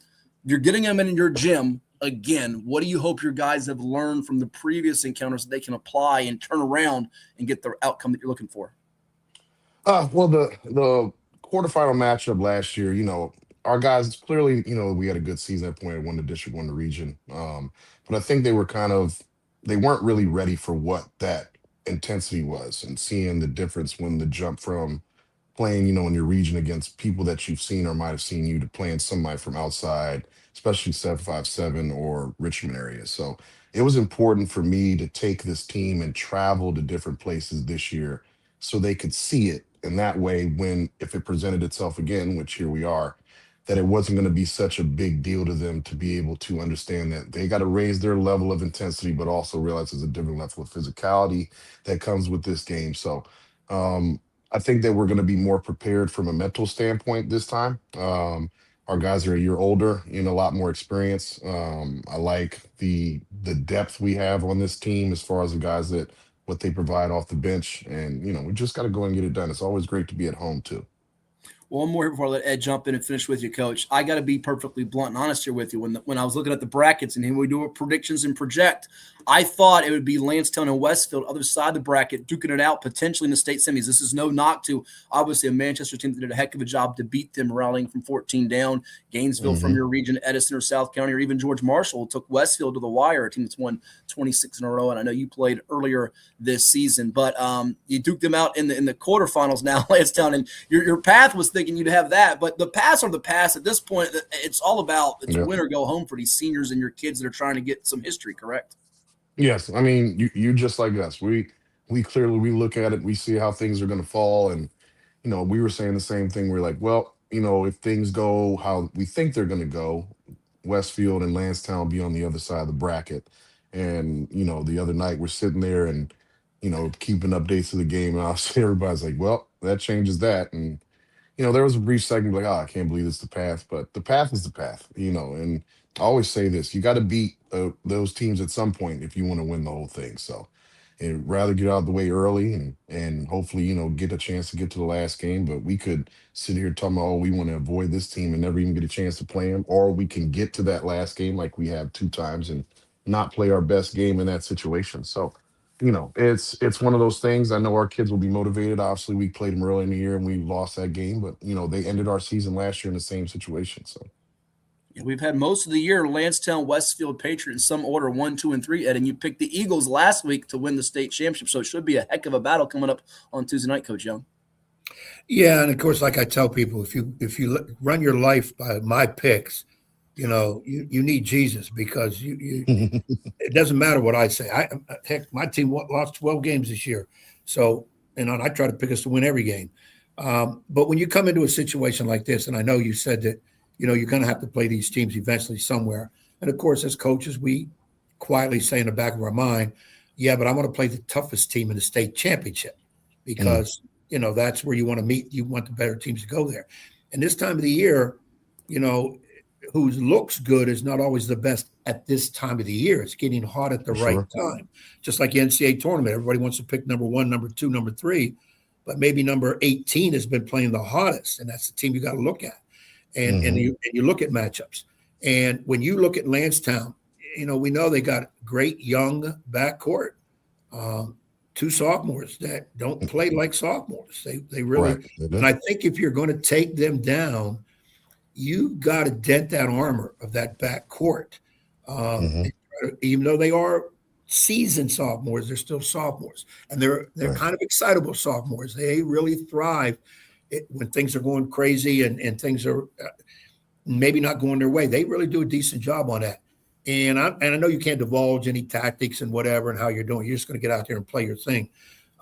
You're getting him in your gym again. What do you hope your guys have learned from the previous encounters that they can apply and turn around and get the outcome that you're looking for? Well, the quarterfinal matchup last year, our guys clearly, we had a good season at that point, won the district, won the region. But I think they weren't really ready for what that intensity was, and seeing the difference when the jump from playing, in your region against people that you've seen or might have seen you to playing somebody from outside, especially 757 or Richmond area. So it was important for me to take this team and travel to different places this year so they could see it. And that way, if it presented itself again, which here we are, that it wasn't going to be such a big deal to them to be able to understand that they got to raise their level of intensity, but also realize there's a different level of physicality that comes with this game. So I think that we're going to be more prepared from a mental standpoint this time. Our guys are a year older, a lot more experience. I like the depth we have on this team as far as the guys what they provide off the bench. And, we just got to go and get it done. It's always great to be at home, too. One more here before I let Ed jump in and finish with you, Coach. I got to be perfectly blunt and honest here with you. When I was looking at the brackets and we do predictions and project, I thought it would be Lansdowne and Westfield, other side of the bracket, duking it out potentially in the state semis. This is no knock to, obviously, a Manchester team that did a heck of a job to beat them, rallying from 14 down. Gainesville from your region, Edison or South County, or even George Marshall took Westfield to the wire, a team that's won 26 in a row. And I know you played earlier this season, but you duked them out in the quarterfinals now, Lansdowne, and your path was thinking you'd have that. But the pass are the pass. At this point, it's all about win or go home for these seniors and your kids that are trying to get some history, correct? Yes, I mean, you just like us. We clearly look at it, we see how things are going to fall, and we were saying the same thing. We're like, well, if things go how we think they're going to go, Westfield and Lansdowne will be on the other side of the bracket. And the other night we're sitting there and keeping updates of the game, and everybody's like, well, that changes that. And there was a brief segment like, oh, I can't believe it's the path, but the path is the path. And I always say this: you got to beat those teams at some point if you want to win the whole thing. So and rather get out of the way early and hopefully, get a chance to get to the last game. But we could sit here talking about, oh, we want to avoid this team and never even get a chance to play them, or we can get to that last game like we have 2 times and not play our best game in that situation. So, it's one of those things. I know our kids will be motivated. Obviously, we played them early in the year and we lost that game, but they ended our season last year in the same situation. So we've had most of the year Lansdowne, Westfield, Patriot in some order, 1, 2, and 3. Ed, and you picked the Eagles last week to win the state championship, so it should be a heck of a battle coming up on Tuesday night, Coach Young. Yeah, and of course, like I tell people, if you run your life by my picks, you need Jesus, because you it doesn't matter what I say. Heck, my team lost 12 games this year, so I try to pick us to win every game. But when you come into a situation like this, and I know you said that you're going to have to play these teams eventually somewhere, and of course, as coaches, we quietly say in the back of our mind, yeah, but I want to play the toughest team in the state championship, because that's where you want to meet. You want the better teams to go there. And this time of the year, who looks good is not always the best at this time of the year. It's getting hot at the right time. Just like the NCAA tournament, everybody wants to pick number 1, number 2, number 3, but maybe number 18 has been playing the hottest, and that's the team you got to look at. And you look at matchups. And when you look at Lansdowne, we know they got great young backcourt. 2 sophomores that don't play like sophomores. They really, right. And I think if you're going to take them down, you've got to dent that armor of that backcourt. Even though they are seasoned sophomores, they're still sophomores, and they're kind of excitable sophomores. They really thrive when things are going crazy and things are maybe not going their way. They really do a decent job on that. And I know you can't divulge any tactics and whatever and how you're doing. You're just going to get out there and play your thing.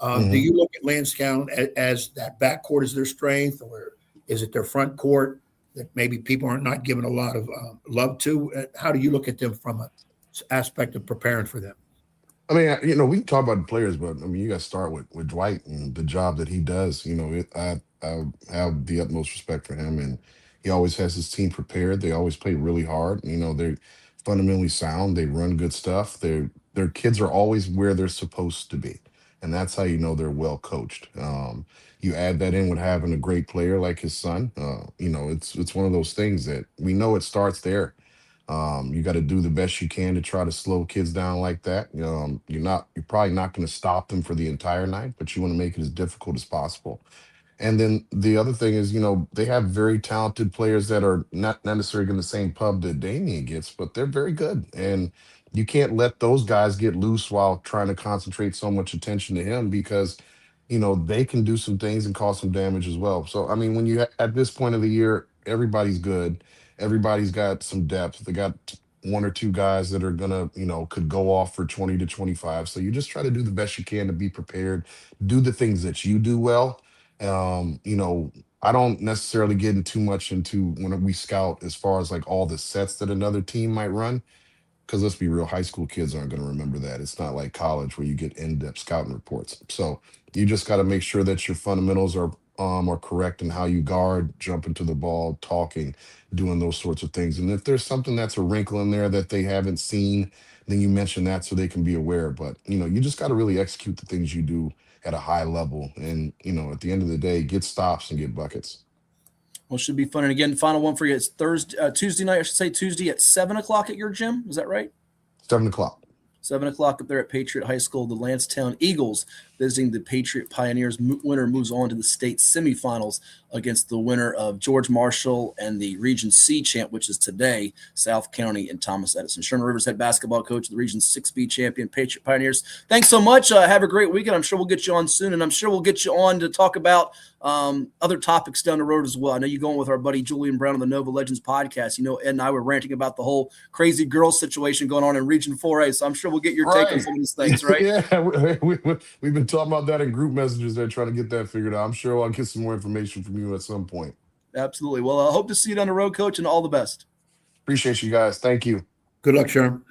Do you look at Lansdowne as that backcourt is their strength, or is it their front court that maybe people are not giving a lot of love to? How do you look at them from an aspect of preparing for them? I mean, we can talk about the players, but you got to start with Dwight and the job that he does. I have the utmost respect for him, and he always has his team prepared. They always play really hard. They're fundamentally sound. They run good stuff. Their kids are always where they're supposed to be, and that's how they're well coached. You add that in with having a great player like his son. It's one of those things that we know it starts there. You got to do the best you can to try to slow kids down like that. You're probably not going to stop them for the entire night, but you want to make it as difficult as possible. And then the other thing is, they have very talented players that are not necessarily in the same pub that Damian gets, but they're very good. And you can't let those guys get loose while trying to concentrate so much attention to him, because, they can do some things and cause some damage as well. So, when you at this point of the year, everybody's good. Everybody's got some depth. They got 1 or 2 guys that are gonna, could go off for 20 to 25. So you just try to do the best you can to be prepared, do the things that you do well. I don't necessarily get too much into when we scout as far as like all the sets that another team might run, because let's be real, high school kids aren't going to remember that. It's not like college where you get in-depth scouting reports. So you just got to make sure that your fundamentals are correct in how you guard, jump into the ball, talking, doing those sorts of things. And if there's something that's a wrinkle in there that they haven't seen, then you mention that so they can be aware. But, you just got to really execute the things you do at a high level. And, at the end of the day, get stops and get buckets. Well, it should be fun. And again, final one for you. It's Tuesday night, Tuesday at 7:00 at your gym. Is that right? 7:00. 7:00 up there at Patriot High School. The Lansdowne Eagles visiting the Patriot Pioneers. Winner moves on to the state semifinals against the winner of George Marshall and the Region C champ, which is today, South County and Thomas Edison. Sherman Rivers, head basketball coach of the Region 6B champion Patriot Pioneers. Thanks so much. Have a great weekend. I'm sure we'll get you on soon, and I'm sure we'll get you on to talk about other topics down the road as well. I know you're going with our buddy Julian Brown on the Nova Legends podcast. Ed and I were ranting about the whole crazy girls situation going on in Region 4A, so I'm sure we'll get your take on some of these things, right? Yeah, we've been talking about that in group messages. They're trying to get that figured out. I'm sure I'll get some more information from you at some point. Absolutely. Well, I hope to see you down the road, Coach, and all the best. Appreciate you guys. Thank you. Good luck, Sherman.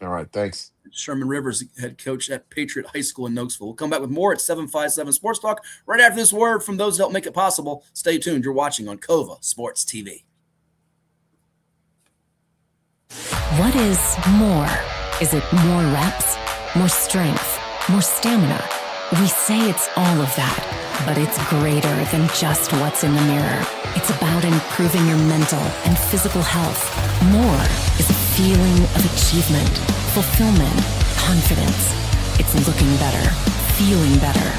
All right. Thanks. Sherman Rivers, head coach at Patriot High School in Nokesville. We'll come back with more at 757 Sports Talk right after this word from those that help make it possible. Stay tuned. You're watching on COVA Sports TV. What is more? Is it more reps, more strength, more stamina. We say it's all of that, but it's greater than just what's in the mirror. It's about improving your mental and physical health. More is a feeling of achievement, fulfillment, confidence. It's looking better, feeling better,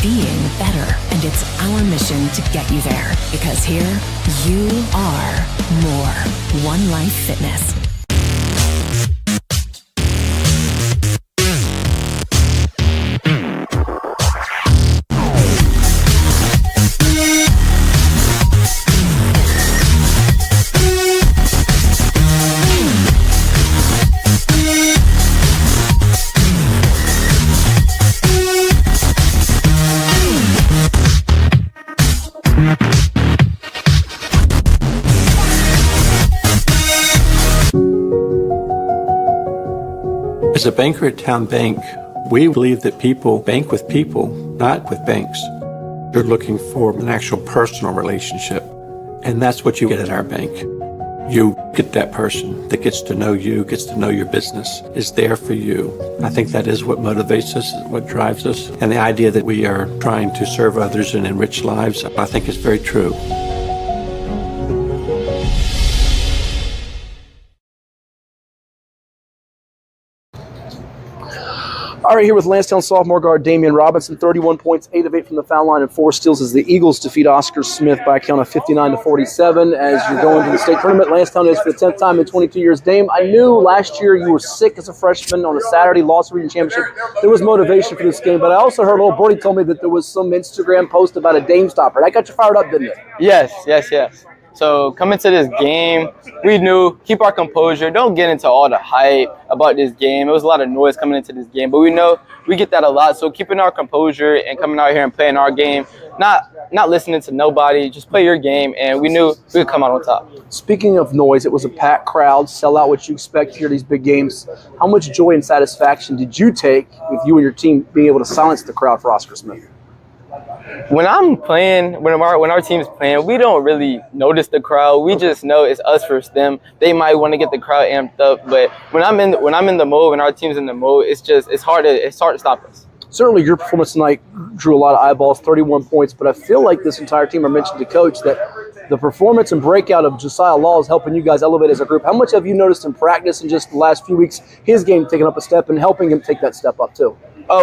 being better, and it's our mission to get you there. Because here, you are more. One Life Fitness. As a banker at Town Bank, we believe that people bank with people, not with banks. You're looking for an actual personal relationship, and that's what you get at our bank. You get that person that gets to know you, gets to know your business, is there for you. I think that is what motivates us, what drives us, and the idea that we are trying to serve others and enrich lives, I think is very true. All right, here with Lansdowne sophomore guard Damian Robinson, 31 points, 8 of 8 from the foul line, and 4 steals as the Eagles defeat Oscar Smith by a count of 59-47. As you're going to the state tournament, Lansdowne is for the 10th time in 22 years. Dame, I knew last year you were sick as a freshman on a Saturday, lost the region championship. There was motivation for this game, but I also heard old Brody told me that there was some Instagram post about a Dame stopper. That got you fired up, didn't it? Yes. So coming to this game, we knew keep our composure. Don't get into all the hype about this game. It was a lot of noise coming into this game, but we know we get that a lot. So keeping our composure and coming out here and playing our game, not listening to nobody, just play your game, and we knew we would come out on top. Speaking of noise, it was a packed crowd, sell out what you expect here at these big games. How much joy and satisfaction did you take with you and your team being able to silence the crowd for Oscar Smith? When I'm playing, when our team's playing, we don't really notice the crowd. We just know it's us versus them. They might want to get the crowd amped up, but when I'm in the mode, when our team's in the mode, it's hard to stop us. Certainly, your performance tonight drew a lot of eyeballs, 31 points. But I feel like this entire team, I mentioned to Coach, that the performance and breakout of Josiah Law is helping you guys elevate as a group. How much have you noticed in practice in just the last few weeks, his game taking up a step and helping him take that step up too?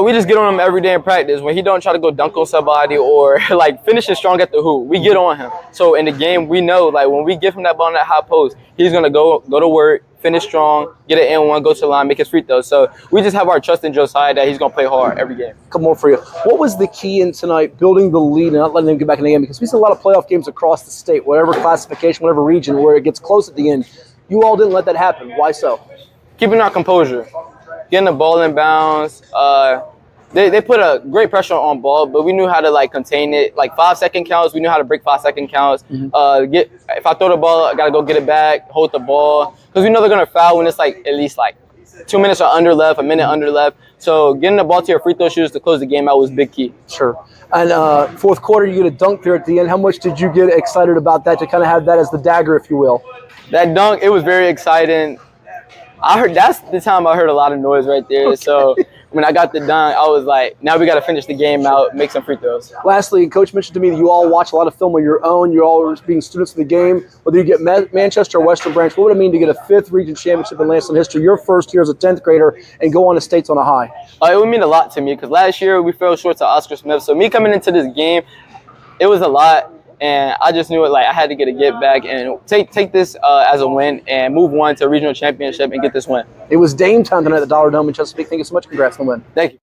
We just get on him every day in practice. When he don't try to go dunk on somebody or like finishing strong at the hoop, we get on him. So in the game, we know like when we give him that ball in that high post, he's gonna go to work, finish strong, get an N1, go to the line, make his free throws. So we just have our trust in Josiah that he's gonna play hard every game. Couple more for you. What was the key in tonight, building the lead and not letting them get back in the game? Because we see a lot of playoff games across the state, whatever classification, whatever region, where it gets close at the end. You all didn't let that happen. Why so? Keeping our composure, getting the ball in bounds. They put a great pressure on ball, but we knew how to like contain it. Like 5-second counts, we knew how to break 5-second counts. If I throw the ball, I gotta go get it back, hold the ball, because we know they're gonna foul when it's like at least like 2 minutes or under left, a minute under left. So getting the ball to your free throw shooters to close the game out was big key. Sure. And fourth quarter, you get a dunk there at the end. How much did you get excited about that to kind of have that as the dagger, if you will? That dunk, it was very exciting. That's the time I heard a lot of noise right there. Okay. So when I got the dunk, I was like, now we got to finish the game out, make some free throws. Lastly, Coach mentioned to me that you all watch a lot of film on your own. You're all being students of the game. Whether you get Manchester or Western Branch, what would it mean to get a 5th region championship in Lansdowne history, your first year as a 10th grader, and go on to states on a high? It would mean a lot to me because last year we fell short to Oscar Smith. So me coming into this game, it was a lot. And I just knew it, like I had to get back and take this as a win and move on to a regional championship and get this win. It was Dame time tonight at the Dollar Dome in Chesapeake. Thank you so much. Congrats on the win. Thank you.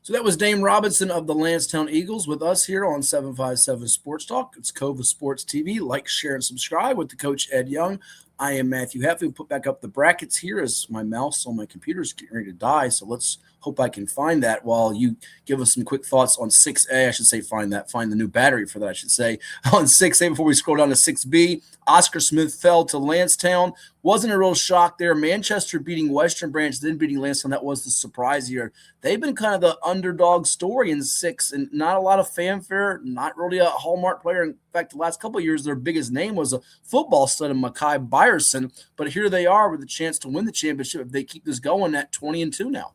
So that was Dame Robinson of the Lansdowne Eagles with us here on 757 Sports Talk. It's Cova Sports TV. Like, share, and subscribe with the coach, Ed Young. I am Matthew Hatfield. Put back up the brackets here as my mouse on my computer is getting ready to die. So let's hope I can find that while you give us some quick thoughts on 6A. I should say find the new battery for that, I should say. On 6A, before we scroll down to 6B, Oscar Smith fell to Lansdowne. Wasn't a real shock there. Manchester beating Western Branch, then beating Lansdowne. That was the surprise here. They've been kind of the underdog story in 6, and not a lot of fanfare, not really a hallmark player. In fact, the last couple of years, their biggest name was a football stud of Makai Byerson. But here they are with a chance to win the championship if they keep this going at 20-2 now.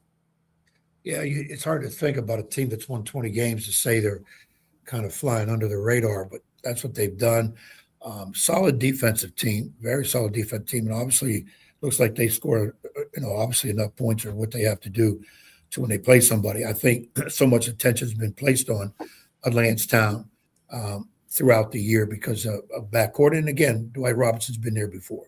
Yeah, it's hard to think about a team that's won 20 games to say they're kind of flying under the radar, but that's what they've done. Solid defensive team, very solid defensive team, and obviously looks like they score, obviously enough points or what they have to do to when they play somebody. I think so much attention has been placed on Lansdowne throughout the year because of backcourt, and again, Dwight Robinson's been there before.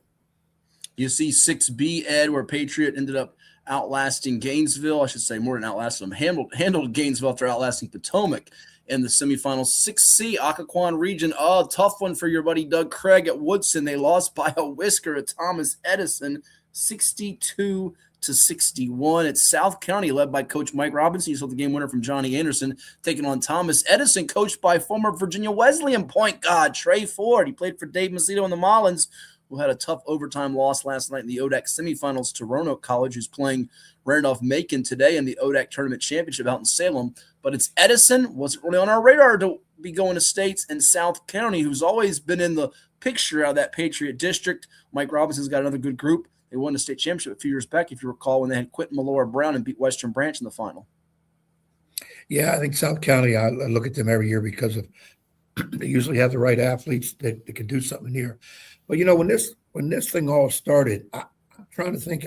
You see 6B, Ed, where Patriot ended up outlasting Gainesville. I should say more than outlasting them. Handled Gainesville after outlasting Potomac in the semifinals. 6C, Occoquan region. Oh, tough one for your buddy Doug Craig at Woodson. They lost by a whisker at Thomas Edison, 62-61. It's South County, led by Coach Mike Robinson. You saw the game winner from Johnny Anderson, taking on Thomas Edison, coached by former Virginia Wesleyan point guard Trey Ford. He played for Dave Macedo and the Mullins, who had a tough overtime loss last night in the ODAC semifinals to Roanoke College, who's playing Randolph-Macon today in the ODAC Tournament Championship out in Salem. But it's Edison. Wasn't really on our radar to be going to states, and South County, who's always been in the picture out of that Patriot district. Mike Robinson's got another good group. They won the state championship a few years back, if you recall, when they had Quentin Malora Brown and beat Western Branch in the final. Yeah, I think South County, I look at them every year because of they usually have the right athletes that can do something here. But when this thing all started, I'm trying to think.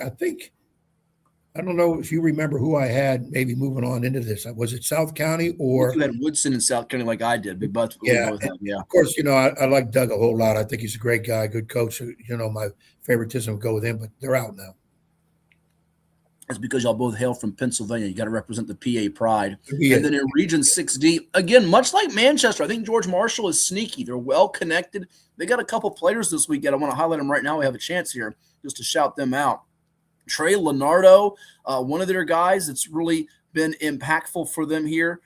I don't know if you remember who I had maybe moving on into this. Was it South County or you had Woodson in South County like I did? But yeah. Of course, I like Doug a whole lot. I think he's a great guy, good coach. My favoritism would go with him, but they're out now. It's because y'all both hail from Pennsylvania. You got to represent the PA pride. Yeah. And then in Region 6D, again, much like Manchester, I think George Marshall is sneaky. They're well connected. They got a couple players this weekend. I want to highlight them right now. We have a chance here just to shout them out. Trey Leonardo, one of their guys that's really been impactful for them here.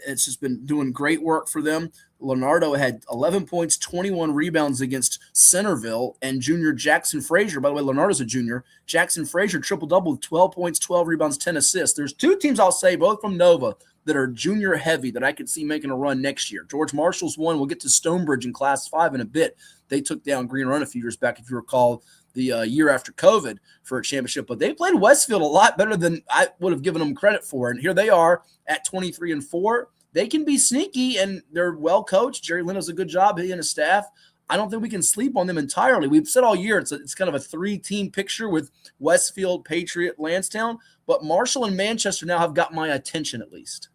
It's just been doing great work for them. Leonardo had 11 points, 21 rebounds against Centerville, and junior Jackson Frazier. By the way, Leonardo's a junior. Jackson Frazier triple-double with 12 points, 12 rebounds, 10 assists. There's two teams, I'll say, both from Nova, that are junior heavy that I could see making a run next year. George Marshall's one. We'll get to Stonebridge in Class 5 in a bit. They took down Green Run a few years back, if you recall, the year after COVID for a championship. But they played Westfield a lot better than I would have given them credit for. And here they are at 23-4. They can be sneaky, and they're well coached. Jerry Lynn does a good job, he and his staff. I don't think we can sleep on them entirely. We've said all year it's kind of a three-team picture with Westfield, Patriot, Lansdowne. But Marshall and Manchester now have got my attention at least.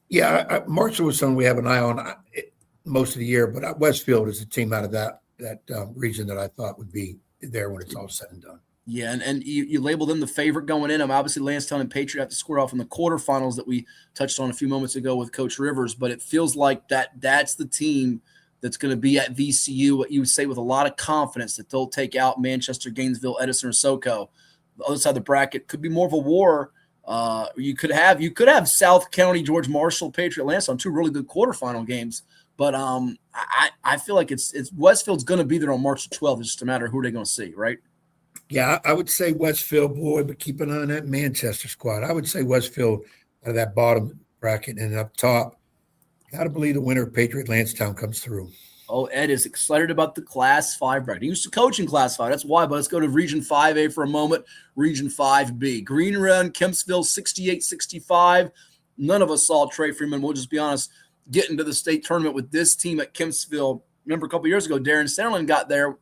Yeah, Marshall was someone we have an eye on most of the year, but Westfield is a team out of that region that I thought would be there when it's all said and done. Yeah, and you label them the favorite going in. Obviously, Lansdowne and Patriot have to square off in the quarterfinals that we touched on a few moments ago with Coach Rivers, but it feels like that's the team that's going to be at VCU, what you would say with a lot of confidence that they'll take out Manchester, Gainesville, Edison, or SoCo. The other side of the bracket could be more of a war. You could have South County, George Marshall, Patriot, Lansdowne, two really good quarterfinal games. But I feel like it's Westfield's going to be there on March 12th. It's just a matter of who they're going to see, right? Yeah, I would say Westfield, boy, but keep an eye on that Manchester squad. I would say Westfield out of that bottom bracket and up top. Got to believe the winner of Patriot Lansdowne comes through. Oh, Ed is excited about the Class 5 bracket. He used to coach in Class 5. That's why, but let's go to Region 5A for a moment. Region 5B. Green Run, Kempsville, 68-65. None of us saw Trey Freeman. We'll just be honest. Getting to the state tournament with this team at Kempsville. Remember a couple years ago, Darren Sandlin got there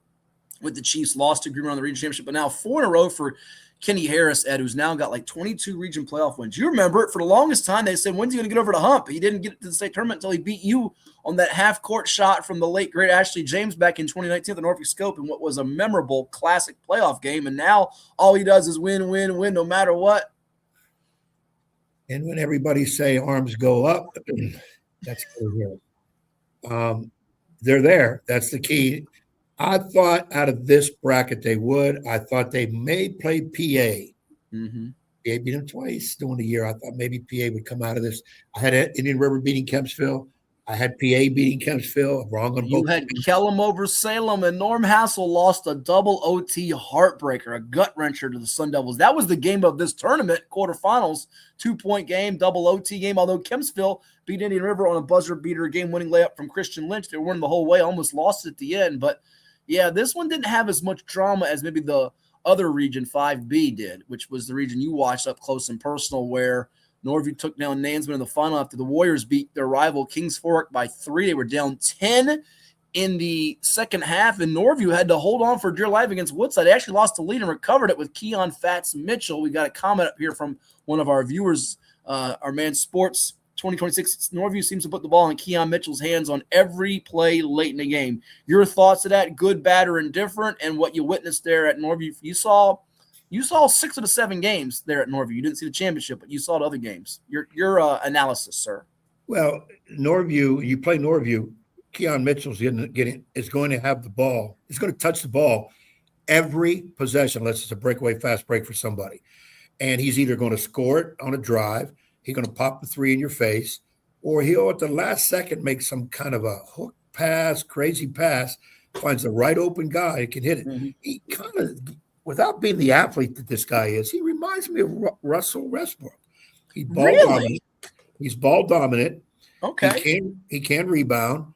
with the Chiefs, lost to Green Run on the region championship, but now 4 in a row for Kenny Harris, Ed, who's now got like 22 region playoff wins. You remember it for the longest time. They said, when's he going to get over the hump? He didn't get to the state tournament until he beat you on that half-court shot from the late, great Ashley James back in 2019 at the Norfolk Scope in what was a memorable classic playoff game. And now all he does is win, win, win, no matter what. And when everybody say arms go up, that's good. They're there. That's the key. I thought out of this bracket they would. I thought they may play PA. Mm-hmm. PA beat them twice during the year. I thought maybe PA would come out of this. I had Indian River beating Kempsville. I had PA beating Kempsville. Wrong on both. You had Kellum over Salem, and Norm Hassel lost a double OT heartbreaker, a gut-wrencher to the Sun Devils. That was the game of this tournament, quarterfinals, 2-point game, double OT game, although Kempsville beat Indian River on a buzzer-beater game-winning layup from Christian Lynch. They were winning the whole way, almost lost at the end. But, yeah, this one didn't have as much drama as maybe the other region, 5B, did, which was the region you watched up close and personal, where Norview took down Nansman in the final after the Warriors beat their rival Kings Fork by 3. They were down 10 in the second half, and Norview had to hold on for dear life against Woodside. They actually lost the lead and recovered it with Keon Fats Mitchell. We got a comment up here from one of our viewers, our man Sports 2026. Norview seems to put the ball in Keon Mitchell's hands on every play late in the game. Your thoughts of that, good, bad, or indifferent, and what you witnessed there at Norview? You saw 6 of the 7 games there at Norview. You didn't see the championship, but you saw the other games. Your analysis, sir. Well, Norview, you play Norview, Keon Mitchell's is going to have the ball. He's going to touch the ball every possession unless it's a breakaway fast break for somebody. And he's either going to score it on a drive, he's going to pop the 3 in your face, or he'll at the last second make some kind of a hook pass, crazy pass, finds the right open guy who can hit it. Mm-hmm. He kind of, without being the athlete that this guy is, he reminds me of Russell Westbrook. He's ball dominant. He's ball dominant. Okay. He can rebound.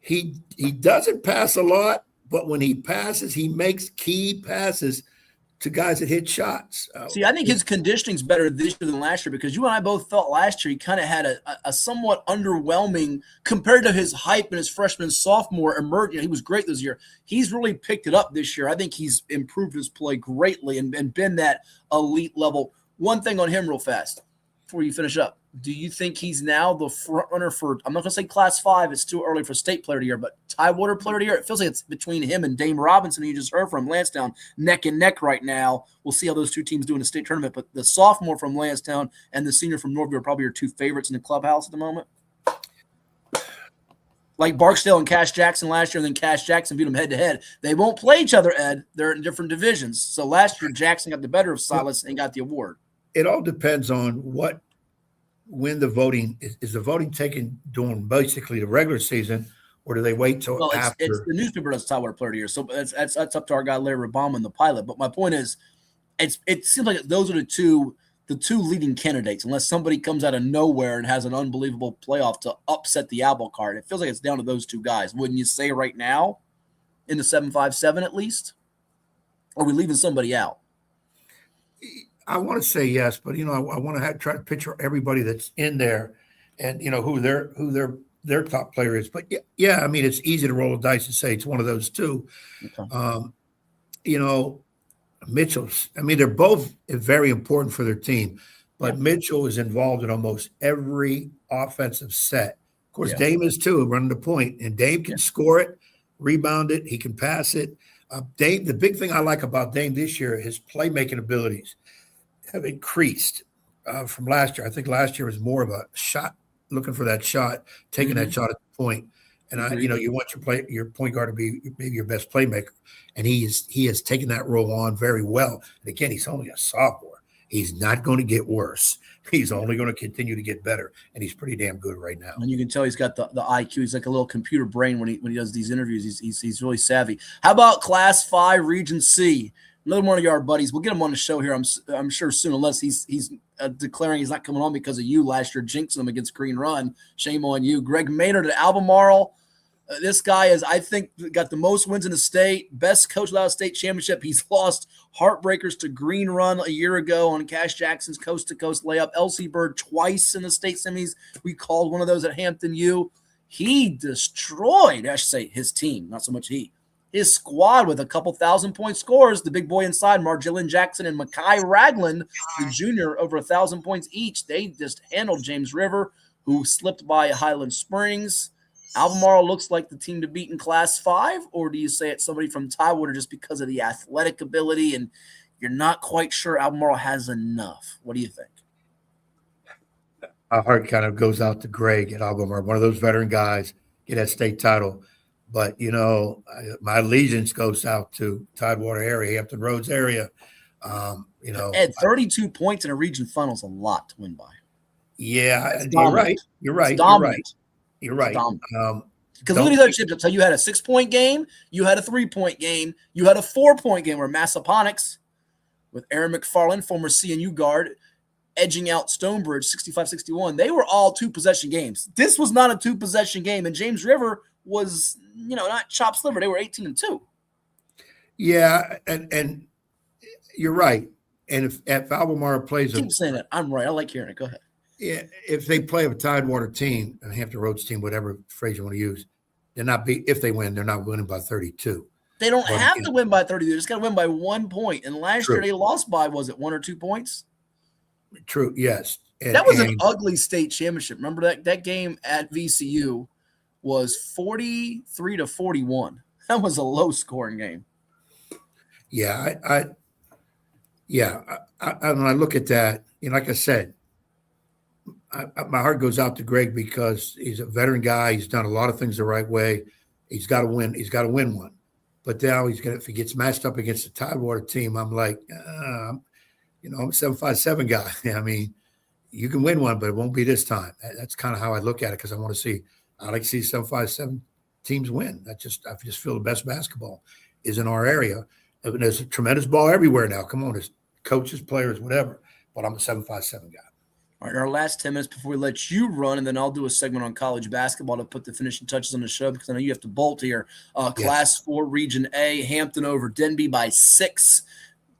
He doesn't pass a lot, but when he passes, he makes key passes to guys that hit shots. See, I think his conditioning's better this year than last year, because you and I both felt last year he kind of had a somewhat underwhelming compared to his hype in his freshman and sophomore emerging. He was great this year. He's really picked it up this year. I think he's improved his play greatly and been that elite level. One thing on him real fast before you finish up. Do you think he's now the front runner for, I'm not going to say Class 5, it's too early for state player of the year, but Tidewater player of the year? It feels like it's between him and Dame Robinson, who you just heard from Lansdowne, neck and neck right now. We'll see how those two teams do in the state tournament, but the sophomore from Lansdowne and the senior from Norview are probably your 2 favorites in the clubhouse at the moment. Like Barksdale and Cash Jackson last year, and then Cash Jackson beat them head-to-head. They won't play each other, Ed. They're in different divisions. So last year, Jackson got the better of Silas and got the award. It all depends on when the voting is the voting taken during basically the regular season, or do they wait till after? It's the newspaper that's Tidewater player of the year, so that's up to our guy Larry Obama and the pilot. But my point is, it seems like those are the two leading candidates, unless somebody comes out of nowhere and has an unbelievable playoff to upset the apple cart. It feels like it's down to those 2 guys. Wouldn't you say right now, in the 7-5-7 at least? Or are we leaving somebody out? I want to say yes, but I want to try to picture everybody that's in there, and who their top player is. But yeah, I mean, it's easy to roll the dice and say it's one of those 2. Okay. Mitchell's. I mean, they're both very important for their team, but Mitchell is involved in almost every offensive set. Of course, Dame is too, running the point, and Dame can score it, rebound it, he can pass it. Dame. The big thing I like about Dame this year, his playmaking abilities have increased from last year. I think last year was more of a shot, looking for that shot, taking that shot at the point. And you want your point guard to be maybe your best playmaker, and he has taken that role on very well. And again, he's only a sophomore. He's not going to get worse. He's only going to continue to get better, and he's pretty damn good right now. And you can tell he's got the IQ. He's like a little computer brain when he does these interviews. He's really savvy. How about Class 5 Region C? Another one of our buddies. We'll get him on the show here, I'm sure soon, unless he's declaring he's not coming on because of you last year, jinxing him against Green Run. Shame on you. Greg Maynard at Albemarle. This guy is, I think, got the most wins in the state, best coach without a state championship. He's lost heartbreakers to Green Run a year ago on Cash Jackson's coast-to-coast layup. LC Bird twice in the state semis. We called one of those at Hampton U. He destroyed, I should say, his team, not so much he. His squad with a couple 1,000-point scores. The big boy inside, Marjolin Jackson and Makai Ragland, the junior, over 1,000 points each. They just handled James River, who slipped by Highland Springs. Albemarle looks like the team to beat in Class 5, or do you say it's somebody from Tidewater just because of the athletic ability and you're not quite sure Albemarle has enough? What do you think? Our heart kind of goes out to Greg at Albemarle, one of those veteran guys, get that state title. But, my allegiance goes out to Tidewater area, Hampton Roads area. Ed, 32 points in a region funnel is a lot to win by. Yeah, you're right. You're right. Because look at these other chips. So you had a 6-point game, you had a 3-point game, you had a 4-point game where Massaponax with Aaron McFarland, former CNU guard, edging out Stonebridge 65-61. They were all 2-possession games. This was not a 2-possession game, and James River was, not chop sliver. They were 18-2. Yeah, and You're right. And if Albemarle plays Keep saying it. I'm right. I like hearing it. Go ahead. Yeah, if they play a Tidewater team, a Hampton Roads team, whatever phrase you want to use, if they win, they're not winning by 32. They don't have to win by 30. They just got to win by 1 point. And last year they lost by, was it 1 or 2 points? True. Yes. That was an ugly state championship. Remember that game at VCU was 43-41. That was a low scoring game. Yeah. When I look at that, like I said, my heart goes out to Greg because he's a veteran guy. He's done a lot of things the right way. He's got to win. He's got to win one. But now if he gets matched up against the Tidewater team, I'm like, I'm a 757 guy. I mean, you can win one, but it won't be this time. That's kind of how I look at it because I like to see 757 teams win. I just feel the best basketball is in our area. And there's a tremendous ball everywhere now. Come on, there's coaches, players, whatever. But I'm a 757 guy. All right, our last 10 minutes before we let you run, and then I'll do a segment on college basketball to put the finishing touches on the show because I know you have to bolt here. Class 4, Region A, Hampton over Denby by 6.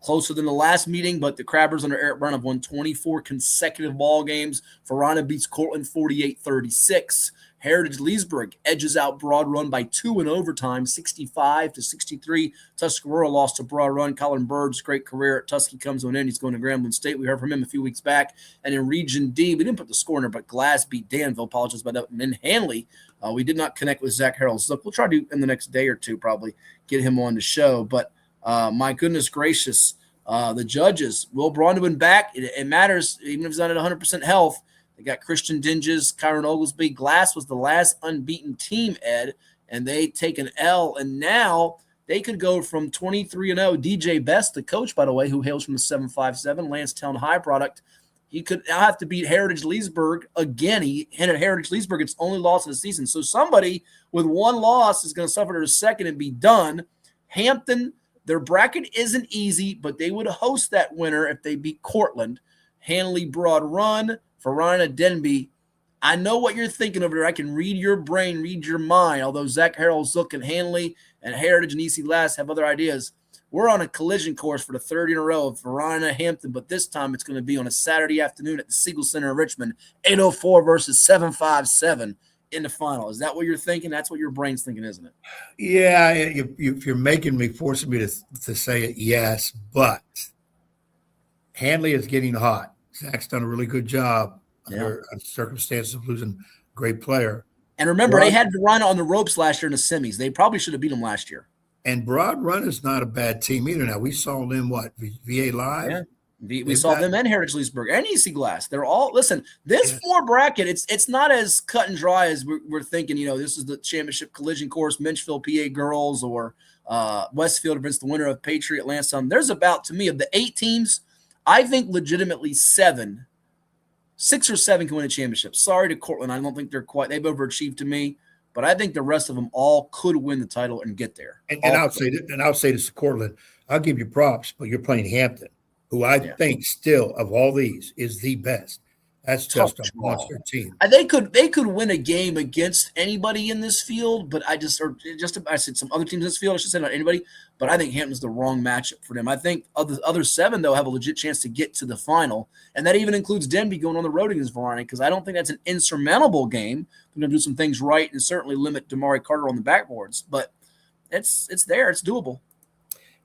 Closer than the last meeting, but the Crabbers under Eric Brown have won 24 consecutive ball games. Verona beats Cortland 48-36. Heritage Leesburg edges out Broad Run by 2 in overtime, 65-63. Tuscarora lost to Broad Run. Colin Bird's great career at Tusky comes to an end. He's going to Grambling State. We heard from him a few weeks back. And in Region D, we didn't put the score in there, but Glass beat Danville. Apologize about that. And then Handley, we did not connect with Zach Harrell-Zook. We'll try to, in the next day or two, probably get him on the show. But my goodness gracious, the judges, Will Bronwyn back. It matters, even if he's not at 100% health. They got Christian Dinges, Kyron Oglesby. Glass was the last unbeaten team, Ed, and they take an L. And now they could go from 23-0. DJ Best, the coach, by the way, who hails from the 757, Lansdowne High product, he could now have to beat Heritage Leesburg again. He handed Heritage Leesburg its only loss of the season. So somebody with one loss is going to suffer their second and be done. Hampton, their bracket isn't easy, but they would host that winner if they beat Cortland. Handley, Broad Run, Verona, Denby. I know what you're thinking over there. I can read your brain, read your mind, although Zach Harrell-Zook and Handley and Heritage and EC Last have other ideas. We're on a collision course for the third in a row of Verona, Hampton, but this time it's going to be on a Saturday afternoon at the Siegel Center in Richmond, 804 versus 757 in the final. Is that what you're thinking? That's what your brain's thinking, isn't it? Yeah, you're making me, forcing me to say it, yes, but Handley is getting hot. Zach's done a really good job under circumstances of losing a great player. And remember, they had Verona on the ropes last year in the semis. They probably should have beat them last year. And Broad Run is not a bad team either. Now, we saw them, VA Live? Yeah. We saw them and Heritage Leesburg and EC Glass. They're all, listen, this 4 bracket, it's not as cut and dry as we're thinking, this is the championship collision course, Menchville, PA girls, or Westfield against the winner of Patriot, Lansdowne. There's about, to me, of the 8 teams, I think legitimately 6 or 7 can win a championship. Sorry to Cortland. I don't think they've overachieved to me, but I think the rest of them all could win the title and get there. And I'll say this to Cortland. I'll give you props, but you're playing Hampton, who I think still of all these is the best. That's just a monster team. They could win a game against anybody in this field, but I said some other teams in this field. I should say not anybody, but I think Hampton's the wrong matchup for them. I think other 7 though have a legit chance to get to the final, and that even includes Denby going on the road against Verona because I don't think that's an insurmountable game. They're going to do some things right and certainly limit Damari Carter on the backboards, but it's there. It's doable.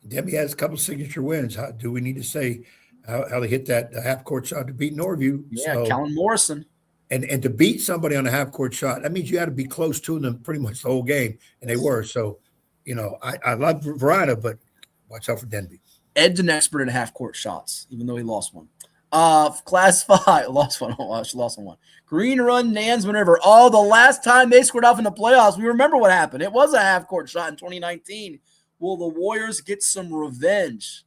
Denby has a couple signature wins. How do we need to say? How they hit that half-court shot to beat Norview. Yeah, Callan Morrison. And to beat somebody on a half-court shot, that means you had to be close to them pretty much the whole game, and they were. So, I love Verona, but watch out for Denby. Ed's an expert at half-court shots, even though he lost one. Class 5, lost one. She lost on one. Green Run, Nans, whenever. The last time they scored off in the playoffs, we remember what happened. It was a half-court shot in 2019. Will the Warriors get some revenge?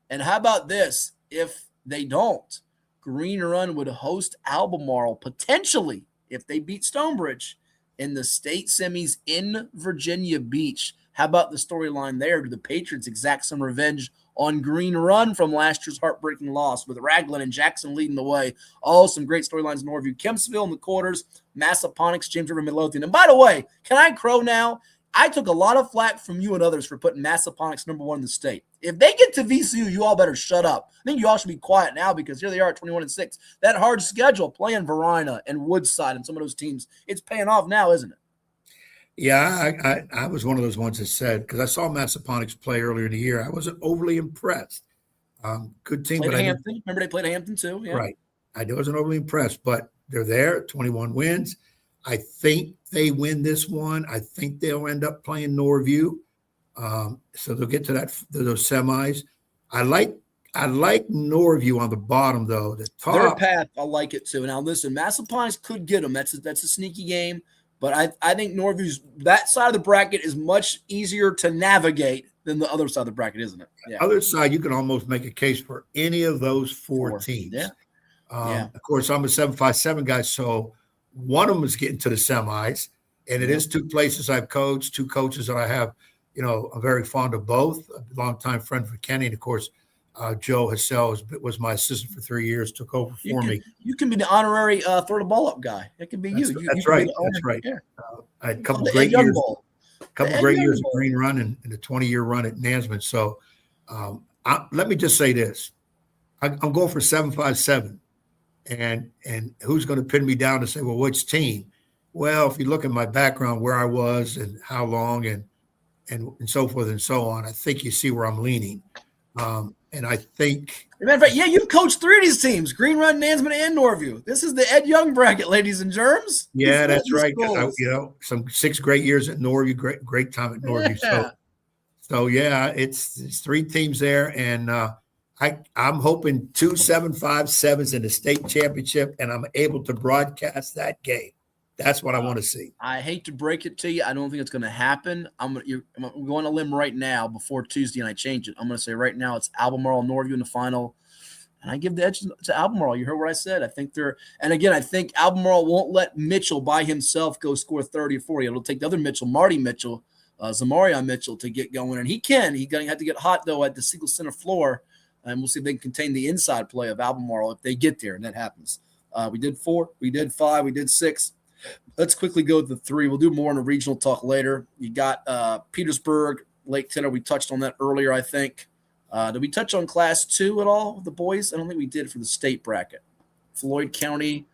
And how about this? If they don't, Green Run would host Albemarle potentially if they beat Stonebridge in the state semis in Virginia Beach. How about the storyline there? Do the Patriots exact some revenge on Green Run from last year's heartbreaking loss with Raglan and Jackson leading the way? Some great storylines in Norview. Kempsville in the quarters, Massaponax, James River, Midlothian. And by the way, can I crow now? I took a lot of flack from you and others for putting Massaponax number 1 in the state. If they get to VCU, you all better shut up. I think you all should be quiet now because here they are at 21-6. That hard schedule playing Varina and Woodside and some of those teams, it's paying off now, isn't it? Yeah, I was one of those ones that said, because I saw Massaponax play earlier in the year, I wasn't overly impressed. Good team. Played but Hampton. Remember they played Hampton too? Yeah. Right. I wasn't overly impressed, but they're there, 21 wins. I think they win this one. I think they'll end up playing Norview. So they'll get to those semis. I like Norview on the bottom, though. The top. Their path, I like it too. Now, listen, Massaponax could get them. That's a sneaky game. But I think Norview's that side of the bracket is much easier to navigate than the other side of the bracket, isn't it? Yeah. Other side, you can almost make a case for any of those four teams. Yeah. Of course, I'm a 757 guy, so one of them is getting to the semis, and it is two places I've coached, two coaches that I have, I'm very fond of both. A longtime friend for Kenny, and of course, Joe Hassell was my assistant for 3 years, took over for me. You can be the honorary throw the ball up guy. It can be you. That's right. That's right. I had a couple of great years. Of Green Run and a 20-year run at Nansman. So let me just say this. I'm going for 757. And who's going to pin me down to say, well, which team? Well, if you look at my background, where I was and how long and so forth and so on, I think you see where I'm leaning. And I think – matter of fact, you've coached 3 of these teams, Green Run, Nansman, and Norview. This is the Ed Young bracket, ladies and germs. Yeah, that's right. Some 6 great years at Norview, great time at Norview. Yeah. So yeah, it's 3 teams there, and I'm hoping 2 757s in the state championship, and I'm able to broadcast that game. That's what I want to see. I hate to break it to you. I don't think it's going to happen. I'm going on a limb right now before Tuesday, and I change it. I'm going to say right now it's Albemarle, Norview in the final, and I give the edge to Albemarle. You heard what I said. I think and again, I think Albemarle won't let Mitchell by himself go score 30 or 40. It'll take the other Mitchell, Marty Mitchell, Zamarion Mitchell to get going, and he can. He's going to have to get hot, though, at the single center floor, and we'll see if they can contain the inside play of Albemarle if they get there, and that happens. We did 4, we did 5, we did 6. Let's quickly go to the 3. We'll do more in a regional talk later. You got Petersburg, Lake Tenor. We touched on that earlier, I think. Did we touch on Class 2 at all, the boys? I don't think we did for the state bracket. Floyd County,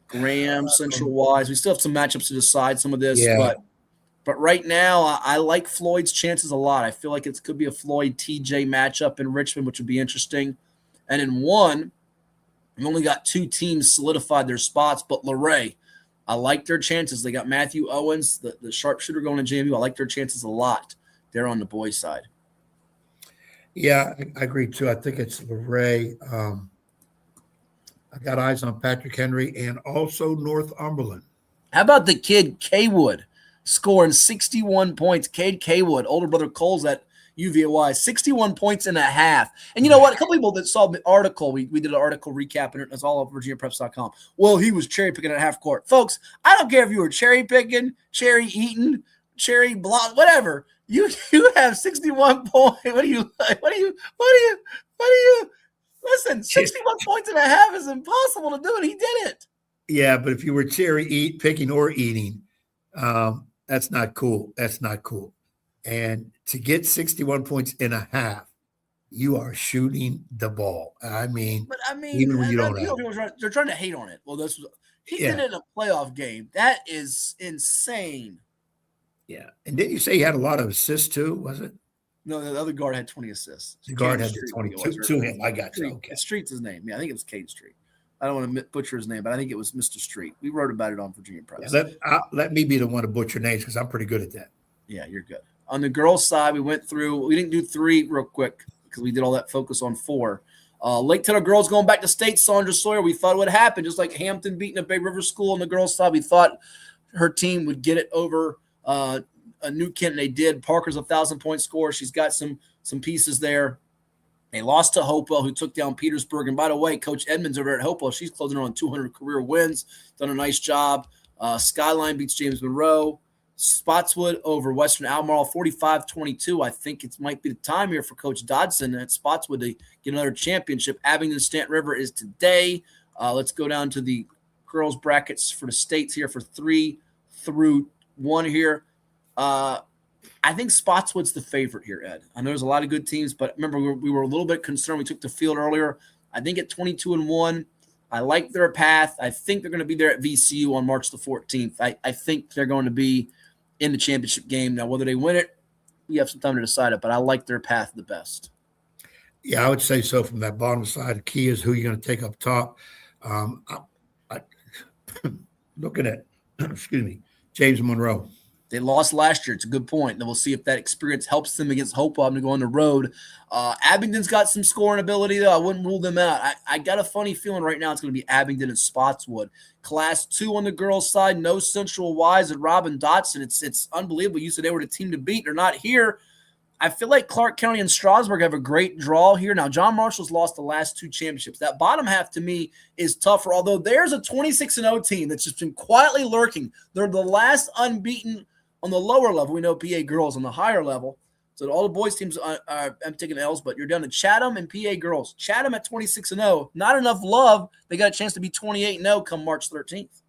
Graham, Central Wise. We still have some matchups to decide some of this. Yeah. But right now, I like Floyd's chances a lot. I feel like it could be a Floyd-TJ matchup in Richmond, which would be interesting. And in 1, we've only got 2 teams solidified their spots, but Luray, I like their chances. They got Matthew Owens, the sharpshooter going to JMU. I like their chances a lot. They're on the boys' side. Yeah, I agree too. I think it's Luray. I got eyes on Patrick Henry and also Northumberland. How about the kid Kaywood scoring 61 points? Cade Kaywood, older brother Cole's at UVA, 61 points and a half. And you know what? A couple people that saw the article, we did an article recapping it. It's all at VirginiaPreps.com. Well, he was cherry picking at half court. Folks, I don't care if you were cherry picking, cherry eating, cherry block, whatever. You have 61 points. What do you listen, 61 points and a half is impossible to do, and he did it. Yeah, but if you were cherry picking or eating, that's not cool. That's not cool. And to get 61 points and a half, you are shooting the ball. I mean, even when you don't have it. They're trying to hate on it. Well, he did it in a playoff game. That is insane. Yeah. And didn't you say he had a lot of assists too, was it? No, the other guard had 20 assists. The guard had the 22 to him. I got you. Okay. Street's his name. Yeah, I think it was Cade Street. I don't want to butcher his name, but I think it was Mr. Street. We wrote about it on Virginia Press. Yeah, let me be the one to butcher names because I'm pretty good at that. Yeah, you're good. On the girls' side, we didn't do 3 real quick because we did all that focus on 4. Lake Tenor girls going back to state, Sandra Sawyer. We thought it would happen, just like Hampton beating a Bay River school on the girls' side. We thought her team would get it over a New Kent, and they did. Parker's 1,000-point scorer. She's got some pieces there. They lost to Hopewell, who took down Petersburg. And by the way, Coach Edmonds over at Hopewell, she's closing on 200 career wins. Done a nice job. Skyline beats James Monroe. Spotswood over Western Albemarle, 45-22. I think it might be the time here for Coach Dodson at Spotswood to get another championship. Abingdon Stanton River is today. Let's go down to the girls' brackets for the states here for 3 through 1 here. I think Spotswood's the favorite here, Ed. I know there's a lot of good teams, but remember we were a little bit concerned. We took the field earlier. I think at 22-1, I like their path. I think they're going to be there at VCU on March the 14th. I think they're going to be in the championship game. Now, whether they win it, we have some time to decide it, but I like their path the best. Yeah, I would say so from that bottom side. The key is who you're going to take up top. Looking at, James Monroe. They lost last year. It's a good point. And we'll see if that experience helps them against Hopewell to go on the road. Abingdon's got some scoring ability, though. I wouldn't rule them out. I got a funny feeling right now it's going to be Abingdon and Spotswood. Class 2 on the girls' side, no Central Wise and Robin Dotson. It's unbelievable. You said they were the team to beat. They're not here. I feel like Clark County and Strasburg have a great draw here. Now, John Marshall's lost the last 2 championships. That bottom half, to me, is tougher, although there's a 26-0 team that's just been quietly lurking. They're the last unbeaten on the lower level. We know PA girls on the higher level. So all the boys teams are taking L's, but you're down to Chatham and PA girls. Chatham at 26-0. Not enough love. They got a chance to be 28-0 come March 13th.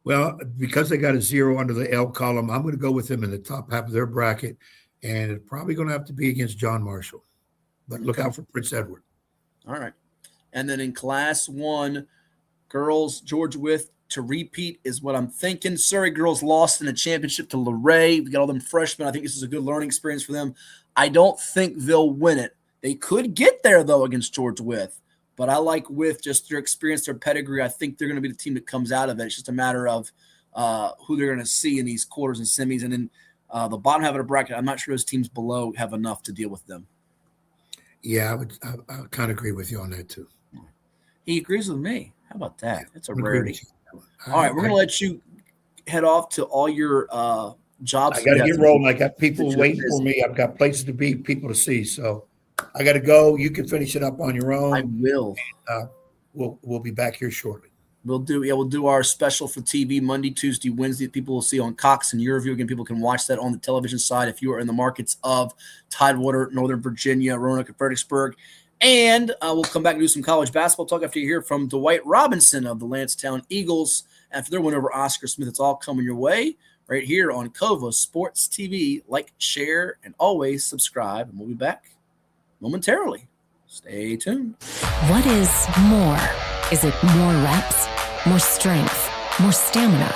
Well, because they got a 0 under the L column, I'm going to go with them in the top half of their bracket. And it's probably going to have to be against John Marshall. But look out for Prince Edward. All right. And then in Class 1, girls, George Wythe to repeat is what I'm thinking. Surrey girls lost in the championship to Luray. We got all them freshmen. I think this is a good learning experience for them. I don't think they'll win it. They could get there, though, against George Wythe. But I like Wythe, just their experience, their pedigree. I think they're going to be the team that comes out of it. It's just a matter of who they're going to see in these quarters and semis. And then the bottom half of the bracket, I'm not sure those teams below have enough to deal with them. Yeah, I kind of agree with you on that, too. He agrees with me. How about that? That's a rarity. All right, we're going to let you head off to all your jobs. I got to get rolling. I got people waiting for me. I've got places to be, people to see. So I got to go. You can finish it up on your own. I will. And, we'll be back here shortly. We'll do our special for TV Monday, Tuesday, Wednesday. People will see on Cox and Your View. Again, people can watch that on the television side if you are in the markets of Tidewater, Northern Virginia, Roanoke, and Fredericksburg. And we'll come back and do some college basketball talk after you hear from Dwight Robinson of the Lansdowne Eagles after their win over Oscar Smith. It's all coming your way right here on COVA Sports TV. Like, share, and always subscribe. And we'll be back momentarily. Stay tuned. What is more? Is it more reps, more strength, more stamina?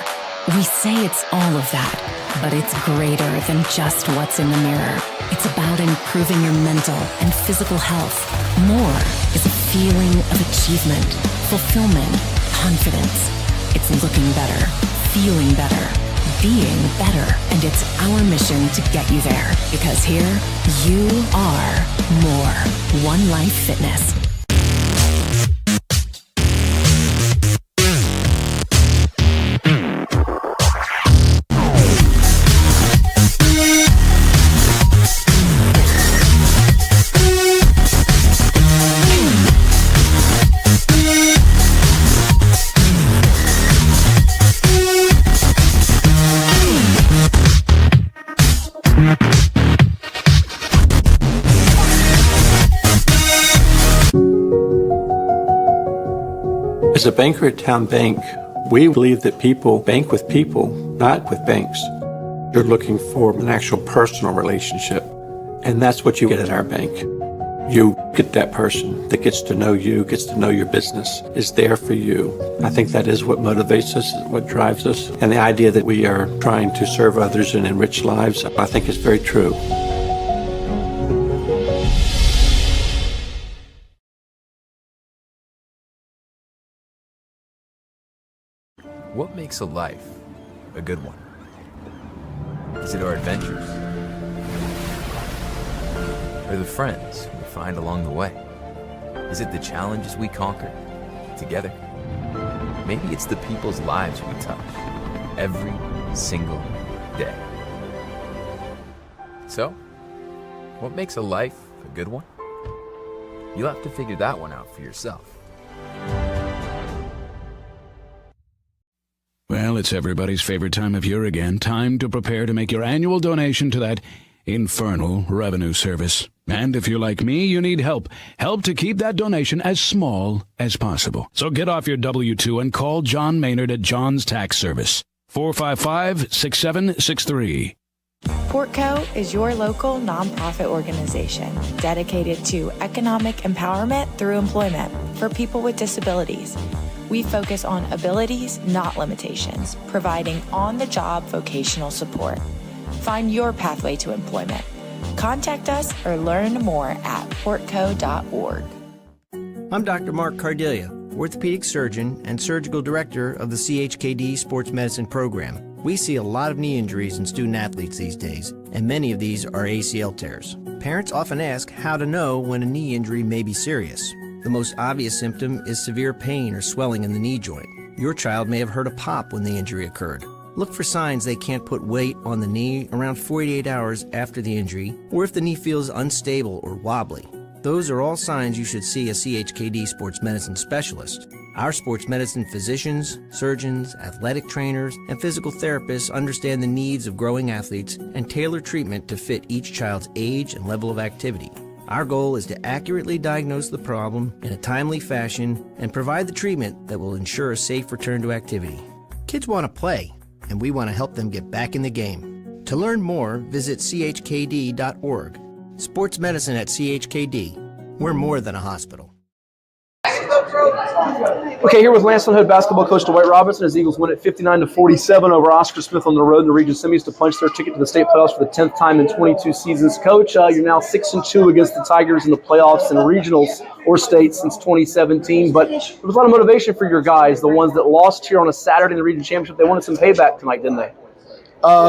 We say it's all of that, but it's greater than just what's in the mirror. It's about improving your mental and physical health. More is a feeling of achievement, fulfillment, confidence. It's looking better, feeling better, being better, and it's our mission to get you there. Because here, you are more. One Life Fitness. As a banker at Town Bank, we believe that people bank with people, not with banks. You're looking for an actual personal relationship, and that's what you get at our bank. You get that person that gets to know you, gets to know your business, is there for you. I think that is what motivates us, what drives us, and the idea that we are trying to serve others and enrich lives, I think is very true. What makes a life a good one? Is it our adventures? Or the friends we find along the way? Is it the challenges we conquer together? Maybe it's the people's lives we touch every single day. So, what makes a life a good one? You'll have to figure that one out for yourself. Well, it's everybody's favorite time of year again. Time to prepare to make your annual donation to that infernal revenue service. And if you're like me, you need help. Help to keep that donation as small as possible. So get off your W-2 and call John Maynard at John's Tax Service. 455-6763. Portco is your local nonprofit organization dedicated to economic empowerment through employment for people with disabilities. We focus on abilities, not limitations, providing on-the-job vocational support. Find your pathway to employment. Contact us or learn more at portco.org. I'm Dr. Mark Cardelia, orthopedic surgeon and surgical director of the CHKD Sports Medicine Program. We see a lot of knee injuries in student athletes these days, and many of these are ACL tears. Parents often ask how to know when a knee injury may be serious. The most obvious symptom is severe pain or swelling in the knee joint. Your child may have heard a pop when the injury occurred. Look for signs they can't put weight on the knee around 48 hours after the injury, or if the knee feels unstable or wobbly. Those are all signs you should see a CHKD sports medicine specialist. Our sports medicine physicians, surgeons, athletic trainers, and physical therapists understand the needs of growing athletes and tailor treatment to fit each child's age and level of activity. Our goal is to accurately diagnose the problem in a timely fashion and provide the treatment that will ensure a safe return to activity. Kids want to play, and we want to help them get back in the game. To learn more, visit chkd.org. Sports medicine at CHKD. We're more than a hospital. Okay, here with Lansing Hood basketball coach Dwight Robinson as Eagles win at 59-47 over Oscar Smith on the road in the region semis to punch their ticket to the state playoffs for the 10th time in 22 seasons. Coach, you're now 6-2 against the Tigers in the playoffs and regionals or state since 2017, but there was a lot of motivation for your guys, the ones that lost here on a Saturday in the region championship. They wanted some payback tonight, didn't they?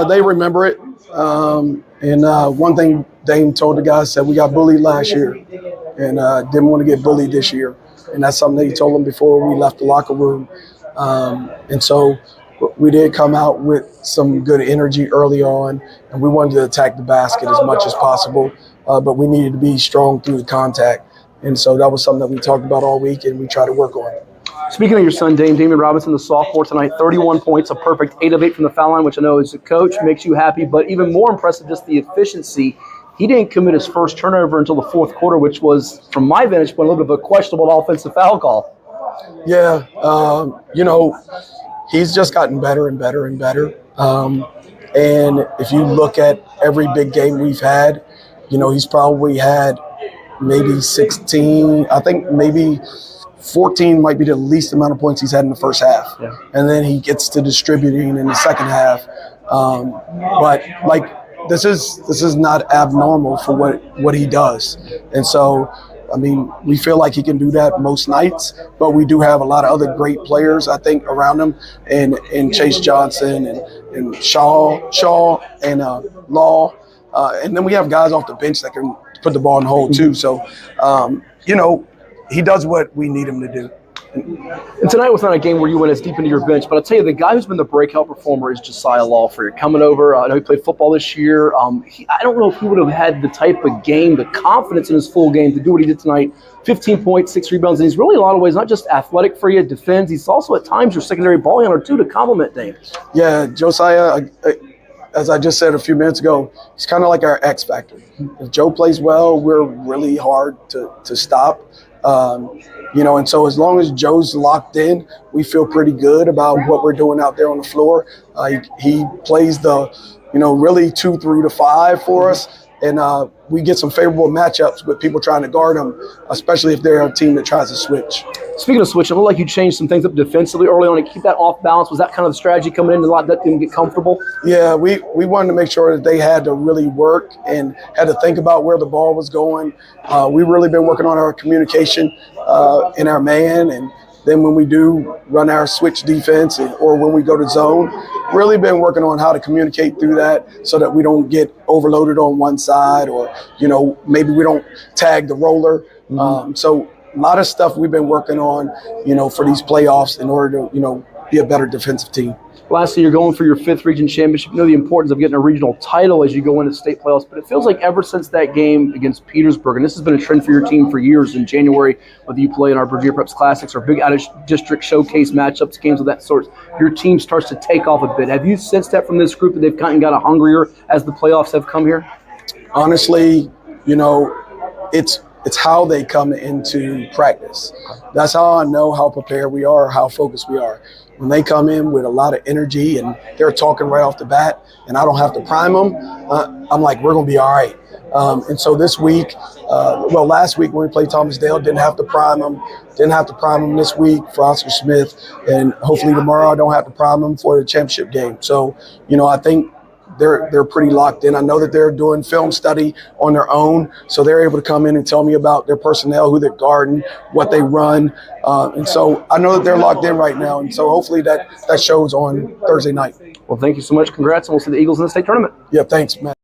They remember it. One thing Dame told the guys, said we got bullied last year and didn't want to get bullied this year. And that's something that he told them before we left the locker room. And so we did come out with some good energy early on, and we wanted to attack the basket as much as possible, but we needed to be strong through the contact. And so that was something that we talked about all week and we tried to work on. Speaking of your son, Damian Robinson, the sophomore tonight, 31 points, a perfect 8 of 8 from the foul line, which I know as a coach makes you happy, but even more impressive, just the efficiency. He didn't commit his first turnover until the fourth quarter, which was, from my vantage point, a little bit of a questionable offensive foul call. Yeah, he's just gotten better and better and better. And if you look at every big game we've had, he's probably had maybe 16, I think maybe 14 might be the least amount of points he's had in the first half. Yeah. And then he gets to distributing in the second half. This is not abnormal for what he does. And so, we feel like he can do that most nights, but we do have a lot of other great players, I think, around him, and Chase Johnson and Shaw and Law. And then we have guys off the bench that can put the ball in the hole too. So, he does what we need him to do. And tonight was not a game where you went as deep into your bench, but I'll tell you, the guy who's been the breakout performer is Josiah Law for you. Coming over, I know he played football this year. I don't know if he would have had the type of game, the confidence in his full game to do what he did tonight. 15 points, 6 rebounds, and he's really in a lot of ways not just athletic for you, defends. He's also at times your secondary ball handler too to complement Dame. Yeah, Josiah, as I just said a few minutes ago, he's kind of like our X factor. If Joe plays well, we're really hard to stop. And so as long as Joe's locked in, we feel pretty good about what we're doing out there on the floor. He plays the, really 2 through to 5 for us. And we get some favorable matchups with people trying to guard him, especially if they're a team that tries to switch. Speaking of switching, it looked like you changed some things up defensively early on to keep that off balance. Was that kind of the strategy coming in to let them get comfortable? Yeah, we wanted to make sure that they had to really work and had to think about where the ball was going. We've really been working on our communication in our man, and then when we do run our switch defense or when we go to zone, really been working on how to communicate through that so that we don't get overloaded on one side or, maybe we don't tag the roller. So a lot of stuff we've been working on, for these playoffs in order to, be a better defensive team. Lastly, you're going for your 5th region championship. You know the importance of getting a regional title as you go into state playoffs, but it feels like ever since that game against Petersburg, and this has been a trend for your team for years in January, whether you play in our Virginia Preps Classics or big out-of-district showcase matchups, games of that sort, your team starts to take off a bit. Have you sensed that from this group that they've kind of got hungrier as the playoffs have come here? Honestly, it's It's how they come into practice. That's how I know how prepared we are, how focused we are. When they come in with a lot of energy and they're talking right off the bat and I don't have to prime them, I'm like, we're going to be all right. And so this week, last week when we played Thomas Dale, didn't have to prime them. Didn't have to prime them this week for Oscar Smith. And hopefully tomorrow I don't have to prime them for the championship game. So, I think they're pretty locked in. I know that they're doing film study on their own, so they're able to come in and tell me about their personnel, who they're guarding, what they run. And so I know that they're locked in right now. And so hopefully that shows on Thursday night. Well, thank you so much. Congrats, and we'll see the Eagles in the state tournament. Yeah, thanks, Matt.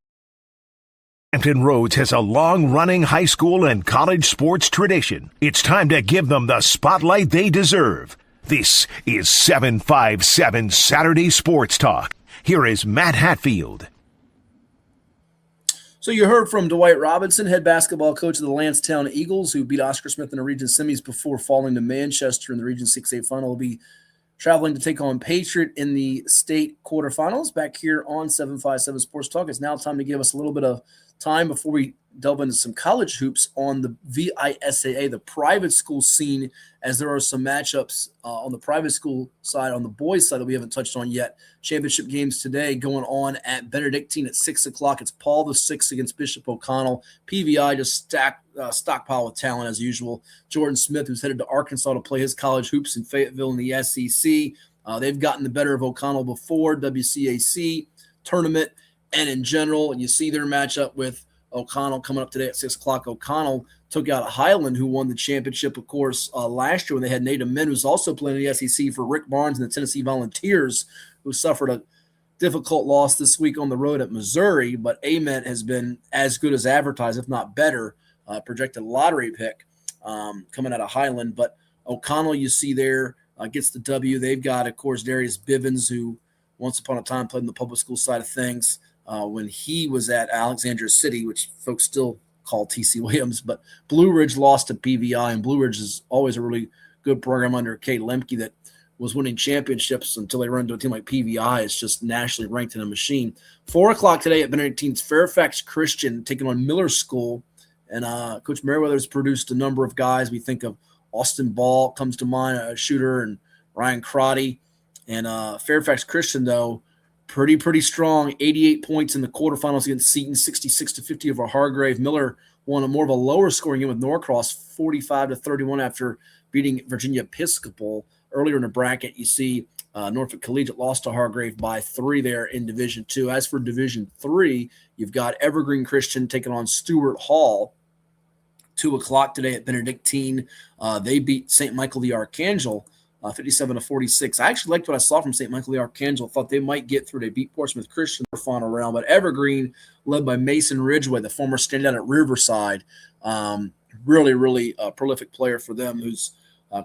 Hampton Roads has a long-running high school and college sports tradition. It's time to give them the spotlight they deserve. This is 757 Saturday Sports Talk. Here is Matt Hatfield. So you heard from Dwight Robinson, head basketball coach of the Lansdowne Eagles, who beat Oscar Smith in the region semis before falling to Manchester in the region 6A final. Will be traveling to take on Patriot in the state quarterfinals back here on 757 Sports Talk. It's now time to give us a little bit of time before we delve into some college hoops on the VISAA, the private school scene, as there are some matchups on the private school side, on the boys' side that we haven't touched on yet. Championship games today going on at Benedictine at 6 o'clock. It's Paul VI against Bishop O'Connell. PVI just stockpile with talent as usual. Jordan Smith, who's headed to Arkansas to play his college hoops in Fayetteville in the SEC. They've gotten the better of O'Connell before, WCAC tournament, and in general. And you see their matchup with O'Connell coming up today at 6 o'clock. O'Connell took out Highland, who won the championship, of course, last year when they had Nate Amin, who's also playing in the SEC for Rick Barnes and the Tennessee Volunteers, who suffered a difficult loss this week on the road at Missouri. But Ament has been as good as advertised, if not better, projected lottery pick coming out of Highland. But O'Connell, you see there, gets the W. They've got, of course, Darius Bivens, who once upon a time played in the public school side of things. When he was at Alexandria City, which folks still call T.C. Williams, but Blue Ridge lost to PVI, and Blue Ridge is always a really good program under Kate Lemke that was winning championships until they run into a team like PVI. It's just nationally ranked in a machine. 4 o'clock today at Benedictine's Fairfax Christian taking on Miller School, and Coach Merriweather's produced a number of guys. We think of Austin Ball comes to mind, a shooter, and Ryan Crotty. And Fairfax Christian, though, pretty strong. 88 points in the quarterfinals against Seton, 66-50 over Hargrave. Miller won a more of a lower scoring game with Norcross, 45-31 after beating Virginia Episcopal. Earlier in the bracket, you see Norfolk Collegiate lost to Hargrave by 3 there in Division II. As for Division III, you've got Evergreen Christian taking on Stuart Hall. 2 o'clock today at Benedictine. They beat St. Michael the Archangel 57-46. I actually liked what I saw from St. Michael the Archangel. Thought they might get through. They beat Portsmouth Christian in the final round. But Evergreen, led by Mason Ridgeway, the former standout at Riverside, really prolific player for them who's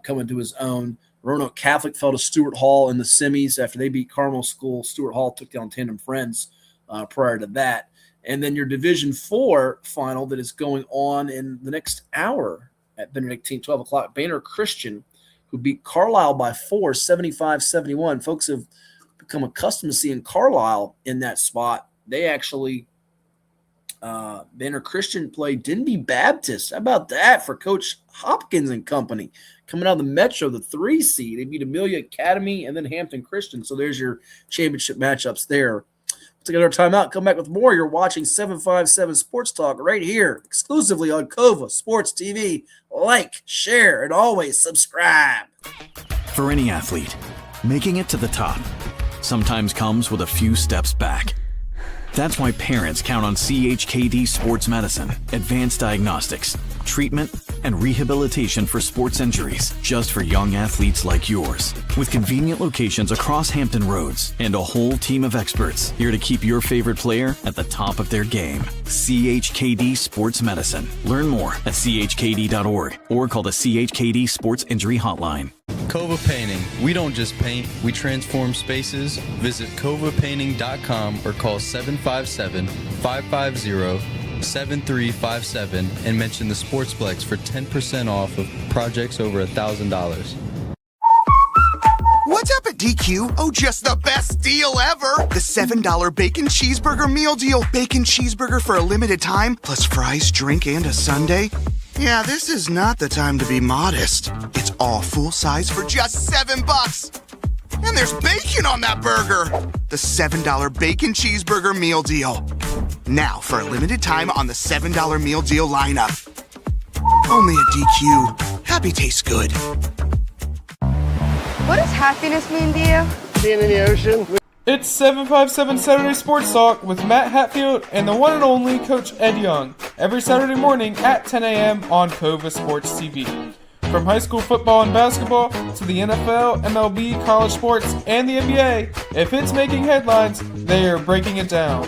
coming to his own. Roanoke Catholic fell to Stuart Hall in the semis after they beat Carmel School. Stuart Hall took down Tandem Friends prior to that. And then your Division IV final that is going on in the next hour at Benedictine, 12 o'clock. Banner Christian, who beat Carlisle by 4, 75-71. Folks have become accustomed to seeing Carlisle in that spot. They actually, Banner Christian played Denby Baptist. How about that for Coach Hopkins and company? Coming out of the Metro, the 3 seed. They beat Amelia Academy and then Hampton Christian. So there's your championship matchups there. We'll take another timeout. Come back with more. You're watching 757 Sports Talk right here, exclusively on Kova Sports TV. Like, share, and always subscribe. For any athlete, making it to the top sometimes comes with a few steps back. That's why parents count on CHKD Sports Medicine, advanced diagnostics, treatment, and rehabilitation for sports injuries just for young athletes like yours. With convenient locations across Hampton Roads and a whole team of experts here to keep your favorite player at the top of their game. CHKD Sports Medicine. Learn more at chkd.org or call the CHKD Sports Injury Hotline. Kova Painting. We don't just paint, we transform spaces. Visit kovapainting.com or call 757-550-7357 and mention the Sportsplex for 10% off of projects over $1,000. What's up at DQ? Oh, just the best deal ever! The $7 Bacon Cheeseburger Meal Deal. Bacon cheeseburger for a limited time, plus fries, drink, and a sundae. Yeah, this is not the time to be modest. It's all full size for just $7. And there's bacon on that burger. The $7 bacon cheeseburger meal deal. Now for a limited time on the $7 meal deal lineup. Only at DQ. Happy tastes good. What does happiness mean to you? Being in the ocean. It's 757 Saturday Sports Talk with Matt Hatfield and the one and only Coach Ed Young. Every Saturday morning at 10 a.m. on Cova Sports TV. From high school football and basketball to the NFL, MLB, college sports, and the NBA, if it's making headlines, they are breaking it down.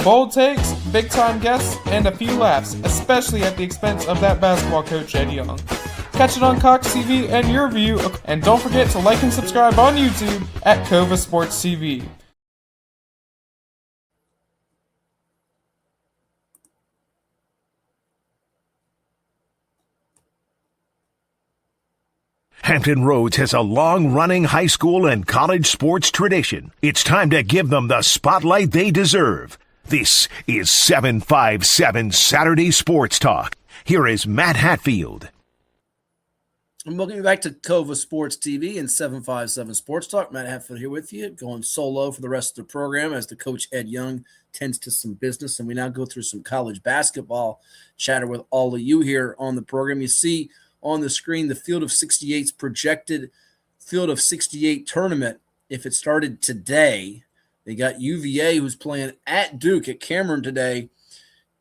Bold takes, big-time guests, and a few laughs, especially at the expense of that basketball coach, Ed Young. Catch it on Cox TV and your view, and don't forget to like and subscribe on YouTube at Cova Sports TV. Hampton Roads has a long-running high school and college sports tradition. It's time to give them the spotlight they deserve. This is 757 Saturday Sports Talk. Here is Matt Hatfield. And welcome back to Cova Sports TV and 757 Sports Talk. Matt Hatfield here with you, going solo for the rest of the program as the coach Ed Young tends to some business. And we now go through some college basketball chatter with all of you here on the program. You see on the screen the Field of 68's projected Field of 68 tournament. If it started today, they got UVA, who's playing at Duke at Cameron today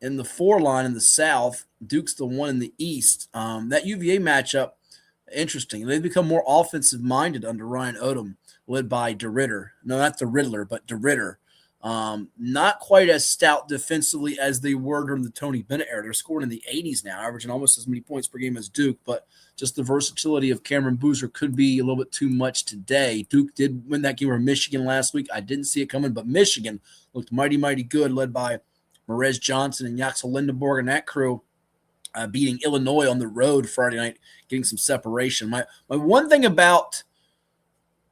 in the 4 line in the South. Duke's the one in the East. That UVA matchup, interesting. They've become more offensive-minded under Ryan Odom, led by DeRidder. No, not the Riddler, but DeRidder. Not quite as stout defensively as they were during the Tony Bennett era. They're scoring in the 80s now, averaging almost as many points per game as Duke, but just the versatility of Cameron Boozer could be a little bit too much today. Duke did win that game over Michigan last week. I didn't see it coming, but Michigan looked mighty, mighty good, led by Merez Johnson and Yaxel Lindenborg and that crew, beating Illinois on the road Friday night, getting some separation. My one thing about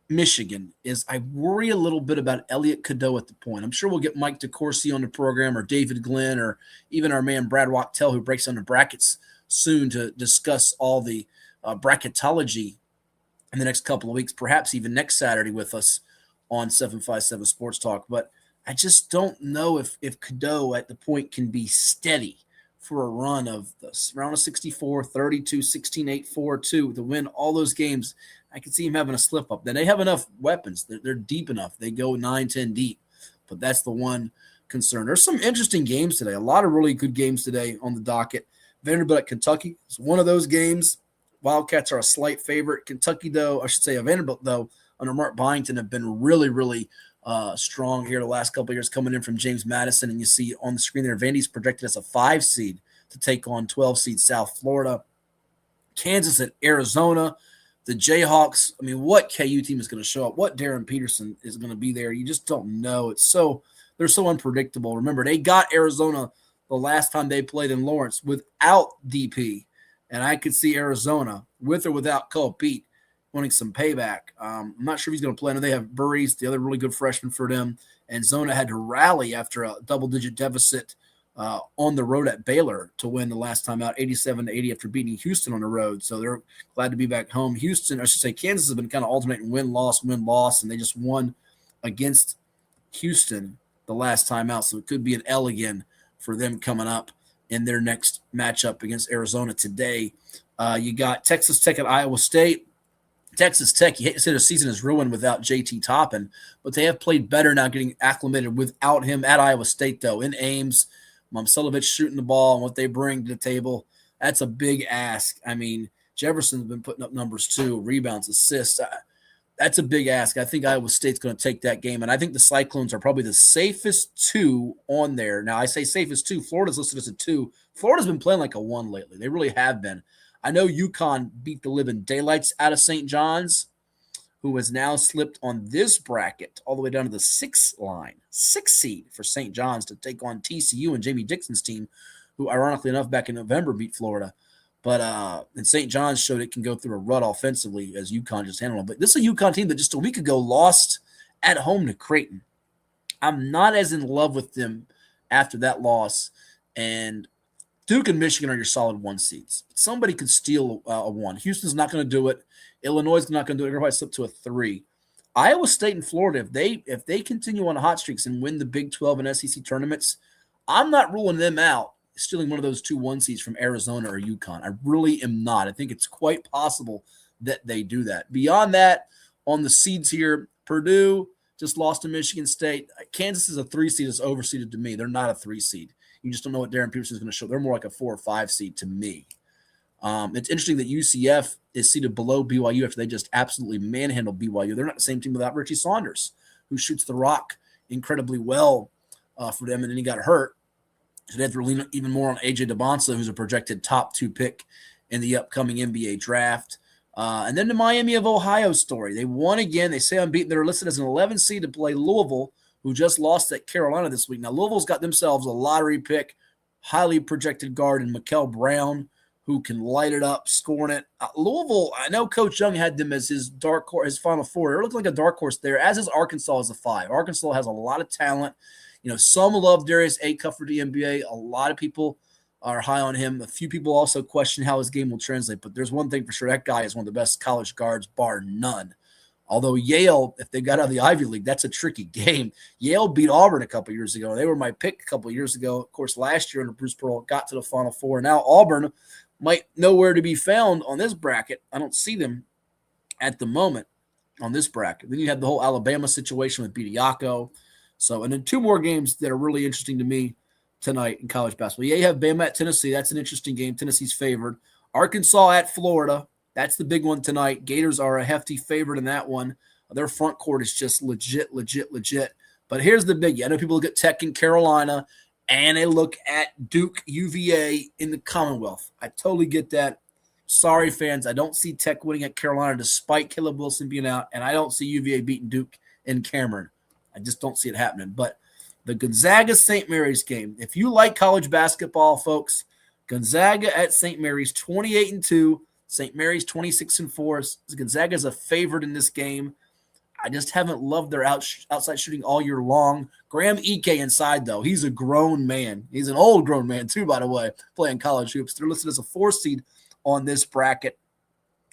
Michigan is I worry a little bit about Elliot Cadeau at the point. I'm sure we'll get Mike DeCourcy on the program, or David Glenn, or even our man Brad Wachtell, who breaks down the brackets soon, to discuss all the bracketology in the next couple of weeks, perhaps even next Saturday with us on 757 Sports Talk. But I just don't know if Cadeau at the point can be steady for a run of the round of 64, 32, 16, 8, 4, 2 to win all those games. I can see him having a slip up. Then they have enough weapons. They're deep enough. They go 9, 10 deep. But that's the one concern. There's some interesting games today. A lot of really good games today on the docket. Vanderbilt at Kentucky is one of those games. Wildcats are a slight favorite. Kentucky, though, I should say Vanderbilt, though, under Mark Byington have been really, really strong here the last couple of years, coming in from James Madison. And you see on the screen there, Vandy's projected as a 5 seed to take on 12 seed South Florida. Kansas at Arizona. The Jayhawks, I mean, what KU team is going to show up? What Darren Peterson is going to be there? You just don't know. They're so unpredictable. Remember, they got Arizona the last time they played in Lawrence without DP. And I could see Arizona, with or without Cole Pete, wanting some payback. I'm not sure if he's going to play. I know they have Burries, the other really good freshman for them. And Zona had to rally after a double-digit deficit on the road at Baylor to win the last time out, 87-80, after beating Houston on the road. So they're glad to be back home. Kansas has been kind of alternating win-loss, and they just won against Houston the last time out. So it could be an L again for them coming up in their next matchup against Arizona today. You got Texas Tech at Iowa State. Texas Tech, you hate to say their season is ruined without JT Toppin, but they have played better now, getting acclimated without him at Iowa State, though. In Ames, Momcilovic shooting the ball and what they bring to the table, that's a big ask. I mean, Jefferson's been putting up numbers too, rebounds, assists. That's a big ask. I think Iowa State's going to take that game, and I think the Cyclones are probably the safest 2 on there. Now, I say safest 2. Florida's listed as a 2. Florida's been playing like a 1 lately. They really have been. I know UConn beat the living daylights out of St. John's, who has now slipped on this bracket all the way down to the 6th line, 6th seed for St. John's to take on TCU and Jamie Dixon's team, who ironically enough back in November beat Florida. But and St. John's showed it can go through a rut offensively as UConn just handled them. But this is a UConn team that just a week ago lost at home to Creighton. I'm not as in love with them after that loss. And Duke and Michigan are your solid 1 seeds. Somebody could steal a 1. Houston's not going to do it. Illinois is not going to do it. Everybody slipped to a 3. Iowa State and Florida, if they continue on hot streaks and win the Big 12 and SEC tournaments, I'm not ruling them out stealing one of those 2 1 seeds from Arizona or UConn. I really am not. I think it's quite possible that they do that. Beyond that, on the seeds here, Purdue just lost to Michigan State. Kansas is a 3 seed. It's overseeded to me. They're not a 3 seed. You just don't know what Darren Peterson is going to show. They're more like a 4 or 5 seed to me. It's interesting that UCF is seated below BYU after they just absolutely manhandled BYU. They're not the same team without Richie Saunders, who shoots the rock incredibly well for them, and then he got hurt. So they have to lean even more on A.J. DeBonsa, who's a projected top 2 pick in the upcoming NBA draft. And then the Miami of Ohio story. They won again. They say unbeaten. They're listed as an 11 seed to play Louisville, who just lost at Carolina this week. Now, Louisville's got themselves a lottery pick, highly projected guard in Mikel Brown, who can light it up, scoring it. Louisville, I know Coach Young had them as his dark horse, his Final Four. It looked like a dark horse there, as is Arkansas as a 5. Arkansas has a lot of talent. Some love Darius Acuff for the NBA. A lot of people are high on him. A few people also question how his game will translate, but there's one thing for sure. That guy is one of the best college guards, bar none. Although Yale, if they got out of the Ivy League, that's a tricky game. Yale beat Auburn a couple years ago. They were my pick a couple years ago. Of course, last year under Bruce Pearl, got to the Final Four. Now Auburn might nowhere to be found on this bracket. I don't see them at the moment on this bracket. Then you had the whole Alabama situation with Bediako. And then 2 more games that are really interesting to me tonight in college basketball. Yeah, you have Bama at Tennessee. That's an interesting game. Tennessee's favored. Arkansas at Florida. That's the big one tonight. Gators are a hefty favorite in that one. Their front court is just legit. But here's the biggie. I know people look at Tech in Carolina, and they look at Duke, UVA in the Commonwealth. I totally get that. Sorry, fans. I don't see Tech winning at Carolina despite Caleb Wilson being out, and I don't see UVA beating Duke in Cameron. I just don't see it happening. But the Gonzaga-St. Mary's game, if you like college basketball, folks, Gonzaga at St. Mary's, 28-2. St. Mary's 26-4. Gonzaga is a favorite in this game. I just haven't loved their outside shooting all year long. Graham Ike inside, though. He's a grown man. He's an old grown man, too, by the way, playing college hoops. They're listed as a 4 seed on this bracket.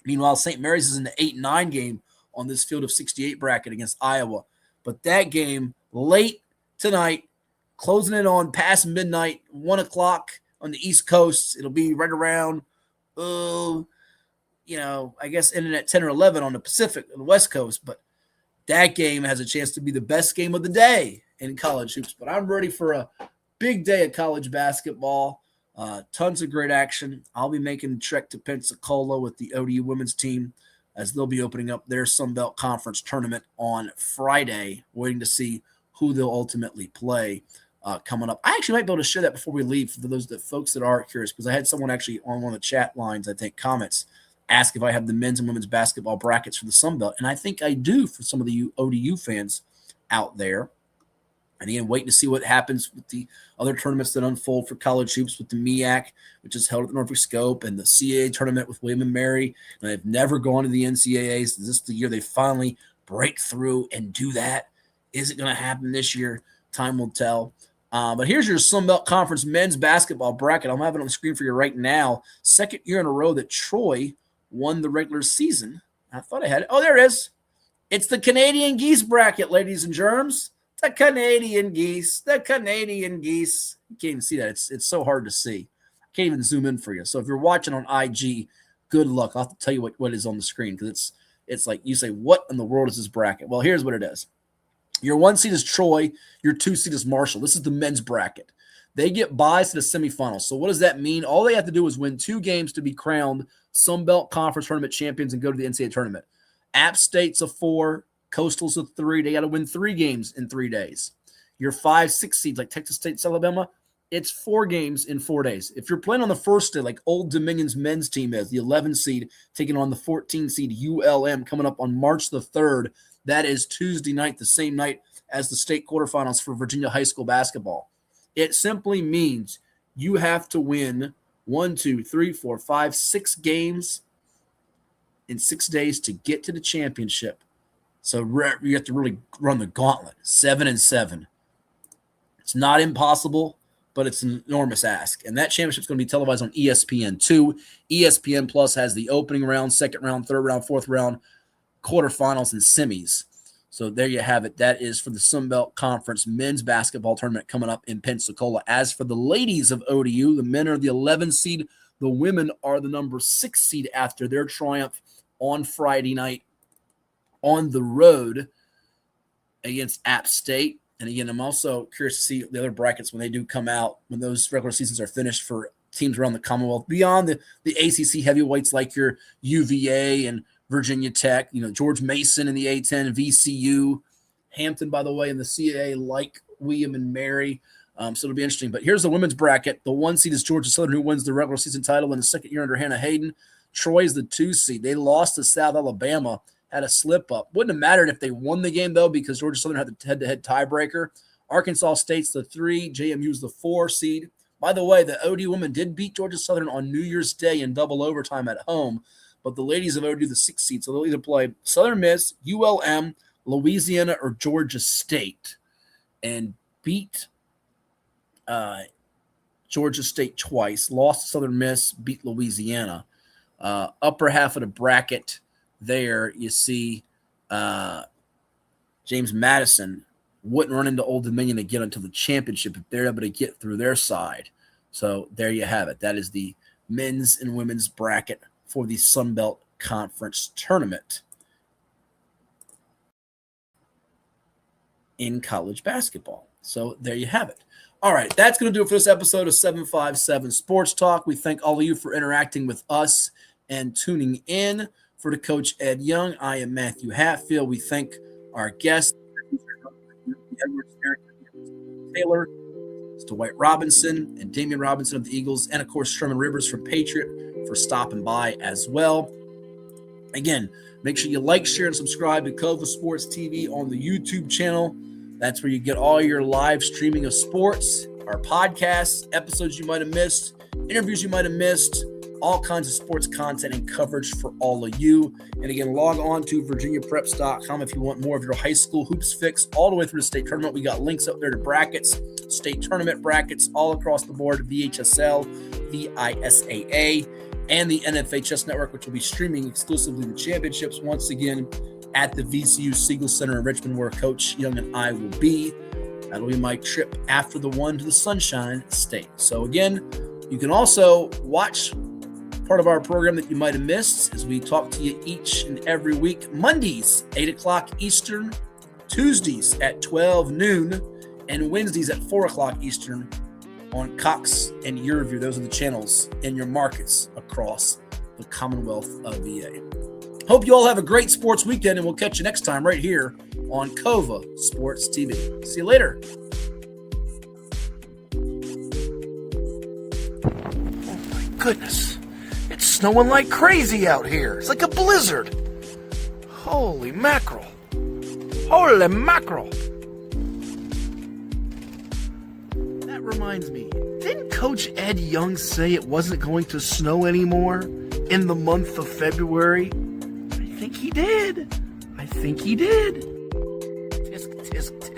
Meanwhile, St. Mary's is in the 8-9 game on this field of 68 bracket against Iowa. But that game, late tonight, closing it on past midnight, 1 o'clock on the East Coast. It'll be right around, I guess ending at 10 or 11 on the Pacific, on the West Coast. But that game has a chance to be the best game of the day in college hoops. But I'm ready for a big day of college basketball. Tons of great action. I'll be making the trek to Pensacola with the ODU women's team as they'll be opening up their Sun Belt Conference tournament on Friday, waiting to see who they'll ultimately play coming up. I actually might be able to share that before we leave for those folks that are curious, because I had someone actually on one of the chat lines, I think, comments, ask if I have the men's and women's basketball brackets for the Sun Belt, and I think I do for some of the ODU fans out there. And again, waiting to see what happens with the other tournaments that unfold for college hoops with the MEAC, which is held at the Norfolk Scope, and the CAA tournament with William and Mary. And they've never gone to the NCAAs. This is the year they finally break through and do that. Is it going to happen this year? Time will tell. But here's your Sun Belt Conference men's basketball bracket. I'm having it on the screen for you right now. Second year in a row that Troy won the regular season. I thought I had it. Oh, there it is. It's the Canadian Geese bracket, ladies and germs. The Canadian Geese. You can't even see that. It's so hard to see. I can't even zoom in for you. So if you're watching on IG, good luck. I'll have to tell you what is on the screen, because it's like you say, what in the world is this bracket? Well, here's what it is. Your 1 seed is Troy. Your 2 seed is Marshall. This is the men's bracket. They get buys to the semifinals. So what does that mean? All they have to do is win 2 games to be crowned Sun Belt Conference tournament champions and go to the NCAA tournament. App State's a 4. Coastal's a 3. They got to win 3 games in 3 days. Your 5, 6 seeds like Texas State, Alabama, it's 4 games in 4 days. If you're playing on the first day, like Old Dominion's men's team is, the 11 seed taking on the 14 seed ULM coming up on March the 3rd. That is Tuesday night, the same night as the state quarterfinals for Virginia high school basketball. It simply means you have to win 6 games in 6 days to get to the championship. So you have to really run the gauntlet, 7-7. It's not impossible, but it's an enormous ask. And that championship is going to be televised on ESPN2. ESPN Plus has the opening round, second round, third round, fourth round, quarterfinals, and semis. So there you have it. That is for the Sun Belt Conference men's basketball tournament coming up in Pensacola. As for the ladies of ODU, the men are the 11 seed. The women are the number 6 seed after their triumph on Friday night on the road against App State. And again, I'm also curious to see the other brackets when they do come out, when those regular seasons are finished for teams around the Commonwealth, beyond the ACC heavyweights like your UVA and Virginia Tech, George Mason in the A10, VCU, Hampton, by the way, in the CAA, like William and Mary. So it'll be interesting. But here's the women's bracket. The 1 seed is Georgia Southern, who wins the regular season title in the second year under Hannah Hayden. Troy is the 2 seed. They lost to South Alabama, had a slip-up. Wouldn't have mattered if they won the game, though, because Georgia Southern had the head-to-head tiebreaker. Arkansas State's the 3. JMU's the 4 seed. By the way, the ODU women did beat Georgia Southern on New Year's Day in double overtime at home. But the ladies of ODU, the 6th seed, so they'll either play Southern Miss, ULM, Louisiana, or Georgia State, and beat Georgia State twice, lost to Southern Miss, beat Louisiana. Upper half of the bracket there, you see James Madison wouldn't run into Old Dominion again until the championship if they're able to get through their side. So there you have it. That is the men's and women's bracket for the Sun Belt Conference tournament in college basketball. So there you have it. All right, that's going to do it for this episode of 757 Sports Talk. We thank all of you for interacting with us and tuning in. For the Coach Ed Young, I am Matthew Hatfield. We thank our guests, Taylor, Dwight Robinson, and Damian Robinson of the Eagles, and, of course, Sherman Rivers from Patriot for stopping by as well. Again, make sure you like, share, and subscribe to Cova Sports TV on the YouTube channel. That's where you get all your live streaming of sports, our podcasts, episodes you might have missed, interviews you might have missed, all kinds of sports content and coverage for all of you. And again, log on to virginiapreps.com if you want more of your high school hoops fix all the way through the state tournament. We got links up there to brackets, state tournament brackets all across the board, VHSL, VISAA, and the NFHS network, which will be streaming exclusively the championships once again at the VCU Siegel Center in Richmond, where Coach Young and I will be. That'll be my trip after the one to the Sunshine State. So again, you can also watch part of our program that you might have missed as we talk to you each and every week. Mondays, 8 o'clock Eastern, Tuesdays at 12 noon, and Wednesdays at 4 o'clock Eastern on Cox and YourView. Those are the channels in your markets across the Commonwealth of VA. Hope you all have a great sports weekend, and we'll catch you next time right here on Cova Sports TV. See you later. Oh my goodness. It's snowing like crazy out here. It's like a blizzard. Holy mackerel. Holy mackerel. That reminds me, didn't Coach Ed Young say it wasn't going to snow anymore in the month of February? I think he did. Tisk, tisk, tisk.